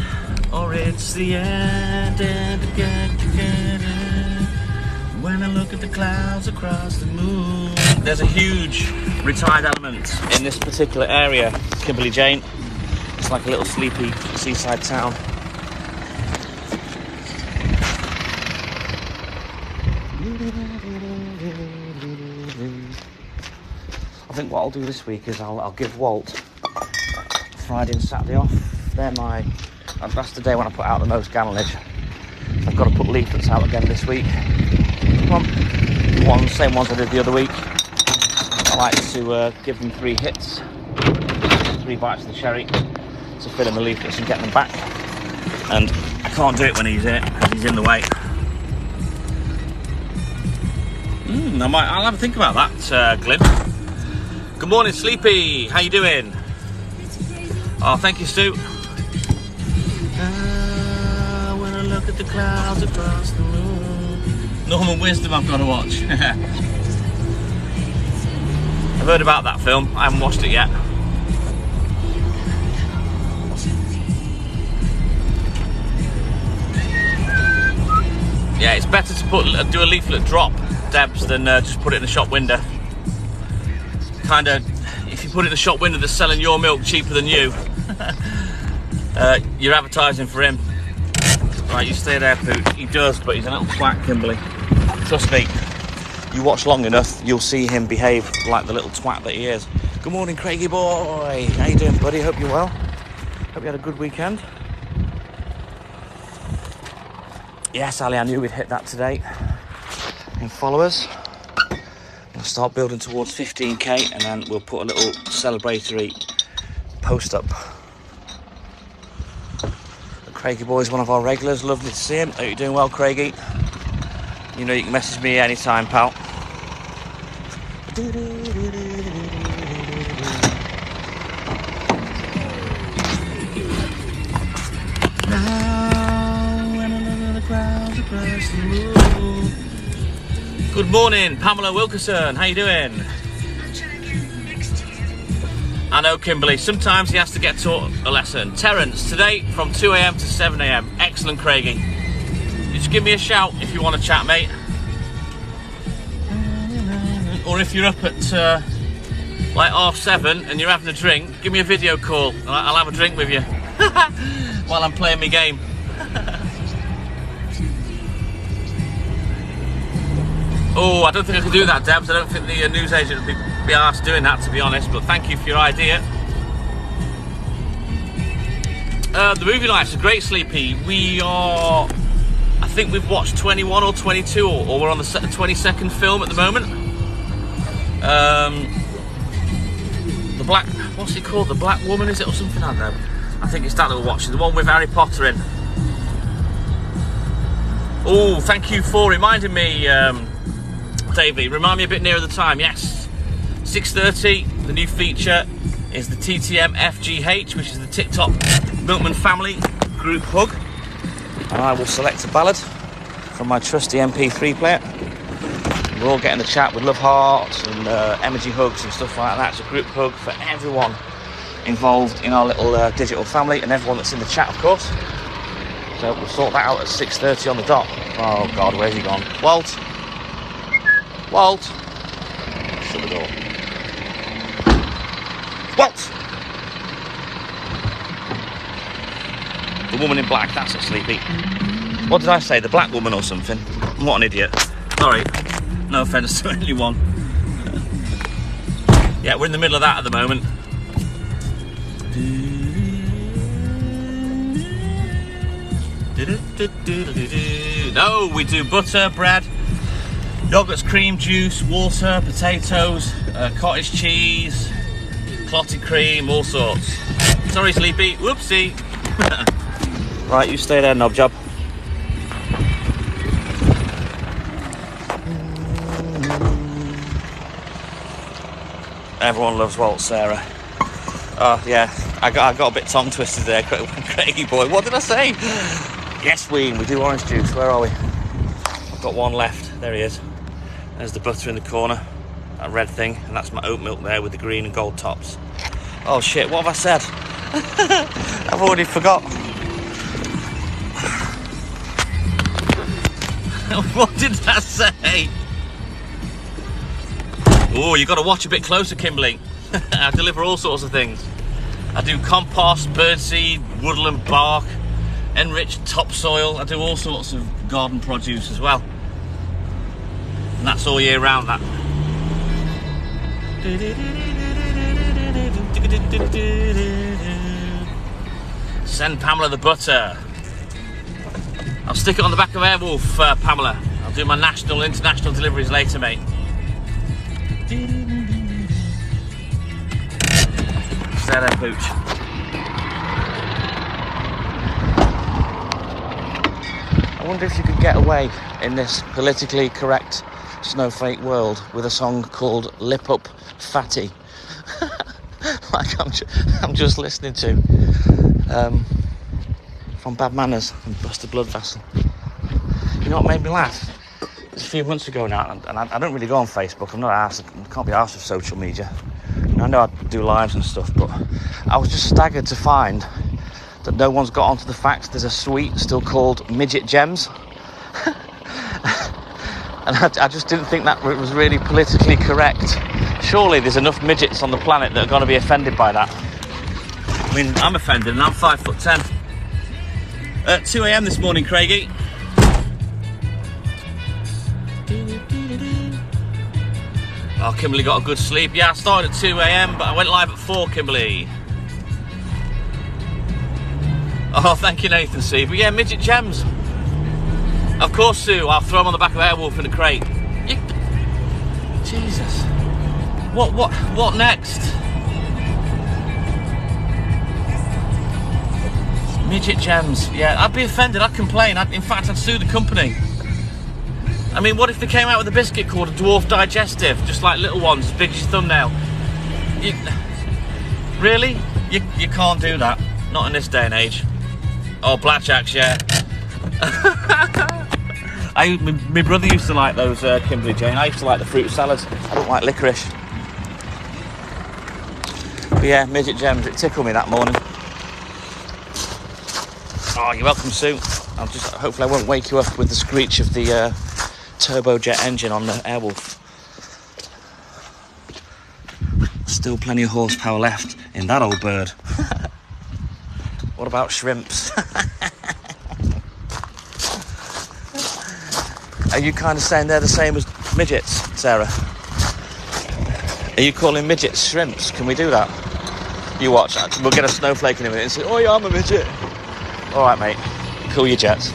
or it's the end. When I look at the clouds across the moon. There's a huge retired element in this particular area, Kimberley Jane. It's like a little sleepy seaside town. I think what I'll do this week is I'll give Walt Friday and Saturday off. That's the day when I put out the most gallonage. I've got to put leaflets out again this week. Same ones I did the other week. I like to give them 3 hits, 3 bites of the cherry to fill in the leaflets and get them back. And I can't do it when he's here because he's in the way. I'll have a think about that, Glyn. Good morning, Sleepy. How you doing? Oh, thank you, Stu. When I look at the clouds across the moon. Norman Wisdom I've got to watch. I've heard about that film. I haven't watched it yet. Yeah, it's better to do a leaflet drop, Debs, than just put it in the shop window. Kind of, if you put it in the shop window that's selling your milk cheaper than you, you're advertising for him. Right, you stay there, Poot. He does, but he's a little twat, Kimberley. Trust me, you watch long enough, you'll see him behave like the little twat that he is. Good morning, Craigie boy. How you doing, buddy? Hope you're well. Hope you had a good weekend. Yes, Ali, I knew we'd hit that today. In followers. We'll start building towards 15k and then we'll put a little celebratory post up. The Craigie boy is one of our regulars. Lovely to see him. Hope you're doing well, Craigie. You know you can message me anytime, pal. Good morning, Pamela Wilkerson. How you doing? I know, Kimberley. Sometimes he has to get taught a lesson. Terence, today from 2 a.m. to 7 a.m. Excellent, Craigie. Just give me a shout if you want to chat, mate. Or if you're up at like 7:30 and you're having a drink, give me a video call and I'll have a drink with you while I'm playing my game. Oh, I don't think I could do that, Debs. I don't think the newsagent would be asked doing that, to be honest, but thank you for your idea. The movie night's a great, Sleepy. I think we've watched 21 or 22, or we're on the 22nd film at the moment. The Black, what's it called? The Black Woman, is it, or something? I don't know. I think it's that we're watching, the one with Harry Potter in. Oh, thank you for reminding me, Davey. Remind me a bit nearer the time. Yes, 6:30. The new feature is the TTM FGH, which is the TikTok Milkman family group hug. And I will select a ballad from my trusty MP3 player. We're all getting the chat with love hearts and emoji hugs and stuff like that. It's a group hug for everyone involved in our little digital family and everyone that's in the chat, of course. So we'll sort that out at 6:30 on the dot. Oh God, where's he gone? Walt! Walt! Shut the door. Walt! The woman in black, that's it, Sleepy. What did I say? The black woman or something? What an idiot. Sorry. No offence to anyone. Yeah, we're in the middle of that at the moment. No, we do butter, bread, yogurts, cream, juice, water, potatoes, cottage cheese, clotted cream, all sorts. Sorry, Sleepy. Whoopsie. Right, you stay there, knob job. Everyone loves Walt, Sarah. Oh yeah, I got a bit tongue twisted there, Craigie boy. What did I say? Yes, we do orange juice. Where are we? I've got one left. There he is. There's the butter in the corner, that red thing, and that's my oat milk there with the green and gold tops. Oh shit, what have I said? I've already forgot. What did that say? Oh, you got to watch a bit closer, Kimberly. I deliver all sorts of things. I do compost, birdseed, woodland bark, enriched topsoil. I do all sorts of garden produce as well. And that's all year round, that. Send Pamela the butter. I'll stick it on the back of Airwolf, Pamela. I'll do my national, international deliveries later, mate. Stay there, Pooch. I wonder if you could get away in this politically correct snowflake world with a song called Lip Up Fatty. Like I'm just listening to. From Bad Manners and Busted Blood Vessel. You know what made me laugh? It's a few months ago now, and I don't really go on Facebook. I'm not arsed. I can't be arsed with social media. I know I do lives and stuff, but I was just staggered to find that no one's got onto the fact there's a sweet still called Midget Gems. And I just didn't think that was really politically correct. Surely there's enough midgets on the planet that are going to be offended by that. I mean, I'm offended and I'm 5'10". At 2 a.m. this morning, Craigie. Oh, Kimberly got a good sleep. Yeah, I started at 2 a.m, but I went live at 4, Kimberly. Oh, thank you, Nathan C. But yeah, midget gems. Of course, Sue. I'll throw them on the back of Airwolf in a crate. Jesus. What next? Midget gems. Yeah, I'd be offended. I'd complain. In fact, I'd sue the company. I mean, what if they came out with a biscuit called a Dwarf Digestive, just like little ones, as big as your thumbnail? Really? You can't do that. Not in this day and age. Oh, blackjacks, yeah. My brother used to like those, Kimberly Jane. I used to like the fruit salads. I don't like licorice. But yeah, midget gems. It tickled me that morning. Oh, you're welcome, Sue. Hopefully I won't wake you up with the screech of the turbojet engine on the Airwolf. Still plenty of horsepower left in that old bird. What about shrimps? Are you kind of saying they're the same as midgets, Sarah? Are you calling midgets shrimps? Can we do that? You watch. We'll get a snowflake in a minute and say, oh yeah, I'm a midget. Alright, mate. Cool your jets.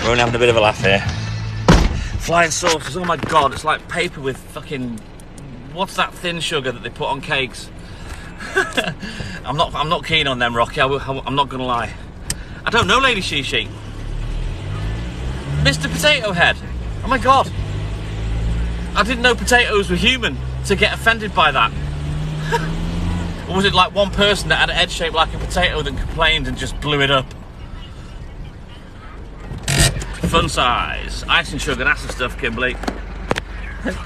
We're only having a bit of a laugh here. Flying saucers, oh my god, it's like paper with fucking... What's that thin sugar that they put on cakes? I'm not keen on them, Rocky. I'm not gonna lie. I don't know, Lady Shishi. Mr. Potato Head. Oh my god. I didn't know potatoes were human to get offended by that. Or was it like one person that had an head shaped like a potato that complained and just blew it up? Fun size. Ice and sugar, that's the stuff, Kimberly.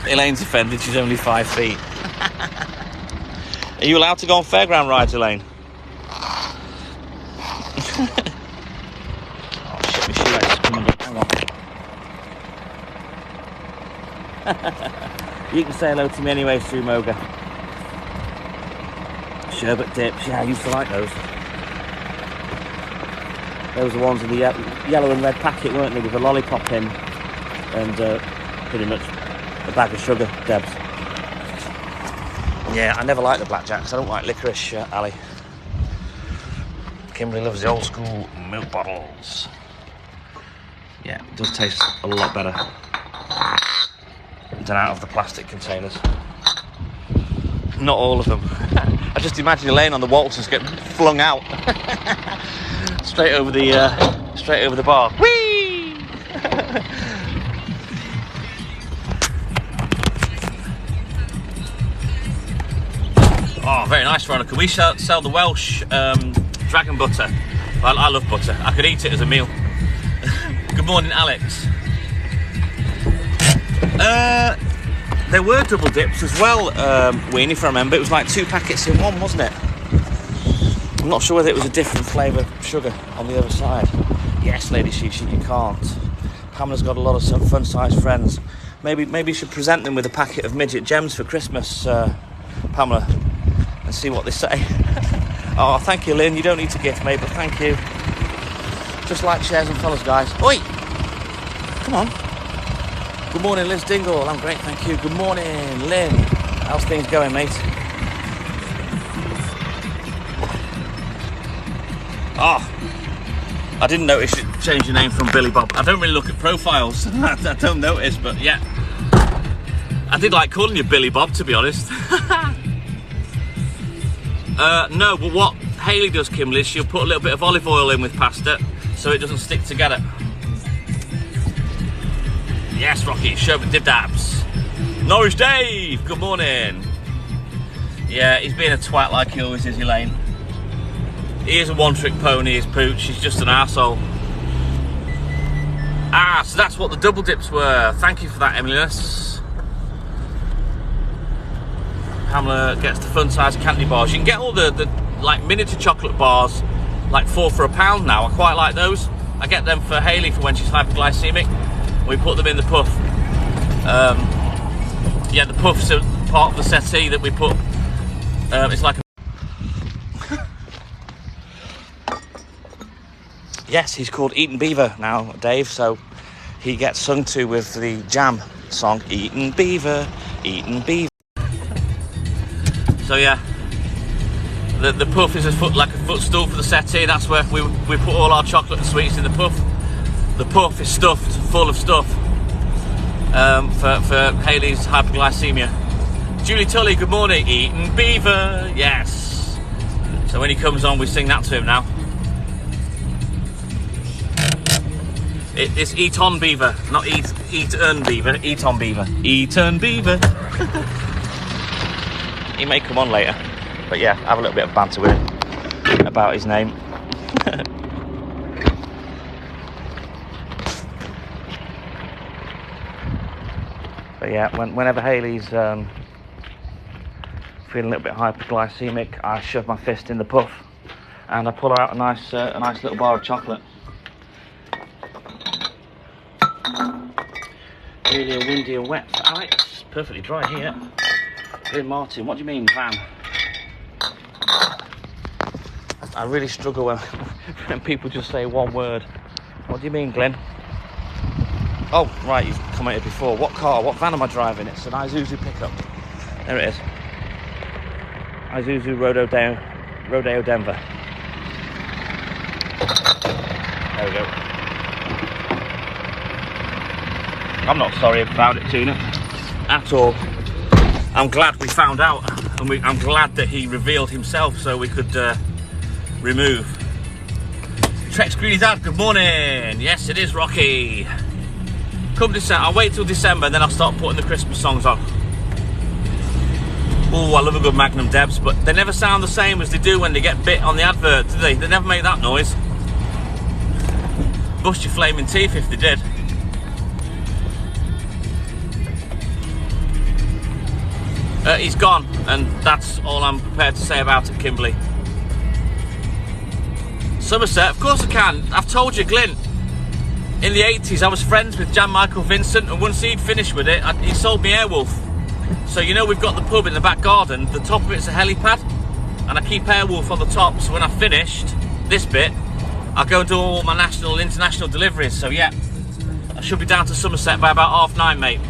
Elaine's offended, she's only 5 feet. Are you allowed to go on fairground rides, Elaine? Oh shit, my shoelace is coming up. Hang on. You can say hello to me anyway, Sue Moga. Sherbet dips, yeah, I used to like those. Those are the ones in the yellow and red packet, weren't they, with a lollipop in and pretty much a bag of sugar, Debs. Yeah, I never liked the blackjacks. I don't like licorice, Ali. Kimberly loves the old school milk bottles. Yeah, it does taste a lot better than out of the plastic containers. Not all of them. I just imagine Elaine on the waltzers getting flung out straight over the bar. Whee! Oh, very nice, Veronica. We sell the Welsh dragon butter. Well, I love butter. I could eat it as a meal. Good morning, Alex. There were double dips as well, Ween, if I remember. It was like 2 packets in one, wasn't it? I'm not sure whether it was a different flavour of sugar on the other side. Yes, Lady Shishi, you can't. Pamela's got a lot of some fun-sized friends. Maybe you should present them with a packet of midget gems for Christmas, Pamela, and see what they say. Oh, thank you, Lynn. You don't need to gift, mate, but thank you. Just like, shares and follows, guys. Oi! Come on. Good morning, Liz Dingle. I'm great, thank you. Good morning, Lynn. How's things going, mate? Oh, I didn't notice you changed your name from Billy Bob. I don't really look at profiles. I don't notice, but yeah. I did like calling you Billy Bob, to be honest. No, but what Hayley does, Kimberly, is she'll put a little bit of olive oil in with pasta so it doesn't stick together. Yes, Rocky, show me the dabs. Norwich Dave, good morning. Yeah, he's being a twat like he always is, Elaine. He is a one-trick pony, is Pooch. He's just an arsehole. Ah, so that's what the double dips were. Thank you for that, Emilinus. Pamela gets the fun-sized candy bars. You can get all the like miniature chocolate bars, like 4 for £1 now. I quite like those. I get them for Hayley for when she's hyperglycemic. We put them in the puff. Yeah, the puff's a part of the settee that we put. It's like a yes, he's called Eaton Beaver now, Dave, so he gets sung to with the Jam song, Eaton Beaver, Eaton Beaver. So yeah, the puff is like a footstool for the settee. That's where we put all our chocolate and sweets in the puff. The puff is stuffed, full of stuff, for Hayley's hyperglycemia. Julie Tully, good morning. Eaton Beaver, yes. So when he comes on, we sing that to him now. It's Eat On Beaver, not Eat Earn Beaver. Eat On Beaver. Eat Earn Beaver. He may come on later, but yeah, have a little bit of banter with him about his name. But yeah, whenever Hayley's feeling a little bit hyperglycemic, I shove my fist in the puff and I pull out a nice little bar of chocolate. Really windy and wet for Alex. Perfectly dry here. Glenn Martin, what do you mean, van? I really struggle when people just say one word. What do you mean, Glenn? Oh, right, you've commented before. What car, what van am I driving? It's an Isuzu pickup. There it is. Isuzu Rodeo Denver. There we go. I'm not sorry about it, Tina, at all. I'm glad we found out, and I'm glad that he revealed himself so we could remove. Trex Greedy Dad, good morning. Yes, it is Rocky. Come December, I'll wait till December, and then I'll start putting the Christmas songs on. Oh, I love a good Magnum Debs, but they never sound the same as they do when they get bit on the advert, do they? They never make that noise. Bust your flaming teeth if they did. He's gone, and that's all I'm prepared to say about it, Kimberly. Somerset, of course I can. I've told you, Glyn. In the 80s, I was friends with Jan Michael Vincent, and once he'd finished with it, he sold me Airwolf. So you know we've got the pub in the back garden. The top of it's a helipad, and I keep Airwolf on the top. So when I've finished this bit, I'll go and do all my national and international deliveries. So yeah, I should be down to Somerset by about 9:30, mate.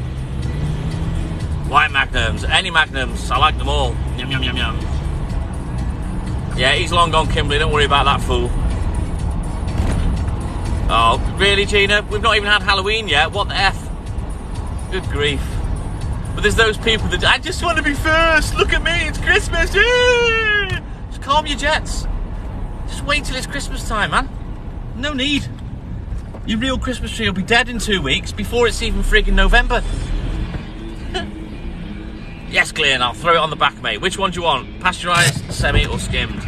White Magnums, any Magnums, I like them all. Yum, yum, yum, yum. Yeah, he's long gone, Kimberly, don't worry about that fool. Oh, really, Gina? We've not even had Halloween yet, what the F? Good grief. But there's those people that, I just want to be first, look at me, it's Christmas, yeah! Just calm your jets. Just wait till it's Christmas time, man. No need. Your real Christmas tree will be dead in 2 weeks before it's even friggin' November. Yes, Glenn, I'll throw it on the back, mate. Which one do you want? Pasteurised, semi, or skimmed?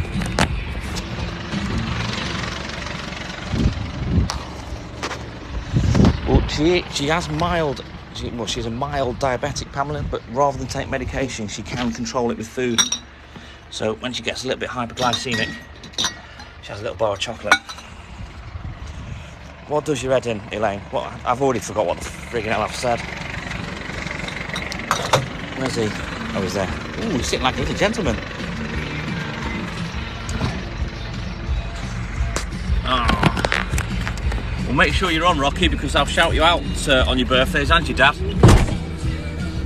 Well, she has mild, she's a mild diabetic, Pamela, but rather than take medication, she can control it with food. So when she gets a little bit hyperglycemic, She has a little bar of chocolate. What does your head in, Elaine? What? I've already forgot what the friggin' hell I've said. Where's he? Oh, he's there. Ooh, he's sitting like a little gentleman. Oh. Well, make sure you're on, Rocky, because I'll shout you out on your birthdays and your dad.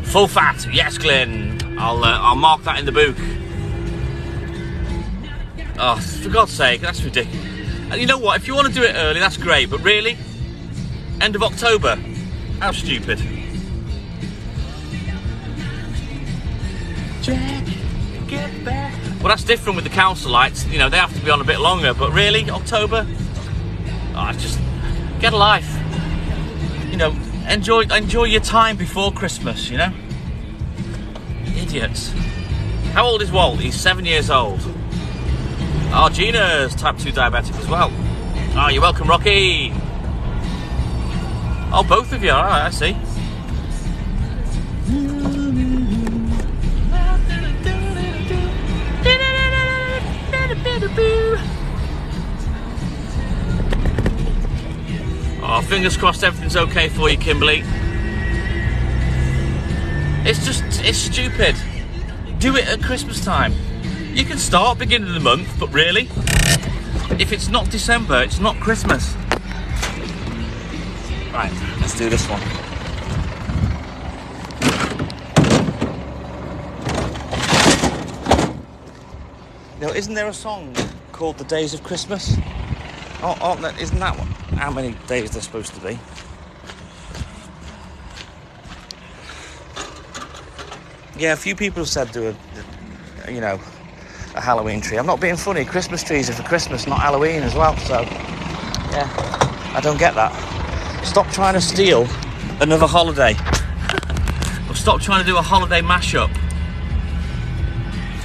Full fat, yes, Glenn. I'll mark that in the book. Oh, for God's sake, that's ridiculous. And you know what? If you want to do it early, that's great. But really, end of October? How stupid. Jack, get back. Well, that's different with the council lights. You know, they have to be on a bit longer. But really, October? Oh, just get a life. You know, enjoy your time before Christmas, you know? Idiots. How old is Walt? He's 7 years old. Oh, Gina's type 2 diabetic as well. Oh, you're welcome, Rocky. Oh, both of you. All right, I see. Oh, fingers crossed everything's okay for you, Kimberly. It's stupid. Do it at Christmas time. You can start beginning of the month, but really, if it's not December, it's not Christmas. Right, let's do this one. Now, isn't there a song called The Days of Christmas? Isn't that how many days they're supposed to be? Yeah, a few people have said do a Halloween tree. I'm not being funny. Christmas trees are for Christmas, not Halloween as well. So, yeah, I don't get that. Stop trying to steal another holiday. Or stop trying to do a holiday mashup.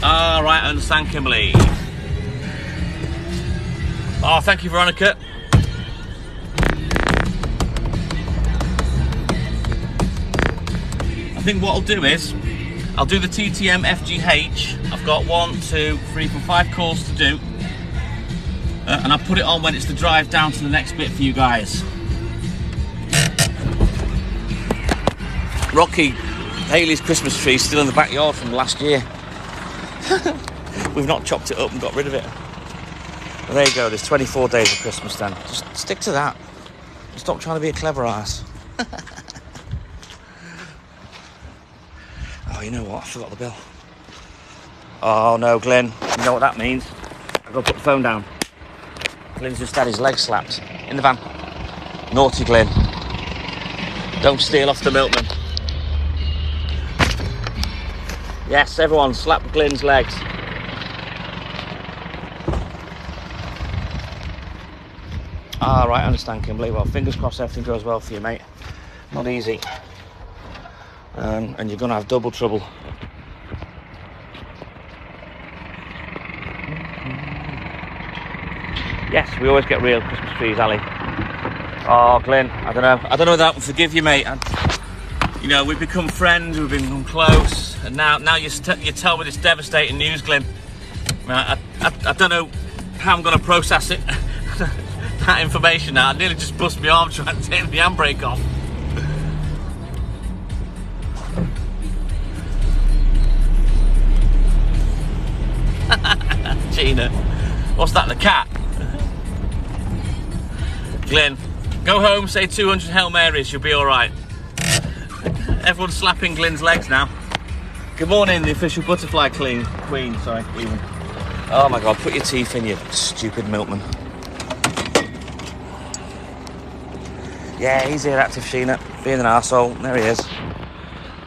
Ah, right, I understand, Kimberly. Oh, thank you, Veronica. I think what I'll do is I'll do the TTM FGH. I've got 1, 2, 3, 4, 5 calls to do. And I'll put it on when it's the drive down to the next bit for you guys. Rocky, Hayley's Christmas tree is still in the backyard from last year. We've not chopped it up and got rid of it. Well, there you go, there's 24 days of Christmas then. Just stick to that. Stop trying to be a clever ass. Oh, you know what? I forgot the bill. Oh no, Glenn. You know what that means? I've got to put the phone down. Glenn's just had his leg slapped in the van. Naughty Glenn. Don't steal off the milkman. Yes, everyone, slap Glenn's legs. Ah, right, I understand, Kimberly. Well, fingers crossed everything goes well for you, mate. Not easy. And you're going to have double trouble. Yes, we always get real Christmas trees, Ali. Oh, Glenn, I don't know whether I can forgive you, mate. You know, we've become friends, we've become close, and now you tell me this devastating news, Glenn. I don't know how I'm going to process it. That information now. I nearly just bust my arm trying to take the handbrake off. Gina, what's that, the cat? Glenn, go home, say 200 Hail Marys, you'll be alright. Everyone's slapping Glenn's legs now. Good morning, the official butterfly queen. Oh my God, put your teeth in, you stupid milkman. Yeah, he's here, active Sheena, being an arsehole. There he is.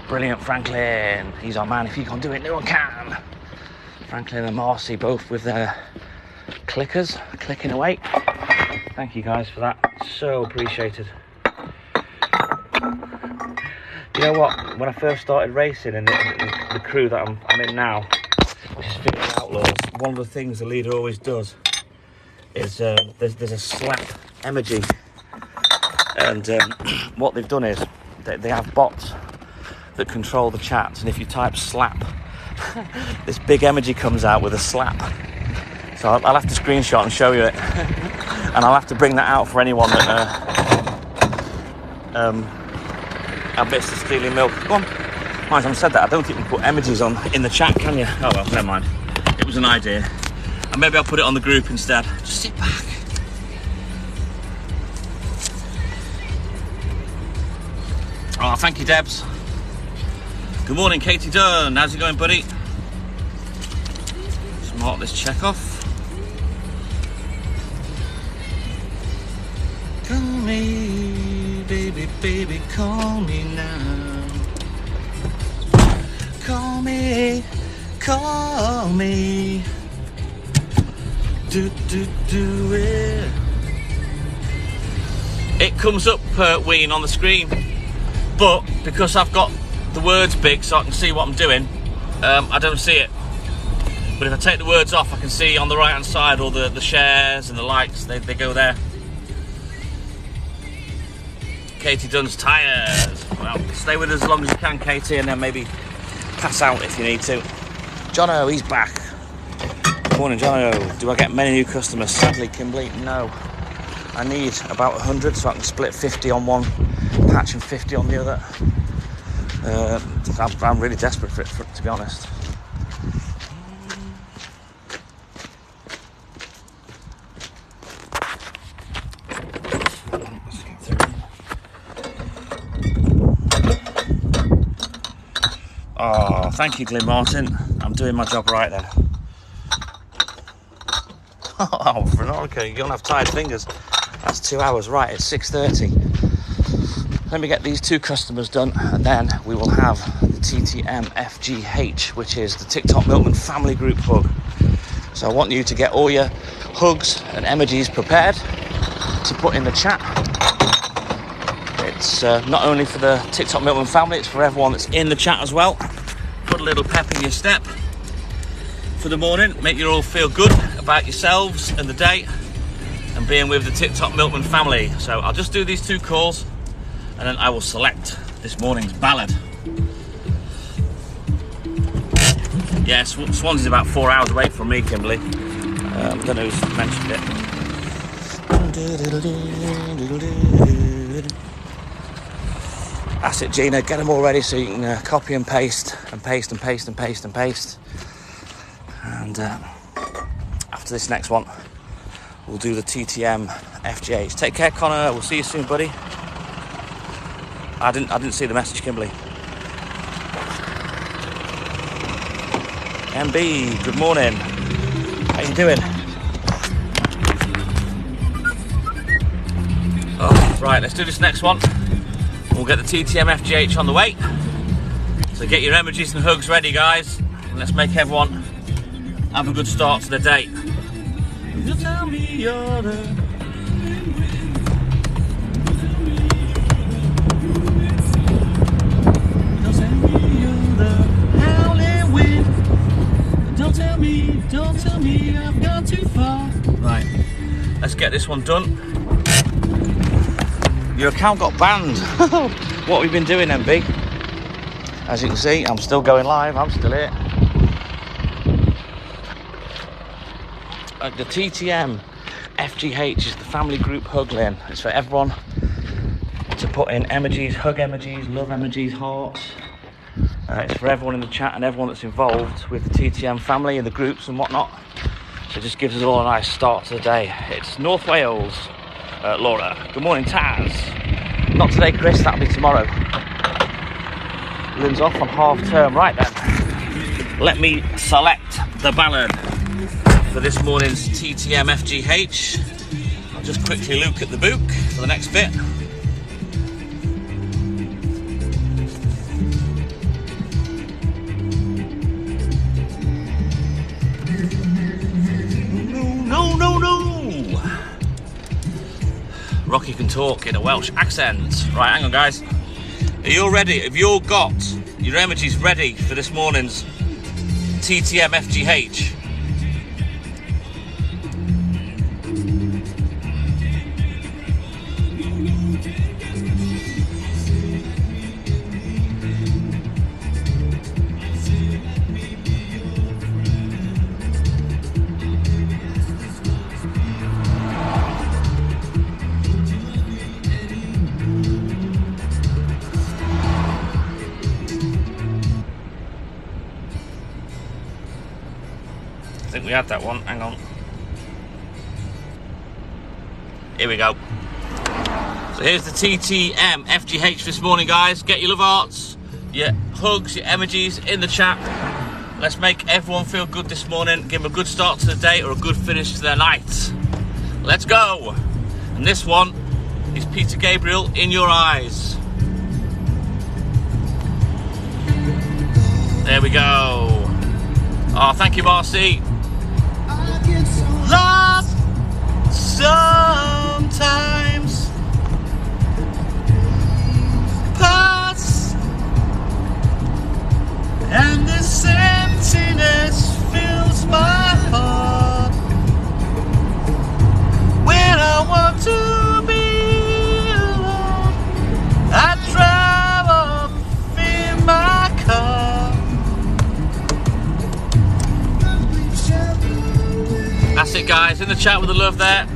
Brilliant, Franklin. He's our man. If you can't do it, no one can. Franklin and Marcy both with their clickers, clicking away. Thank you guys for that. So appreciated. You know what? When I first started racing and the crew that I'm in now, which is Fitting Outlaws, one of the things the leader always does is there's a slap emoji. And what they've done is they have bots that control the chats, and if you type slap, this big emoji comes out with a slap. So I'll have to screenshot and show you it. And I'll have to bring that out for anyone that admits to stealing milk. Go on. Mind, I haven't said that. I don't think you can put emojis on in the chat, can you? Oh well, never mind. It was an idea. And maybe I'll put it on the group instead. Just sit back. Oh, thank you, Debs. Good morning, Katie Dunn. How's it going, buddy? Just mark this check off. Call me, baby, baby, call me now. Call me, call me. Do it. It comes up, Ween, on the screen. But because I've got the words big so I can see what I'm doing, I don't see it. But if I take the words off, I can see on the right hand side all the shares and the likes, they go there. Katie Dunn's tyres. Well, stay with us as long as you can, Katie, and then maybe pass out if you need to. Jono, he's back. Good morning, Jono. Do I get many new customers? Sadly, Kimberly, no. I need about 100 so I can split 50 on one patch and 50 on the other. I'm really desperate for it, to be honest. Oh, thank you, Glenn Martin. I'm doing my job right then. Oh, Veronica, you don't have tired fingers. That's 2 hours, right? It's 6:30. Let me get these 2 customers done, and then we will have the TTM FGH, which is the TikTok Milkman family group hug. So I want you to get all your hugs and emojis prepared to put in the chat. It's not only for the TikTok Milkman family, it's for everyone that's in the chat as well. Put a little pep in your step for the morning, make you all feel good about yourselves and the day and being with the TikTok Milkman family. So I'll just do these 2 calls and then I will select this morning's ballad. Yeah, Swansea's about 4 hours away from me, Kimberly. I don't know who's mentioned it. That's it, Gina. Get them all ready so you can copy and paste and paste and paste and paste and paste. And after this next one, we'll do the TTM FGH. Take care, Connor. We'll see you soon, buddy. I didn't see the message, Kimberly. MB, good morning. How you doing? Oh, right, let's do this next one. We'll get the TTM FGH on the way. So get your emojis and hugs ready, guys. And let's make everyone have a good start to the day. You tell me you're the... Don't tell me I've gone too far. Right, let's get this one done. Your account got banned. What have we been doing, MB? As you can see, I'm still going live. I'm still here. The TTM FGH is the family group hug lane. It's for everyone to put in emojis, hug emojis, love emojis, hearts. It's for everyone in the chat and everyone that's involved with the TTM family and the groups and whatnot. So it just gives us all a nice start to the day. It's North Wales, Laura. Good morning, Taz. Not today, Chris, that'll be tomorrow. Lynn's off on half term. Right then, let me select the ballad for this morning's TTM FGH. I'll just quickly look at the book for the next bit. Rocky can talk in a Welsh accent. Right, hang on, guys. Are you all ready? Have you all got your emojis ready for this morning's TTM FGH? we had that one. Hang on. Here we go. So here's the TTM FGH this morning, guys. Get your love hearts, your hugs, your emojis in the chat. Let's make everyone feel good this morning. Give them a good start to the day or a good finish to their night. Let's go. And this one is Peter Gabriel, In Your Eyes. There we go. Oh, thank you, Marcy. Lost sometimes, pass, and this emptiness fills my heart. When I want to be alone, I drive off in my car. That's it, guys. In the chat with the love there.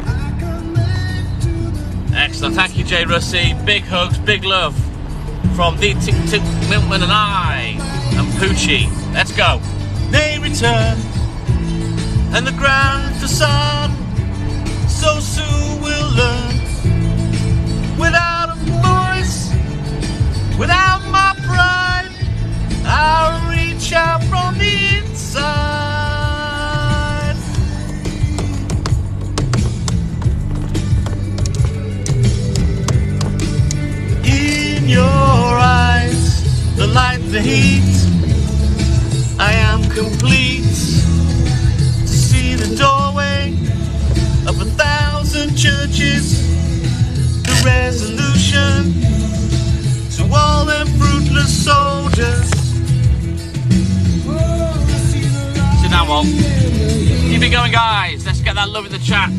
Excellent. Thank you, Jay Russi. Big hugs, big love from the Tick Tick Milkman and I and Poochie. Let's go. They return and the grand facade. So soon we'll learn. Without a voice, without my pride, I'll reach out from the inside. In your eyes, the light, the heat, I am complete. To see the doorway of 1,000 churches, the resolution to all them fruitless soldiers. Sit down, Walt. Keep it going, guys. Let's get that love in the chat.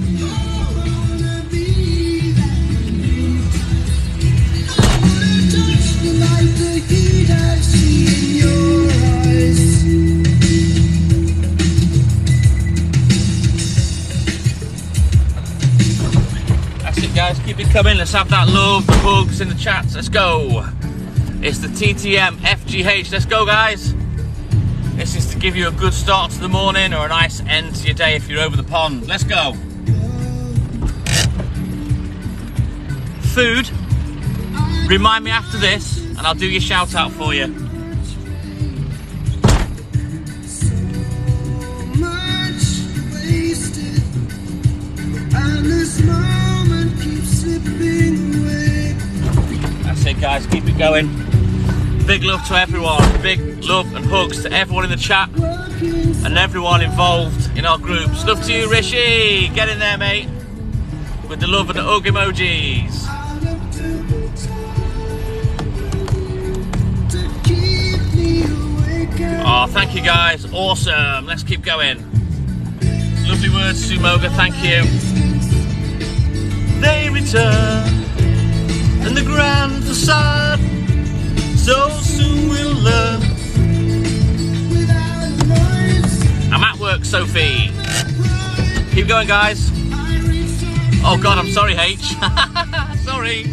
Guys, keep it coming. Let's have that love, the hugs in the chats. Let's go. It's the TTM FGH. Let's go, guys. This is to give you a good start to the morning or a nice end to your day if you're over the pond. Let's go. Food. Remind me after this and I'll do your shout out for you. That's it, guys. Keep it going. Big love to everyone. Big love and hugs to everyone in the chat and everyone involved in our groups. Love to you, Rishi. Get in there, mate. With the love and the hug emojis. Oh, thank you, guys. Awesome. Let's keep going. Lovely words, Sumoga. Thank you. They return and the grand facade. So soon we'll learn. I'm at work, Sophie. Keep going, guys. Oh God, I'm sorry, H. Sorry.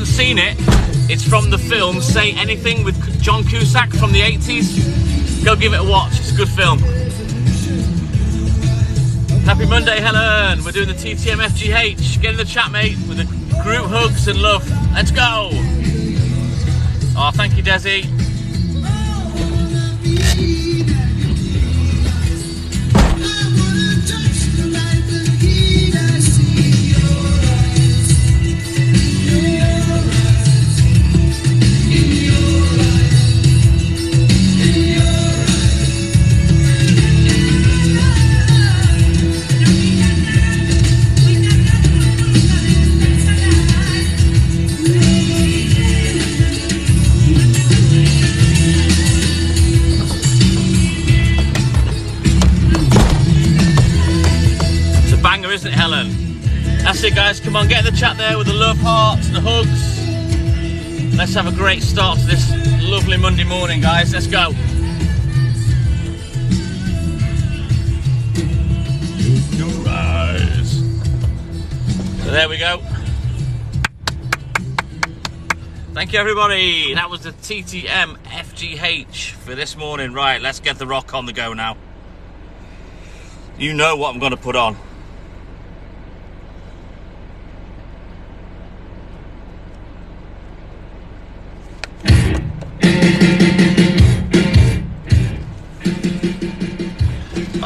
Seen it, it's from the film Say Anything with John Cusack from the 80s. Go give it a watch, it's a good film. Happy Monday, Helen. We're doing the TTM FGH. Get in the chat, mate, with the group hugs and love. Let's go. Oh, thank you, Desi. That's it, guys. Come on, get in the chat there with the love hearts, the hugs. Let's have a great start to this lovely Monday morning, guys. Let's go. Your eyes. So there we go. Thank you, everybody. That was the TTM FGH for this morning. Right, let's get the rock on the go now. You know what I'm going to put on.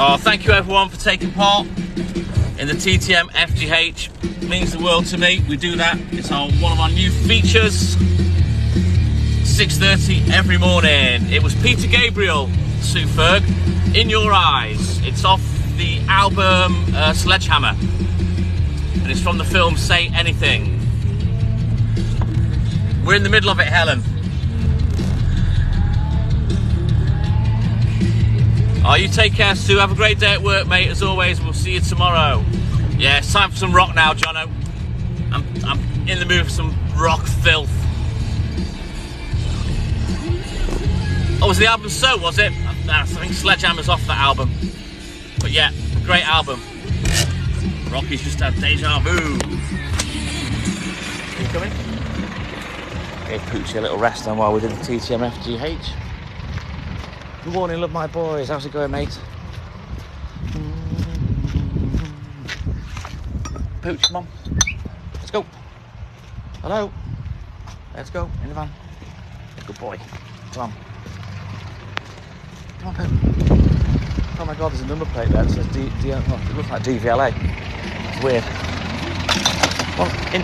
Oh, thank you everyone for taking part in the TTM FGH. It means the world to me. We do that. It's one of our new features. 6:30 every morning. It was Peter Gabriel, Sue Ferg, In Your Eyes. It's off the album Sledgehammer. And it's from the film Say Anything. We're in the middle of it, Helen. Oh, you take care, Sue. Have a great day at work, mate. As always, we'll see you tomorrow. Yeah, it's time for some rock now, Jono. I'm in the mood for some rock filth. Oh, was the album So, was it? I think Sledgehammer's off that album. But yeah, great album. Rocky's just had deja vu. Are you coming? Gave Poochie a little rest then while we did the TTM FGH. Good morning, love my boys. How's it going, mate? Pooch, come on. Let's go. Hello. Let's go in the van. Good boy. Come on. Come on, Pooch. Oh my God, there's a number plate there that says it looks like DVLA. It's weird. Come on, in.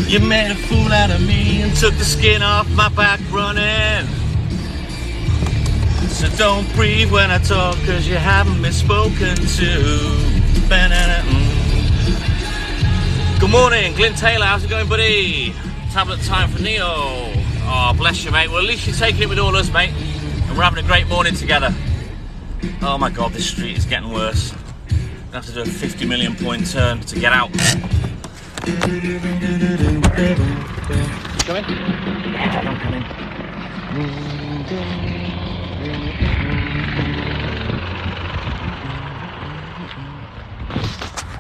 You made a fool out of me and took the skin off my back running. So don't breathe when I talk, cause you haven't been spoken to. Good morning, Glyn Taylor, how's it going, buddy? Tablet time for Neo. Oh, bless you, mate. Well, at least you're taking it with all us, mate. And we're having a great morning together. Oh my God, this street is getting worse. I have to do a 50 million point turn to get out. You coming? Yeah, I'm coming.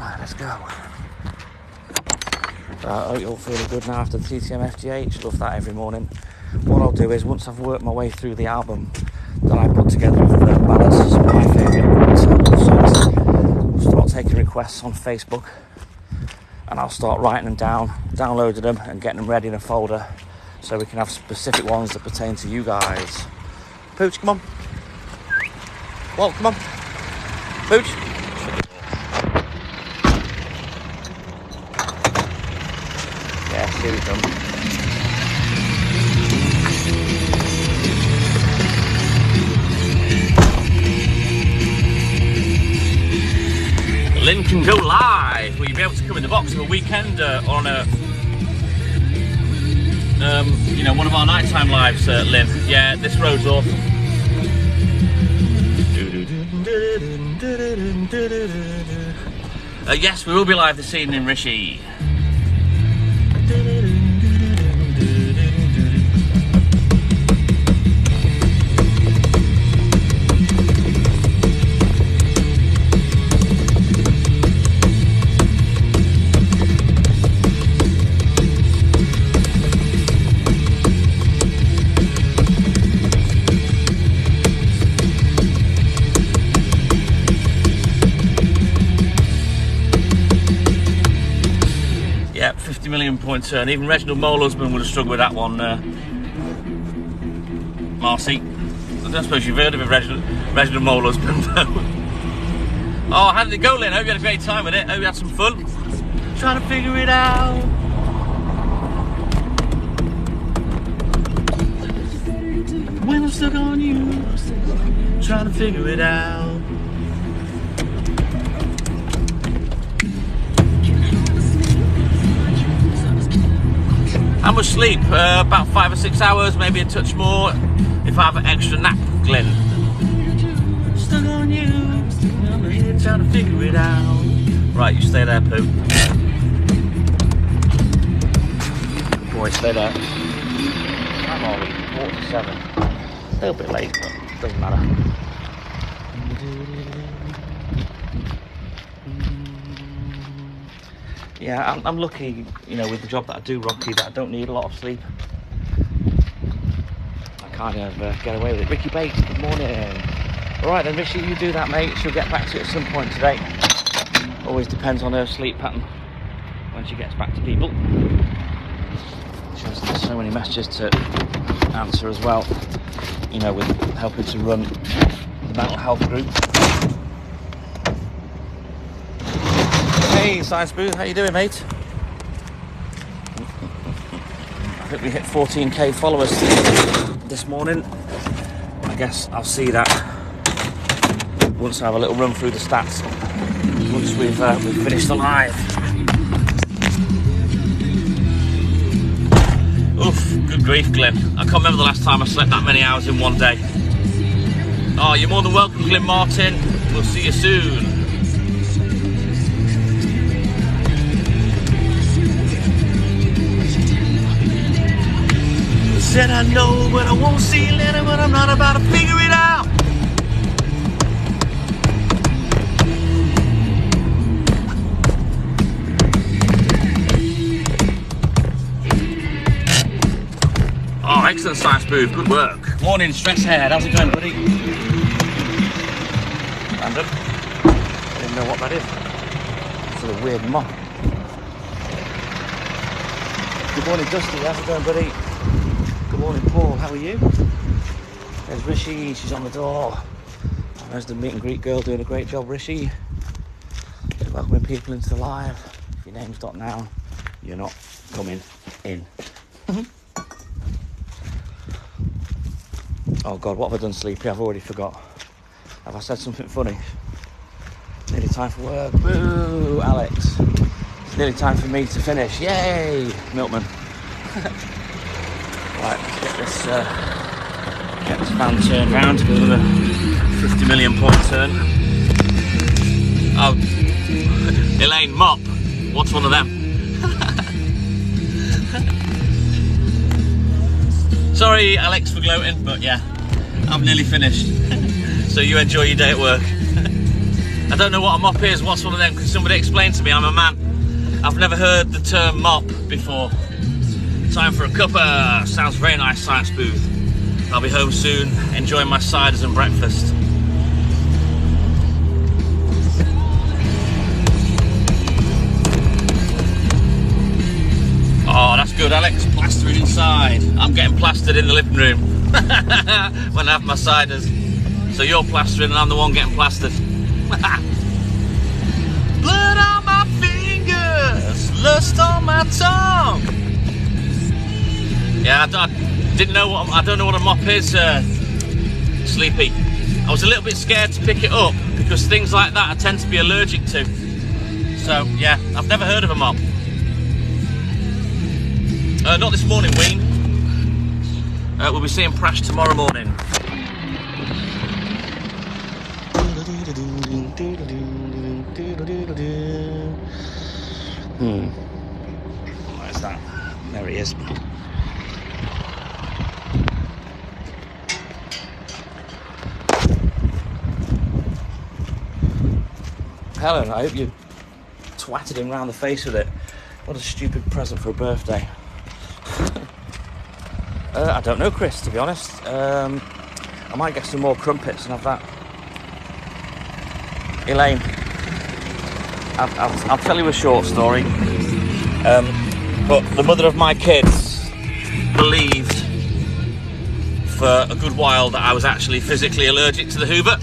Right, let's go. I hope you're all feeling good now after the TTM FGH. Love that every morning. What I'll do is, once I've worked my way through the album that I put together with the ballads, some of my favourite songs, I'll start taking requests on Facebook. And I'll start writing them down, downloading them and getting them ready in a folder so we can have specific ones that pertain to you guys. Pooch, come on. Walt, come on. Pooch. Yes, here we come. Lynn can go live. Will you be able to come in the box of a weekend on a, one of our nighttime lives, Lynn? Yeah, this road's awesome. Yes, we will be live this evening, Rishi. Yeah, 50 million point turn. Even Reginald Molehusband would have struggled with that one, Marcy. I don't suppose you've heard of it, Reginald Molehusband, though. Oh, how did it go, Lynn? I hope you had a great time with it. I hope you had some fun. Trying to figure it out. When I'm stuck on you, trying to figure it out. How much sleep? About 5 or 6 hours, maybe a touch more if I have an extra nap, Glenn. Stuck on you, I'm here trying to figure it out. Right, you stay there, Pooh. Good boy, stay there. I'm only 47. A little bit late, but doesn't matter. Yeah, I'm lucky, you know, with the job that I do, Rocky, that I don't need a lot of sleep. I kind of get away with it. Ricky Bates, good morning. All right then, Rishi, you do that, mate. She'll get back to you at some point today. Always depends on her sleep pattern when she gets back to people. She has so many messages to answer as well, you know, with helping to run the mental health group. Hey, Science Booth, how you doing, mate? I think we hit 14k followers this morning. I guess I'll see that once I have a little run through the stats. Once we've finished the live. Oof, good grief, Glenn. I can't remember the last time I slept that many hours in one day. Oh, you're more than welcome, Glenn Martin. We'll see you soon. Said I know, but I won't see you later, but I'm not about to figure it out. Oh, excellent, Science Booth, good work. Morning, Stress Head, how's it going, buddy? Random. I didn't know what that is. It's a weird mop. Good morning, Dusty, how's it going, buddy? Good morning, Paul, how are you? There's Rishi, she's on the door. There's the meet and greet girl doing a great job, Rishi. Welcoming people into the live. If your name's not now, you're not coming in. Oh God, what have I done, Sleepy? I've already forgot. Have I said something funny? Nearly time for work. Boo, Alex. It's nearly time for me to finish. Yay, Milkman. Right, let's get this van turned round to another 50 million point turn. Oh, Elaine, mop. What's one of them? Sorry, Alex, for gloating, but yeah, I'm nearly finished. So you enjoy your day at work. I don't know what a mop is. What's one of them? Can somebody explain to me? I'm a man. I've never heard the term mop before. Time for a cuppa. Sounds very nice, Science Booth. I'll be home soon, enjoying my ciders and breakfast. Oh, that's good, Alex. Plastering inside. I'm getting plastered in the living room when I have my ciders. So you're plastering and I'm the one getting plastered. Blood on my fingers, lust on my tongue. Yeah, I didn't know what I don't know what a mop is, Sleepy. I was a little bit scared to pick it up because things like that I tend to be allergic to. So yeah, I've never heard of a mop. Not this morning, Ween. We'll be seeing Prash tomorrow morning. Where's that? There he is. Helen, I hope you twatted him round the face with it. What a stupid present for a birthday. I don't know, Chris, to be honest. I might get some more crumpets and have that. Elaine, I'll tell you a short story. But the mother of my kids believed for a good while that I was actually physically allergic to the Hoover.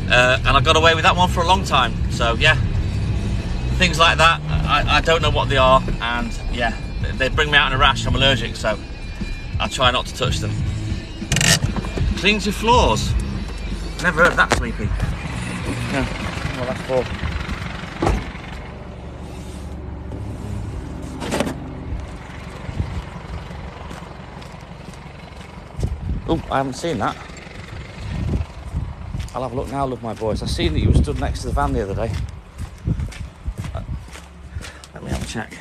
And I got away with that one for a long time. So yeah, things like that, I don't know what they are, and yeah, they bring me out in a rash. I'm allergic, so I try not to touch them. Cleans your floors. Never heard that, Sleepy. Yeah, well, that's for. Oh, I haven't seen that. I'll have a look now, love my boys. I seen that you were stood next to the van the other day. Let me have a check.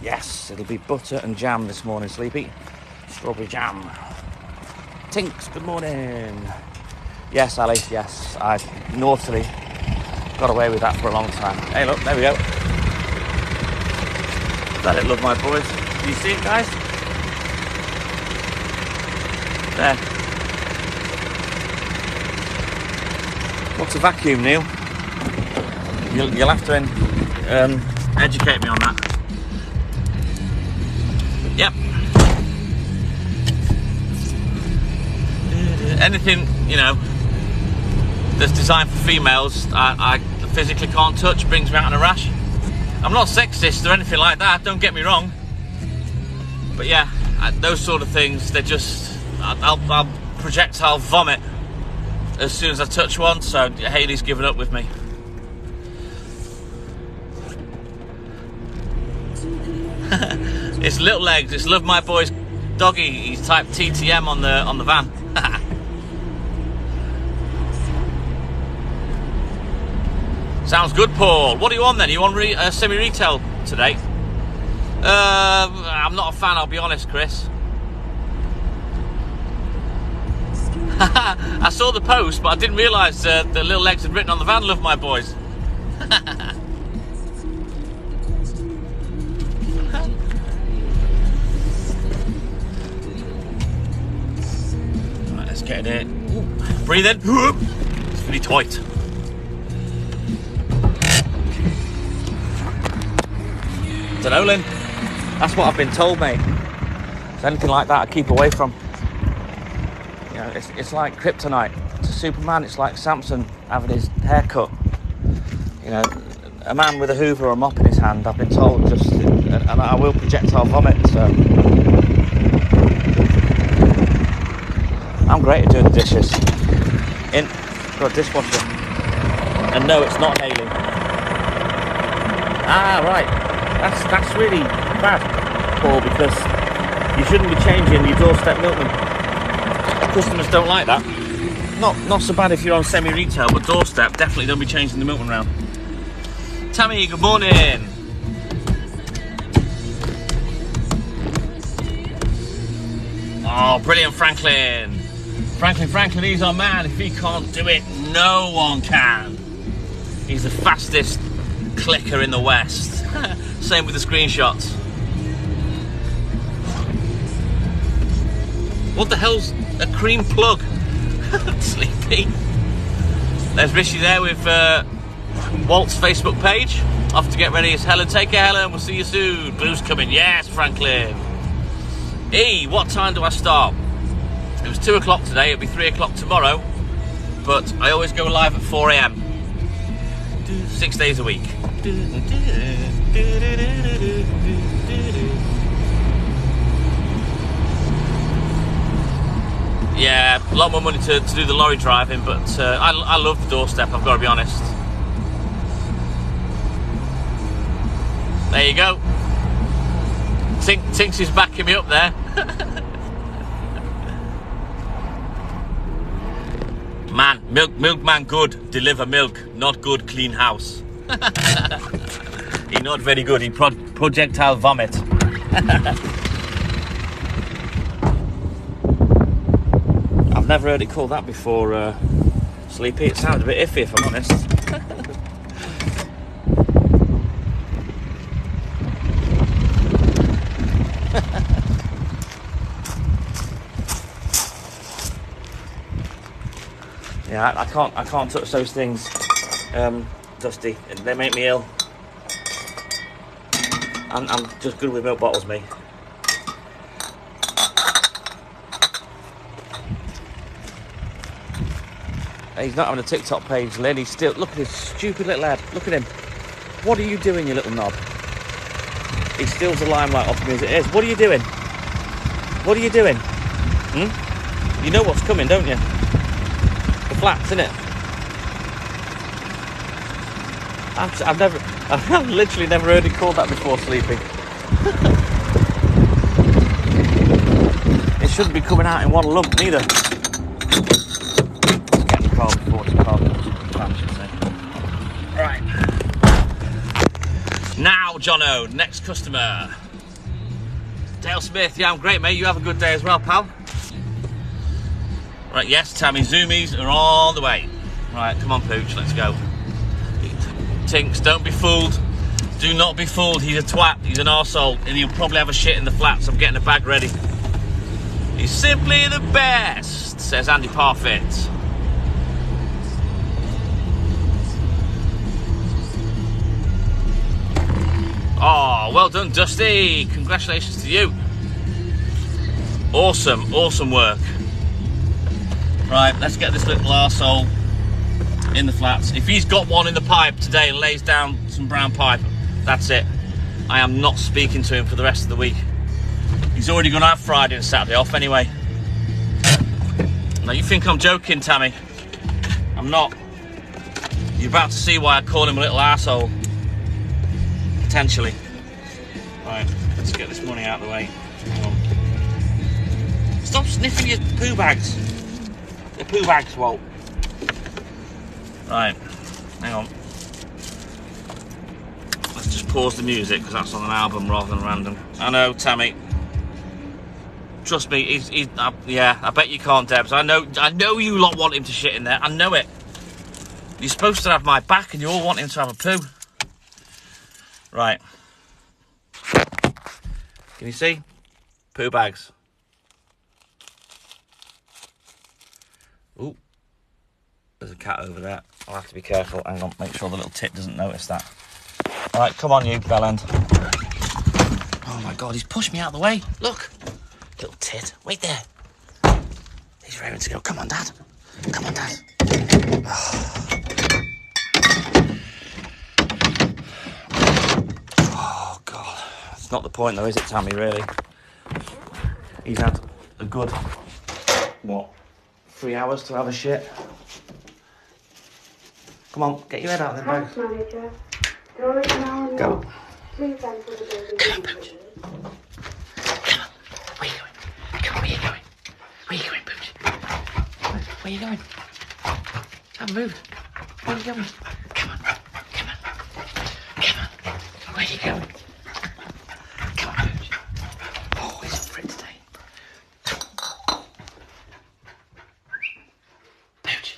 Yes, it'll be butter and jam this morning, Sleepy. Strawberry jam. Tinks, good morning. Yes, Ali, yes. I naughtily got away with that for a long time. Hey, look, there we go. Let it, love my boys. Do you see it, guys? There. What's a vacuum, Neil? You'll have to educate me on that. Yep. Anything, you know, that's designed for females, I physically can't touch, brings me out in a rash. I'm not sexist or anything like that, don't get me wrong. But yeah, those sort of things, they're just, I'll projectile vomit as soon as I touch one, so Hayley's given up with me. It's Little Legs, it's Love My Boy's doggy, he's typed TTM on the van. Sounds good, Paul. What are you on then? You on semi-retail today? I'm not a fan, I'll be honest, Chris. I saw the post, but I didn't realise the Little Legs had written on the van, Love My Boys. Right, let's get in here. Ooh. Breathe in. It's really tight. Dunno, Lynn. That's what I've been told, mate. So anything like that I keep away from. You know, it's like kryptonite to Superman. It's like Samson having his hair cut. You know, a man with a hoover or a mop in his hand, I've been told, just, and I will projectile vomit, so. I'm great at doing the dishes. Got a dishwasher. And no, it's not Hayley. Ah, right. That's really bad, Paul, because you shouldn't be changing your doorstep milkman. Customers don't like that. Not so bad if you're on semi-retail, but doorstep, definitely don't be changing the milkman round. Tammy, good morning. Oh, brilliant, Franklin. Franklin, he's our man. If he can't do it, no one can. He's the fastest clicker in the West. Same with the screenshots. What the hell's a cream plug? Sleepy. There's Rishi there with Walt's Facebook page. Off to get ready as Helen. Take care, Helen. We'll see you soon. Blue's coming. Yes, Franklin. E, what time do I start? It was 2 o'clock today. It'll be 3 o'clock tomorrow. But I always go live at 4 a.m. 6 days a week. Yeah, a lot more money to do the lorry driving, but I love the doorstep, I've got to be honest. There you go. Tinks is backing me up there. Man, milkman good, deliver milk, not good, clean house. He not very good, he projectile vomit. I've never heard it called that before, Sleepy. It sounds a bit iffy, if I'm honest. Yeah, I can't touch those things, Dusty. They make me ill. I'm just good with milk bottles, me. He's not having a TikTok page, Lynn. He's still... Look at this stupid little lad. Look at him. What are you doing, you little knob? He steals the limelight off me as it is. What are you doing? What are you doing? You know what's coming, don't you? The flats, innit? I've literally never heard it called that before, Sleepy. shouldn't be coming out in one lump neither. Get the car before it's Right. Now, Jono, next customer. Dale Smith. Yeah, I'm great, mate. You have a good day as well, pal. Right, yes, Tammy, zoomies are on the way. Right, come on, Pooch, let's go. Tinks, don't be fooled. Do not be fooled. He's a twat. He's an arsehole, and he'll probably have a shit in the flats. I'm getting a bag ready. He's simply the best, says Andy Parfit. Oh, well done, Dusty. Congratulations to you. Awesome, awesome work. Right, let's get this little arsehole in the flats. If he's got one in the pipe today and lays down some brown pipe, that's it. I am not speaking to him for the rest of the week. He's already going to have Friday and Saturday off anyway. Now, you think I'm joking, Tammy? I'm not. You're about to see why I call him a little arsehole. Potentially. Right, let's get this money out of the way. Hang on. Stop sniffing your poo bags. The poo bags, Walt. Right, hang on. Let's just pause the music because that's on an album rather than random. I know, Tammy. Trust me, yeah, I bet you can't, Debs. I know you lot want him to shit in there. I know it. You're supposed to have my back and you all want him to have a poo. Right. Can you see? Poo bags. Ooh. There's a cat over there. I'll have to be careful. Hang on, make sure the little tit doesn't notice that. Alright, come on you, bellend. Oh my god, he's pushed me out of the way. Look. Little tit. Wait there. He's raring to go. Come on, Dad. Come on, Dad. Oh god. It's not the point though, is it, Tammy, really? He's had a good, what, 3 hours to have a shit. Come on, get your head out of the bag. Go. Come on, Pooch. Come on. Where are you going? Come on, where are you going? Where are you going, Pooch? Where are you going? Haven't moved. Where are you going? Come on. Come on. Come on. Where are you going? Come on, Pooch. Oh, he's up for it today. Pooch.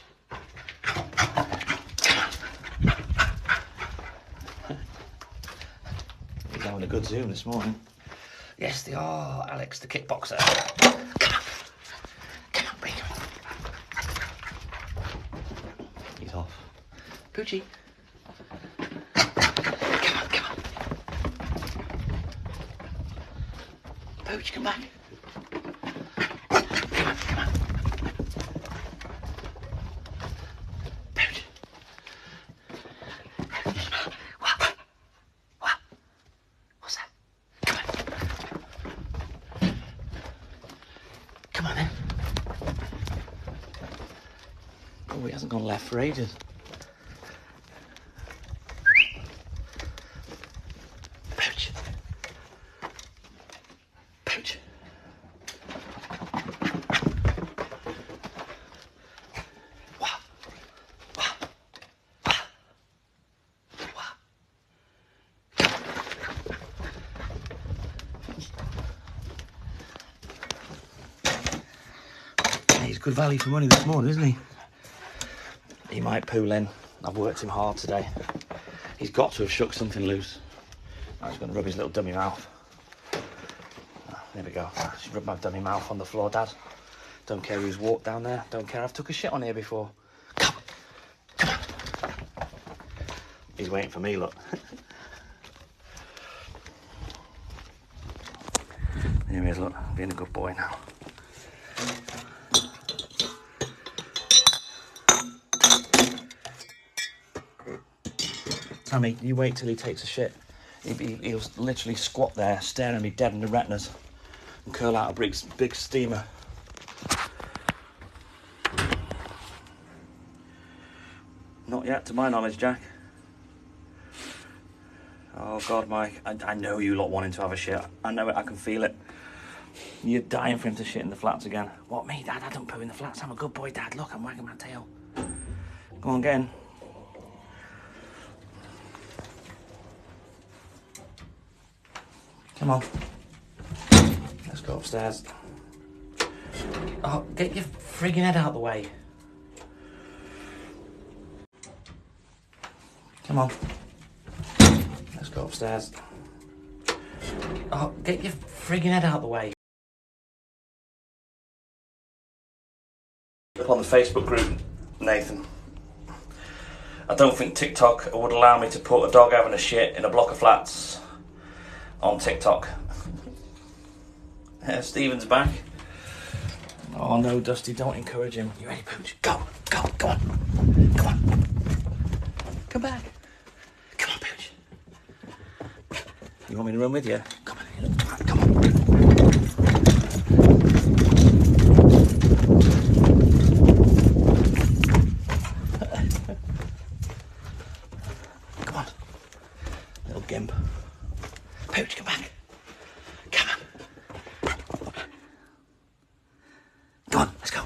He's having a good Zoom this morning. Yes, they are, Alex, the kickboxer. Come on. Come on, where are you going? He's off. Poochie. Come on, come on. Pooch, come back. Come on, come on. Pooch. What? What? What's that? Come on. Come on then. Oh, he hasn't gone left for ages. Pooch. Pooch. What? What? What? What? He's good value for money this morning, isn't he? He might pull in. I've worked him hard today. He's got to have shook something loose. Now he's going to rub his little dummy mouth. There we go. Just rub my dummy mouth on the floor, Dad. Don't care who's walked down there. Don't care I've took a shit on here before. Come on. Come on. He's waiting for me, look. Here he is, look. Being a good boy now. Tammy, you wait till he takes a shit. He'll literally squat there, staring me dead in the retinas and curl out a big steamer. Not yet, to my knowledge, Jack. Oh God, Mike, I know you lot wanting to have a shit. I know it, I can feel it. You're dying for him to shit in the flats again. What, me, Dad? I don't poo in the flats. I'm a good boy, Dad. Look, I'm wagging my tail. Go on, get in. Come on. Let's go upstairs. Oh, get your friggin' head out of the way. Come on. Let's go upstairs. Oh, get your friggin' head out of the way. Up on the Facebook group, Nathan. I don't think TikTok would allow me to put a dog having a shit in a block of flats on TikTok. Stephen's back. Oh no, Dusty, don't encourage him. You ready, Pooch? Go, go, go on. Come on. Come back. Come on, Pooch. You want me to run with you? Come on, come on. Come on. Little gimp. Pooch, come back. Come on. Go on, let's go.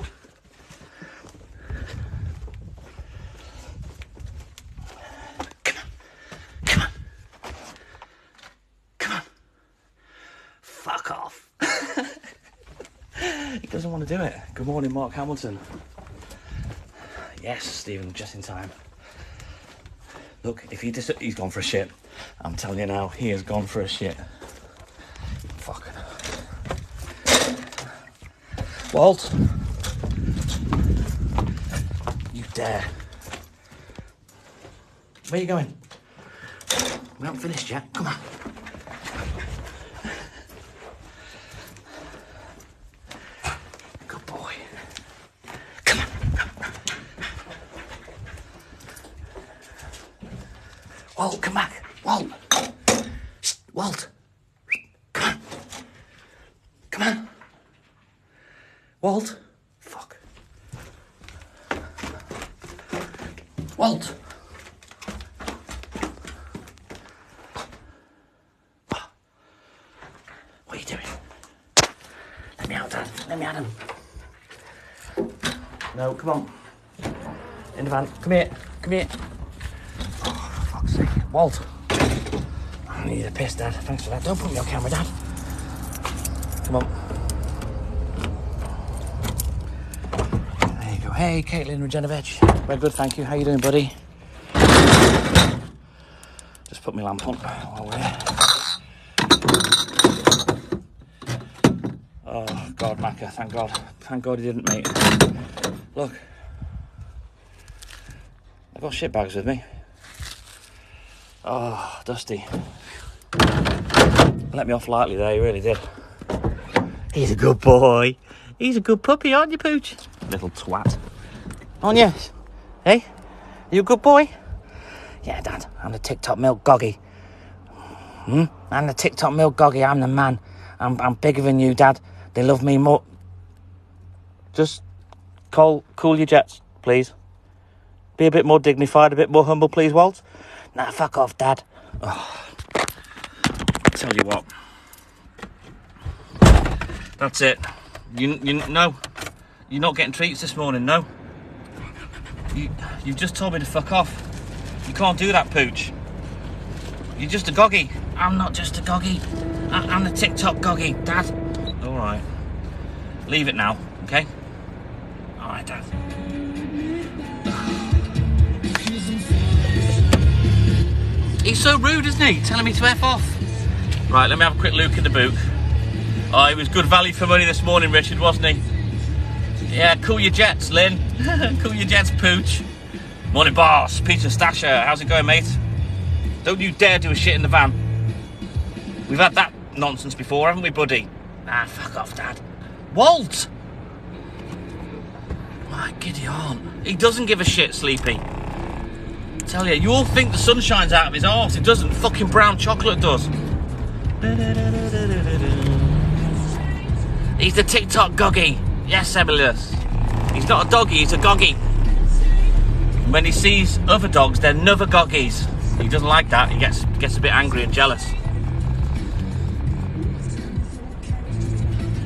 Come on. Come on. Come on. Fuck off. He doesn't want to do it. Good morning, Mark Hamilton. Yes, Stephen, just in time. Look, if he's gone for a shit. I'm telling you now, he has gone for a shit. Fucking. Walt. You dare. Where are you going? We haven't finished yet. Come on. Good boy. Come on. Walt, come back. Walt. Walt. Come on. Come on. Walt. Fuck. Walt. What are you doing? Let me out, Dad. Let me at him. No, come on. In the van. Come here. Come here. Oh, for fuck's sake. Walt. I need a piss, Dad. Thanks for that. Don't put me on camera, Dad. Come on. There you go. Hey, Caitlin Regenovich. We're good, thank you. How you doing, buddy? Just put my lamp on while we're here. Oh, God, Macca, thank God. Thank God he didn't, mate. Look. I've got shit bags with me. Oh, Dusty. Let me off lightly there, he really did. He's a good boy. He's a good puppy, aren't you, Pooch? Little twat. Aren't you? Hey? You a good boy? Yeah, Dad, I'm the TikTok milk goggy. I'm the TikTok milk goggy, I'm the man. I'm bigger than you, Dad. They love me more. Just cool your jets, please. Be a bit more dignified, a bit more humble, please, Walt. Nah, fuck off, Dad. Oh. Tell you what. That's it. No. You're not getting treats this morning, no. You've just told me to fuck off. You can't do that, Pooch. You're just a goggy. I'm not just a goggy. I'm the TikTok goggy, Dad. All right. Leave it now, okay? All right, Dad. He's so rude, isn't he? Telling me to F off. Right, let me have a quick look in the boot. Oh, he was good value for money this morning, Richard, wasn't he? Yeah, cool your jets, Lynn. Cool your jets, Pooch. Morning, boss. Peter Stasher. How's it going, mate? Don't you dare do a shit in the van. We've had that nonsense before, haven't we, buddy? Ah, fuck off, Dad. Walt! My giddy aunt. He doesn't give a shit, Sleepy. I tell you, you all think the sun shines out of his arse. It doesn't. Fucking brown chocolate does. He's the TikTok goggy. Yes, Emilius. He's not a doggy, he's a goggy. When he sees other dogs, they're another goggies. He doesn't like that. He gets a bit angry and jealous.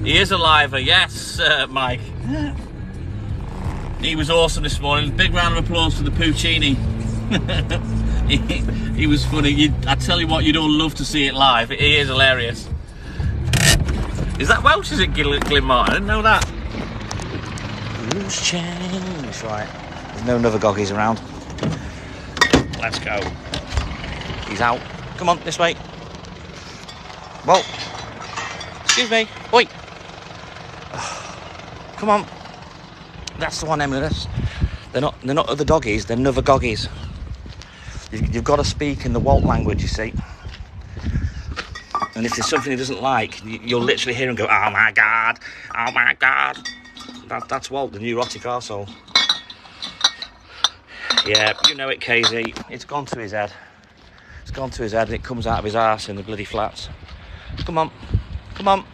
He is alive, yes, Mike. He was awesome this morning. Big round of applause for the Puccini. he was funny. I tell you what, you'd all love to see it live. He is hilarious. Is that Welsh? Is it Glenmartin? I didn't know that. Loose change, right. There's no other goggies around. Let's go. He's out. Come on, this way. Whoa. Excuse me. Oi. Come on. That's the one, Emily. They're not other doggies. They're other goggies. You've got to speak in the Walt language, you see. And if there's something he doesn't like, you'll literally hear him go, "Oh my God, oh my God." That's Walt, the neurotic arsehole. Yeah, you know it, KZ. It's gone to his head. It's gone to his head and it comes out of his arse in the bloody flats. Come on. Come on.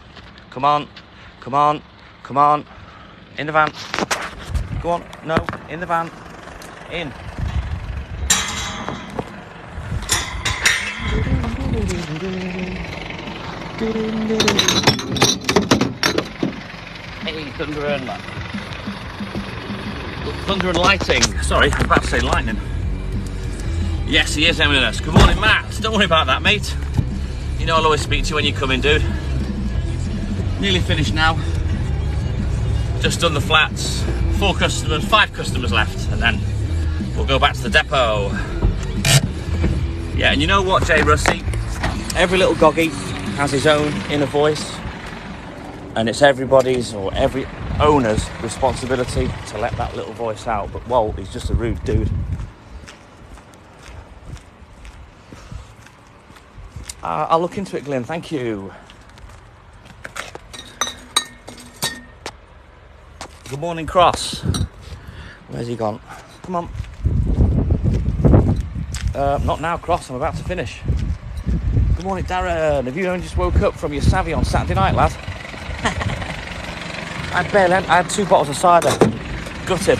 Come on. Come on. Come on. In the van. Go on. No. In the van. In. Hey, thunder and lighting. Sorry, I was about to say lightning. Yes, he is eminence. Good morning, Matt. Don't worry about that, mate. You know I'll always speak to you when you come in, dude. Nearly finished now. Just done the flats. 5 customers left, and then we'll go back to the depot. Yeah, and you know what, Jay Rusty? Every little goggy has his own inner voice, and it's everybody's or every owner's responsibility to let that little voice out. But Walt, he's just a rude dude. I'll look into it, Glenn. Thank you. Good morning, Cross. Where's he gone? Come on. Not now, Cross. I'm about to finish. Good morning, Darren. Have you only just woke up from your savvy on Saturday night, lad? I had 2 bottles of cider. Gutted.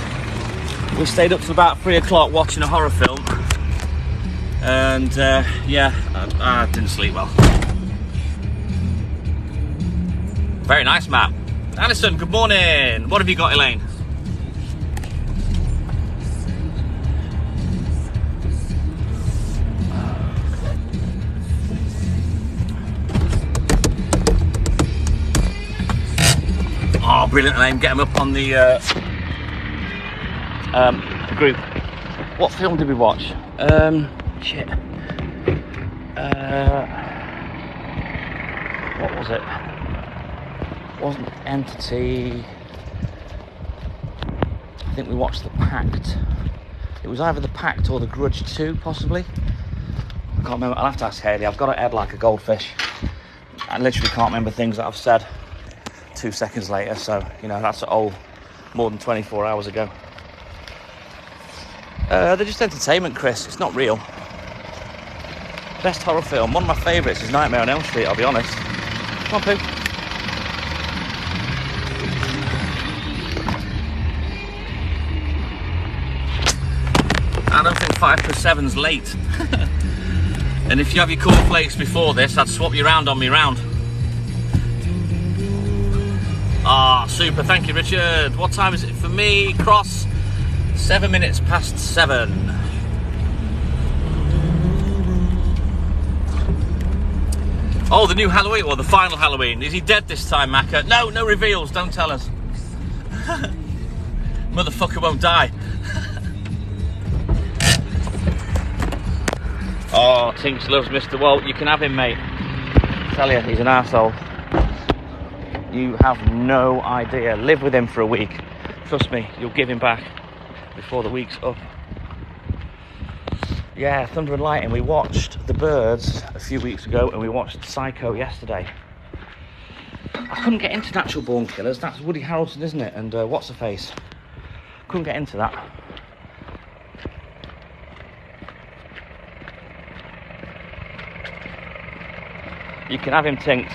We stayed up till about 3 o'clock watching a horror film. And, yeah, I didn't sleep well. Very nice, Matt. Alison, good morning. What have you got, Elaine? Oh, brilliant, Elaine. Get him up on the group. What film did we watch? Shit. What was it? Wasn't Entity. I think we watched The Pact. It was either The Pact or The Grudge 2, possibly. I can't remember. I'll have to ask Haley. I've got a head like a goldfish. I literally can't remember things that I've said 2 seconds later, so, you know, that's all more than 24 hours ago. They're just entertainment, Chris. It's not real. Best horror film. One of my favourites is Nightmare on Elm Street, I'll be honest. Come on, Pooh. I don't think 5 for 7's late. And if you have your cornflakes before this, I'd swap you round on me round. Ah, super. Thank you, Richard. What time is it for me? Cross. 7 minutes past 7. Oh, the new Halloween, or the final Halloween. Is he dead this time, Macca? No, no reveals. Don't tell us. Motherfucker won't die. Oh, Tinks loves Mr. Walt. You can have him, mate. I tell you, he's an arsehole. You have no idea. Live with him for a week. Trust me, you'll give him back before the week's up. Yeah, Thunder and Lightning. We watched The Birds a few weeks ago and we watched Psycho yesterday. I couldn't get into Natural Born Killers. That's Woody Harrelson, isn't it? And what's her face? Couldn't get into that. You can have him, Tinks.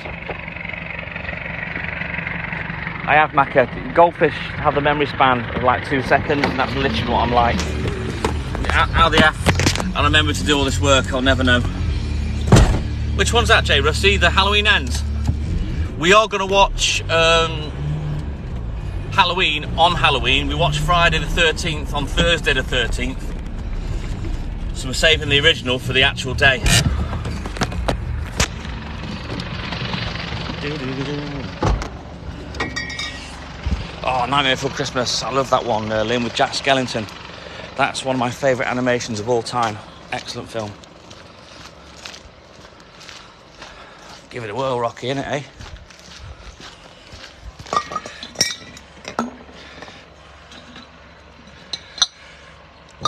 I have, Macca. Goldfish have the memory span of like 2 seconds, and that's literally what I'm like. How the F I remember to do all this work, I'll never know. Which one's that, Jay Rusty? The Halloween Ends? We are going to watch Halloween on Halloween. We watched Friday the 13th on Thursday the 13th. So we're saving the original for the actual day. Oh, Nightmare Before Christmas. I love that one, Lynn, with Jack Skellington. That's one of my favourite animations of all time. Excellent film. Give it a whirl, Rocky, innit, eh?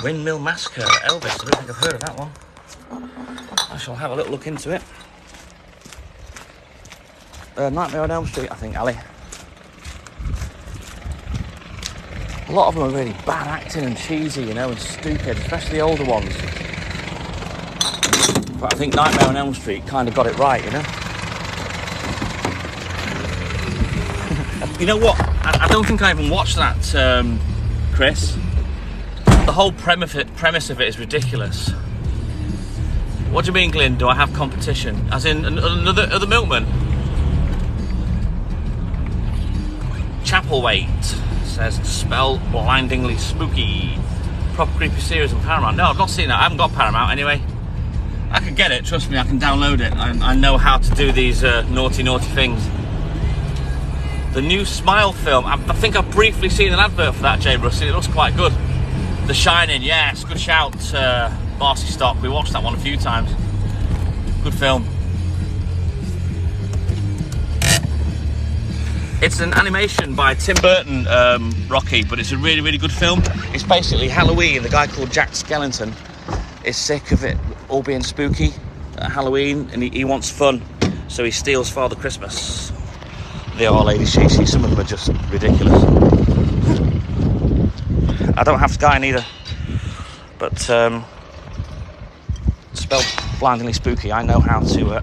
Windmill Massacre, Elvis. I don't think I've heard of that one. I shall have a little look into it. Nightmare on Elm Street, I think, Ali. A lot of them are really bad acting and cheesy, you know, and stupid, especially the older ones. But I think Nightmare on Elm Street kind of got it right, you know? You know what? I don't think I even watched that, Chris. The whole premise of it is ridiculous. What do you mean, Glyn? Do I have competition? As in another Milkman? Chapelwaite says spell blindingly spooky. Proper creepy series on Paramount. No, I've not seen that. I haven't got Paramount anyway. I can get it, trust me, I can download it. I know how to do these naughty things. The new Smile film. I think I've briefly seen an advert for that, Jay Russell. It looks quite good. The Shining, yes, good shout, Marcy Stock. We watched that one a few times. Good film. It's an animation by Tim Burton, Rocky, but it's a really good film. It's basically Halloween. The guy called Jack Skellington is sick of it all being spooky at Halloween, and he wants fun, so he steals Father Christmas. They are, Lady Shishi. Some of them are just ridiculous. I don't have Sky neither, but spelled blindingly spooky, I know how to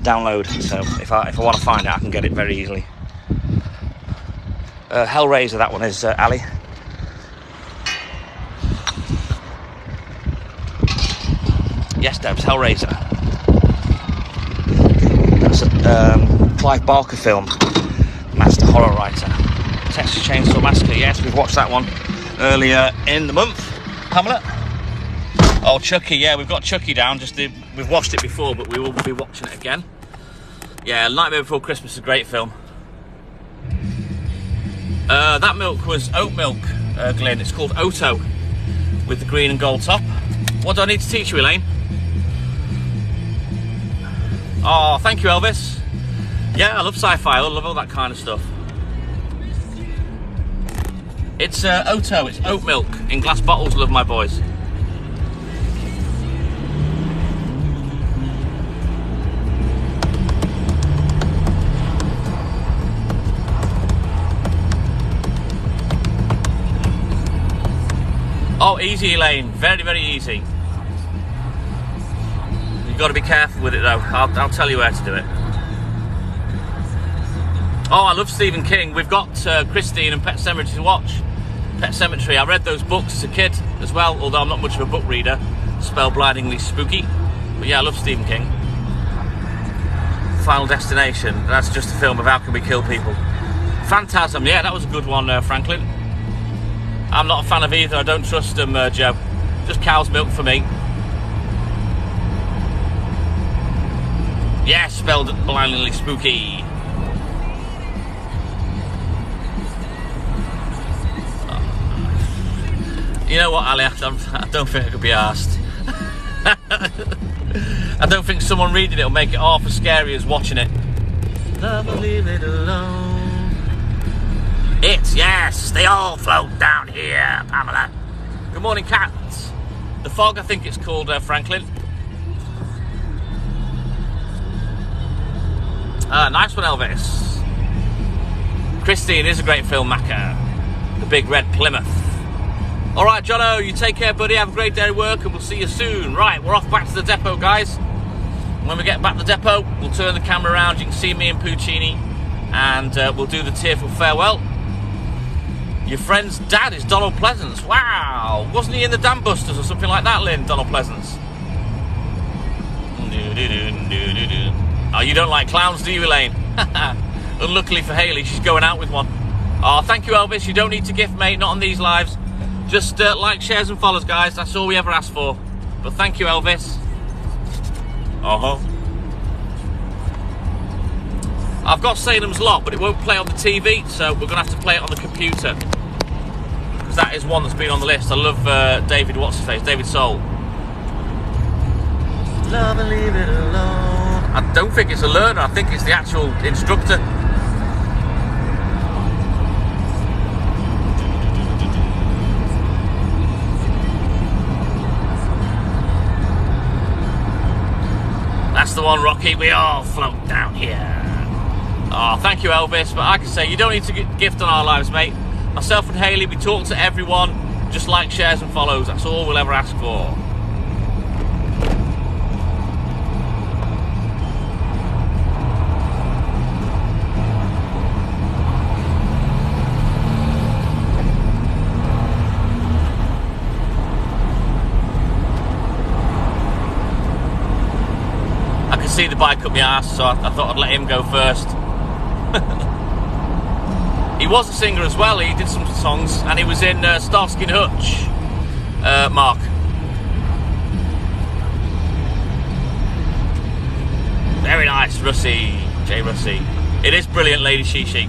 download, so if I want to find it, I can get it very easily. Hellraiser, that one is, Ali. Yes, Debs, Hellraiser. That's a Clive Barker film, master horror writer. Texas Chainsaw Massacre, yes, we've watched that one earlier in the month. Pamela? Oh, Chucky, yeah, we've got Chucky down. We've watched it before, but we will be watching it again. Yeah, Nightmare Before Christmas is a great film. That milk was oat milk, Glenn. It's called Oto, with the green and gold top. What do I need to teach you, Elaine? Oh, thank you, Elvis. Yeah, I love sci-fi. I love all that kind of stuff. It's Oto, it's oat milk in glass bottles, love my boys. Oh, easy, Elaine, very easy. You've got to be careful with it though. I'll tell you where to do it. Oh, I love Stephen King. We've got Christine and Pet Sematary to watch. Pet Sematary. I read those books as a kid as well, although I'm not much of a book reader. Spell blindingly spooky. But yeah, I love Stephen King. Final Destination. That's just a film of how can we kill people. Phantasm. Yeah, that was a good one, Franklin. I'm not a fan of either. I don't trust them, Joe. Just cow's milk for me. Yeah, spelled blindingly spooky. You know what, Ali? I don't think I could be arsed. I don't think someone reading it will make it half as scary as watching it. Love will leave it alone. It's, yes, they all float down here, Pamela. Good morning, cats. The Fog, I think it's called, Franklin. Nice one, Elvis. Christine is a great film, Macca. The Big Red Plymouth. All right, Jono, you take care, buddy. Have a great day at work, and we'll see you soon. Right, we're off back to the depot, guys. When we get back to the depot, we'll turn the camera around. You can see me and Puccini, and we'll do the tearful farewell. Your friend's dad is Donald Pleasance. Wow. Wasn't he in the Dam Busters or something like that, Lynn, Donald Pleasance? Oh, you don't like clowns, do you, Elaine? Unluckily for Hayley, she's going out with one. Oh, thank you, Elvis. You don't need to gift, mate. Not on these lives. Just like, shares and follows, guys. That's all we ever ask for. But thank you, Elvis. I've got Salem's Lot, but it won't play on the TV, so we're going to have to play it on the computer. Because that is one that's been on the list. I love David, what's his face? David Soul. Love and leave it alone. I don't think it's a learner. I think it's the actual instructor. That's the one, Rocky. We all float down here. Oh, thank you, Elvis. But like I say, you don't need to gift on our lives, mate. Myself and Hayley, we talk to everyone. Just like, shares and follows. That's all we'll ever ask for. See the bike up my arse, so I thought I'd let him go first. He was a singer as well. He did some songs, and he was in Starsky and Hutch. Mark. Very nice, Russie. Jay Russie. It is brilliant, Lady Shishi.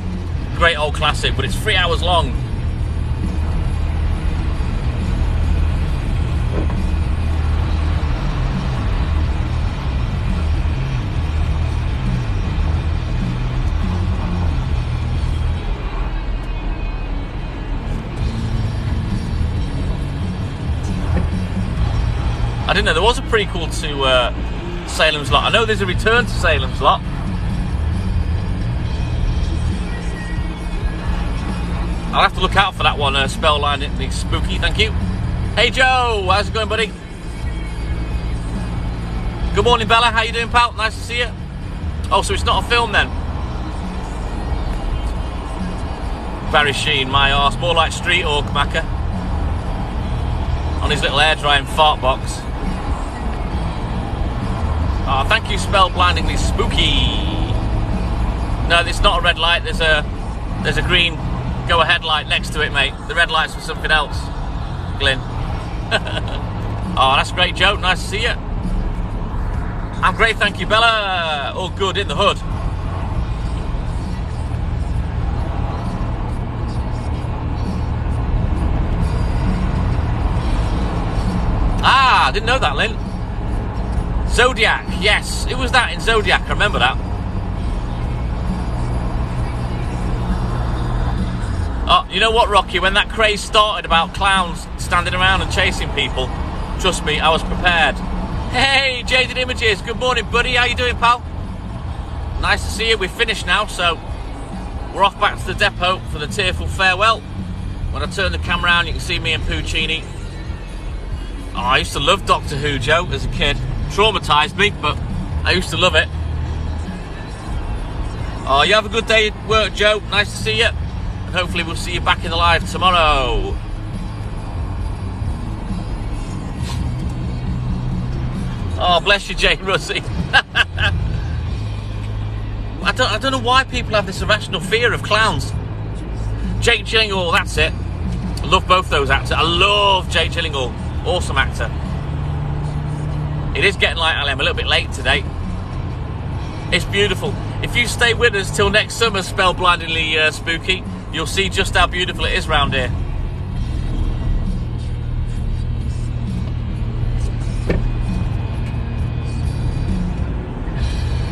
Great old classic, but it's 3 hours long. I didn't know there was a prequel to Salem's Lot. I know there's a return to Salem's Lot. I'll have to look out for that one. Spellline, it's spooky. Thank you. Hey Joe, how's it going, buddy? Good morning, Bella. How you doing, pal? Nice to see you. Oh, so it's not a film then? Barry Sheen, my arse. More like Street Orc Macca. On his little air drying fart box. Oh, thank you, Spellblindingly Spooky. No, it's not a red light. There's a green go-ahead light next to it, mate. The red light's for something else. Glyn. Oh, that's great, Joe. Nice to see you. I'm great, thank you, Bella. All good in the hood. Ah, I didn't know that, Lynn. Zodiac, yes. It was that in Zodiac, I remember that. Oh, you know what, Rocky? When that craze started about clowns standing around and chasing people, trust me, I was prepared. Hey, Jaded Images, good morning, buddy. How you doing, pal? Nice to see you. We're finished now, so we're off back to the depot for the tearful farewell. When I turn the camera around, you can see me and Puccini. Oh, I used to love Doctor Who, Joe, as a kid. Traumatised me, but I used to love it. Oh, you have a good day at work, Joe. Nice to see you. And hopefully we'll see you back in the live tomorrow. Oh, bless you, Jay Russie. I don't know why people have this irrational fear of clowns. Jake Gyllenhaal, that's it. I love both those actors. I love Jake Gyllenhaal. Awesome actor. It is getting light, I'm a little bit late today. It's beautiful. If you stay with us till next summer, Spellblindingly Spooky, you'll see just how beautiful it is round here.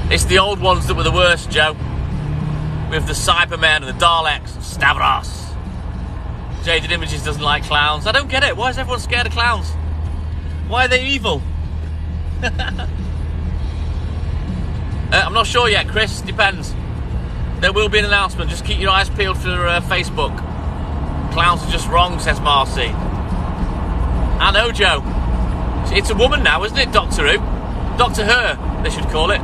It's the old ones that were the worst, Joe. With the Cybermen and the Daleks and Stavros. Jaded Images doesn't like clowns. I don't get it. Why is everyone scared of clowns? Why are they evil? I'm not sure yet, Chris. Depends. There will be an announcement. Just keep your eyes peeled for Facebook. Clowns are just wrong, says Marcy. I know, Joe. It's a woman now, isn't it, Doctor Who? Doctor Her, they should call it.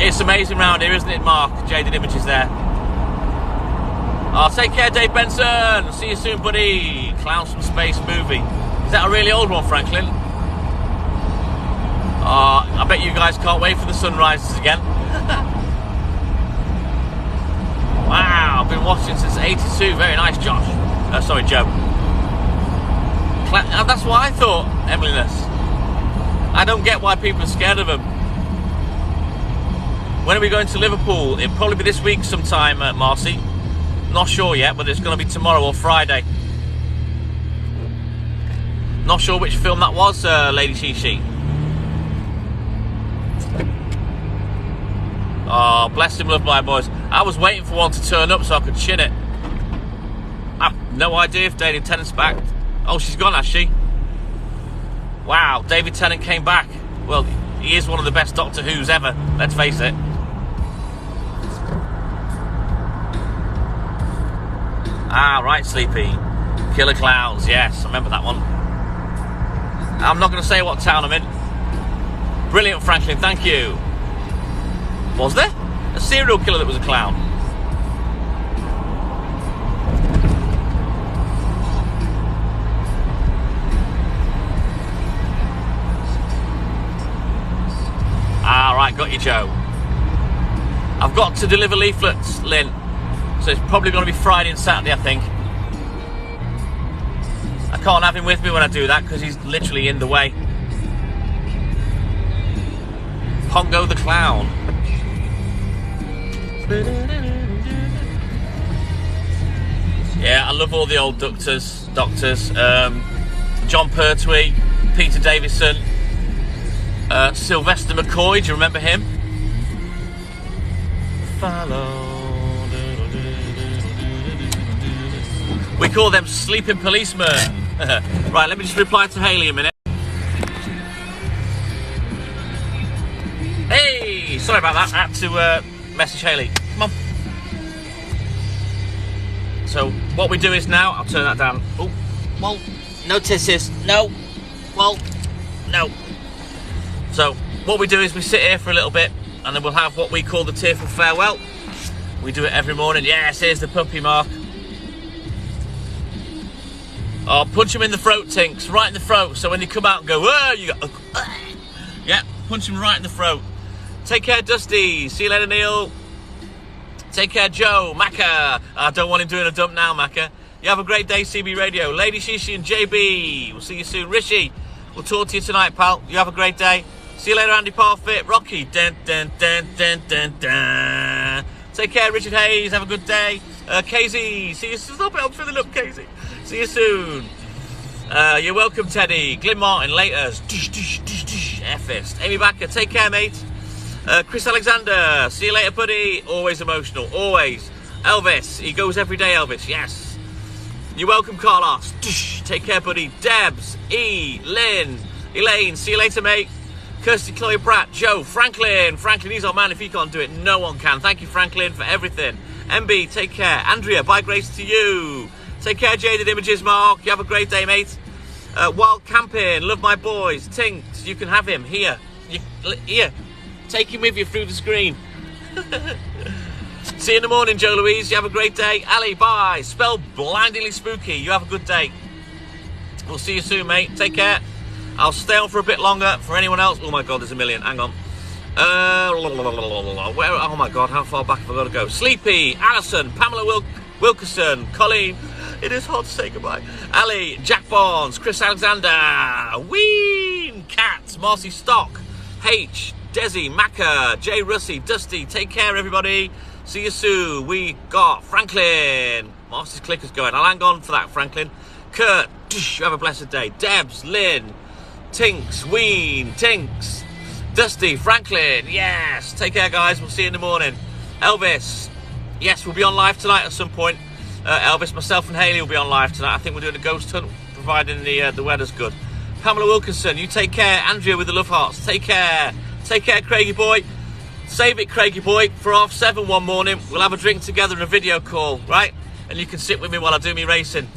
It's amazing round here, isn't it, Mark? Jaded Images there. Oh, take care, Dave Benson. See you soon, buddy. Clowns from Space movie. Is that a really old one, Franklin? I bet you guys can't wait for the sunrises again. Wow, I've been watching since 82. Very nice, Josh. Sorry, Joe. That's what I thought, Emiliness. I don't get why people are scared of him. When are we going to Liverpool? It'll probably be this week sometime, Marcy. Not sure yet, but it's going to be tomorrow or Friday. Not sure which film that was, Lady Shishi. Oh, bless him, love my boys. I was waiting for one to turn up so I could chin it. I've no idea if David Tennant's back. Oh, she's gone, has she? Wow, David Tennant came back. Well, he is one of the best Doctor Who's ever, let's face it. Ah, right, Sleepy. Killer Clowns, yes, I remember that one. I'm not going to say what town I'm in. Brilliant, Franklin, thank you. Was there? A serial killer that was a clown? Ah, right, got you, Joe. I've got to deliver leaflets, Lynn. So it's probably going to be Friday and Saturday, I think. I can't have him with me when I do that because he's literally in the way. Pongo the Clown. Yeah, I love all the old doctors. John Pertwee, Peter Davison, Sylvester McCoy, do you remember him? Follow. We call them sleeping policemen. Right, let me just reply to Hayley a minute. Hey, sorry about that. I had to message Hayley. Come on. So what we do is now, I'll turn that down. Oh, well, no tisses. No. Well, no. So what we do is we sit here for a little bit and then we'll have what we call the tearful farewell. We do it every morning. Yes, here's the puppy, Mark. Oh, punch him in the throat, Tinks. Right in the throat. So when they come out and go, oh, you go, yeah, punch him right in the throat. Take care, Dusty. See you later, Neil. Take care, Joe. Macca. I don't want him doing a dump now, Macca. You have a great day, CB Radio. Lady Shishi and JB. We'll see you soon. Rishi, we'll talk to you tonight, pal. You have a great day. See you later, Andy Parfit. Rocky. Dun, dun, dun, dun, dun, dun. Take care, Richard Hayes. Have a good day. KZ. See you soon. Stop it. I'm filling up, KZ. See you soon. You're welcome, Teddy. Glyn Martin, laters. F-ist. Amy Backer, take care, mate. Chris Alexander, see you later, buddy. Always emotional, always. Elvis, he goes every day, Elvis, yes. You're welcome, Carlos. Take care, buddy. Debs, E, Lynn, Elaine, see you later, mate. Kirsty, Chloe Pratt, Joe, Franklin. Franklin, he's our man. If he can't do it, no one can. Thank you, Franklin, for everything. MB, take care. Andrea, bye, grace to you. Take care, Jaded Images, Mark. You have a great day, mate. Wild Camping, love my boys. Tinks, you can have him here. Here. Take him with you through the screen. See you in the morning, Joe Louise. You have a great day. Ali, bye. Spell blindingly spooky. You have a good day. We'll see you soon, mate. Take care. I'll stay on for a bit longer. For anyone else, oh my God, there's a million. Hang on. Where? Oh my God, how far back have I got to go? Sleepy, Alison, Pamela Wilkerson, Colleen. It is hard to say goodbye. Ali, Jack Barnes, Chris Alexander, Ween, Cat, Marcy Stock, H, Desi, Macca, Jay Russi, Dusty. Take care, everybody. See you soon. We got Franklin. Marcy's clicker's going. I'll hang on for that, Franklin. Kurt, you have a blessed day. Debs, Lynn, Tinks, Ween, Tinks, Dusty, Franklin. Yes. Take care, guys. We'll see you in the morning. Elvis. Yes, we'll be on live tonight at some point. Elvis, myself and Hayley will be on live tonight. I think we're doing a ghost hunt, providing the weather's good. Pamela Wilkinson, you take care. Andrea with the love hearts, take care. Take care, Craigie boy. Save it, Craigie boy, for 7:30 one morning. We'll have a drink together and a video call, right? And you can sit with me while I do me racing.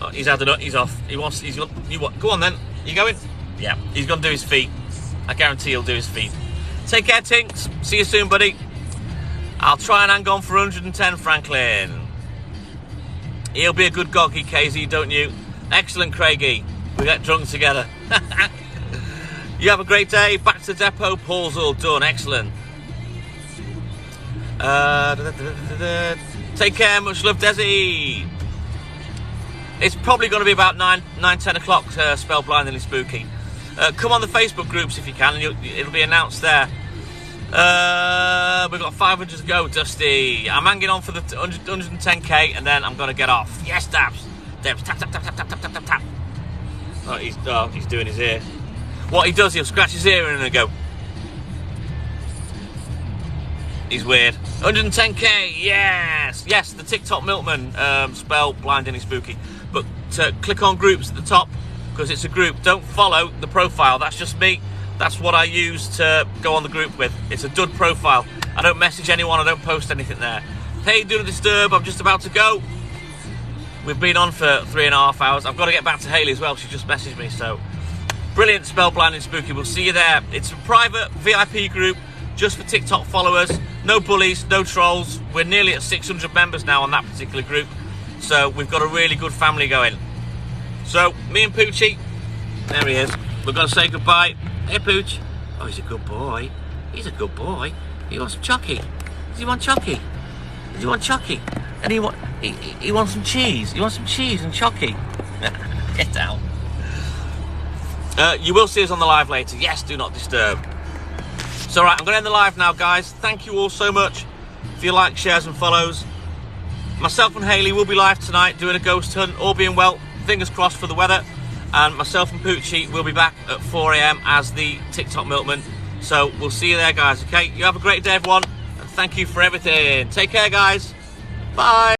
Oh, he's had a nut, he's off. You what? Go on then. You going? Yeah, he's going to do his feet. I guarantee he'll do his feet. Take care, Tinks. See you soon, buddy. I'll try and hang on for 110, Franklin. He'll be a good goggy, KZ, don't you? Excellent, Craigie. We get drunk together. You have a great day. Back to the depot. Paul's all done. Excellent. Take care. Much love, Desi. It's probably going to be about 10 o'clock. Spell blindingly spooky. Come on the Facebook groups if you can, and it'll be announced there. We've got 500 to go, Dusty. I'm hanging on for the 110k, and then I'm going to get off. Yes, Dabs. Dabs, tap, tap, tap, tap, tap, tap, tap, tap. Oh, he's doing his ear. What he does, he'll scratch his ear and then go. He's weird. 110k, yes. Yes, the TikTok Milkman, spell blindingly spooky. But click on groups at the top, because it's a group. Don't follow the profile. That's just me. That's what I use to go on the group with. It's a dud profile. I don't message anyone. I don't post anything there. Hey, do not disturb. I'm just about to go. We've been on for 3.5 hours. I've got to get back to Hayley as well. She just messaged me. So, brilliant, spell blinding spooky. We'll see you there. It's a private VIP group just for TikTok followers. No bullies, no trolls. We're nearly at 600 members now on that particular group. So, we've got a really good family going. So, me and Poochie, there he is. We're going to say goodbye. Hey, Pooch. Oh, he's a good boy. He's a good boy. He wants some Chucky. Does he want Chucky? Does he want Chucky? And he wants some cheese. He wants some cheese and Chucky. Get down. You will see us on the live later. Yes, do not disturb. So, right, I'm going to end the live now, guys. Thank you all so much for your likes, shares and follows. Myself and Hayley will be live tonight doing a ghost hunt. All being well, fingers crossed for the weather. And myself and Poochie will be back at 4 a.m. as the TikTok Milkman. So we'll see you there, guys, okay? You have a great day, everyone. And thank you for everything. Take care, guys. Bye.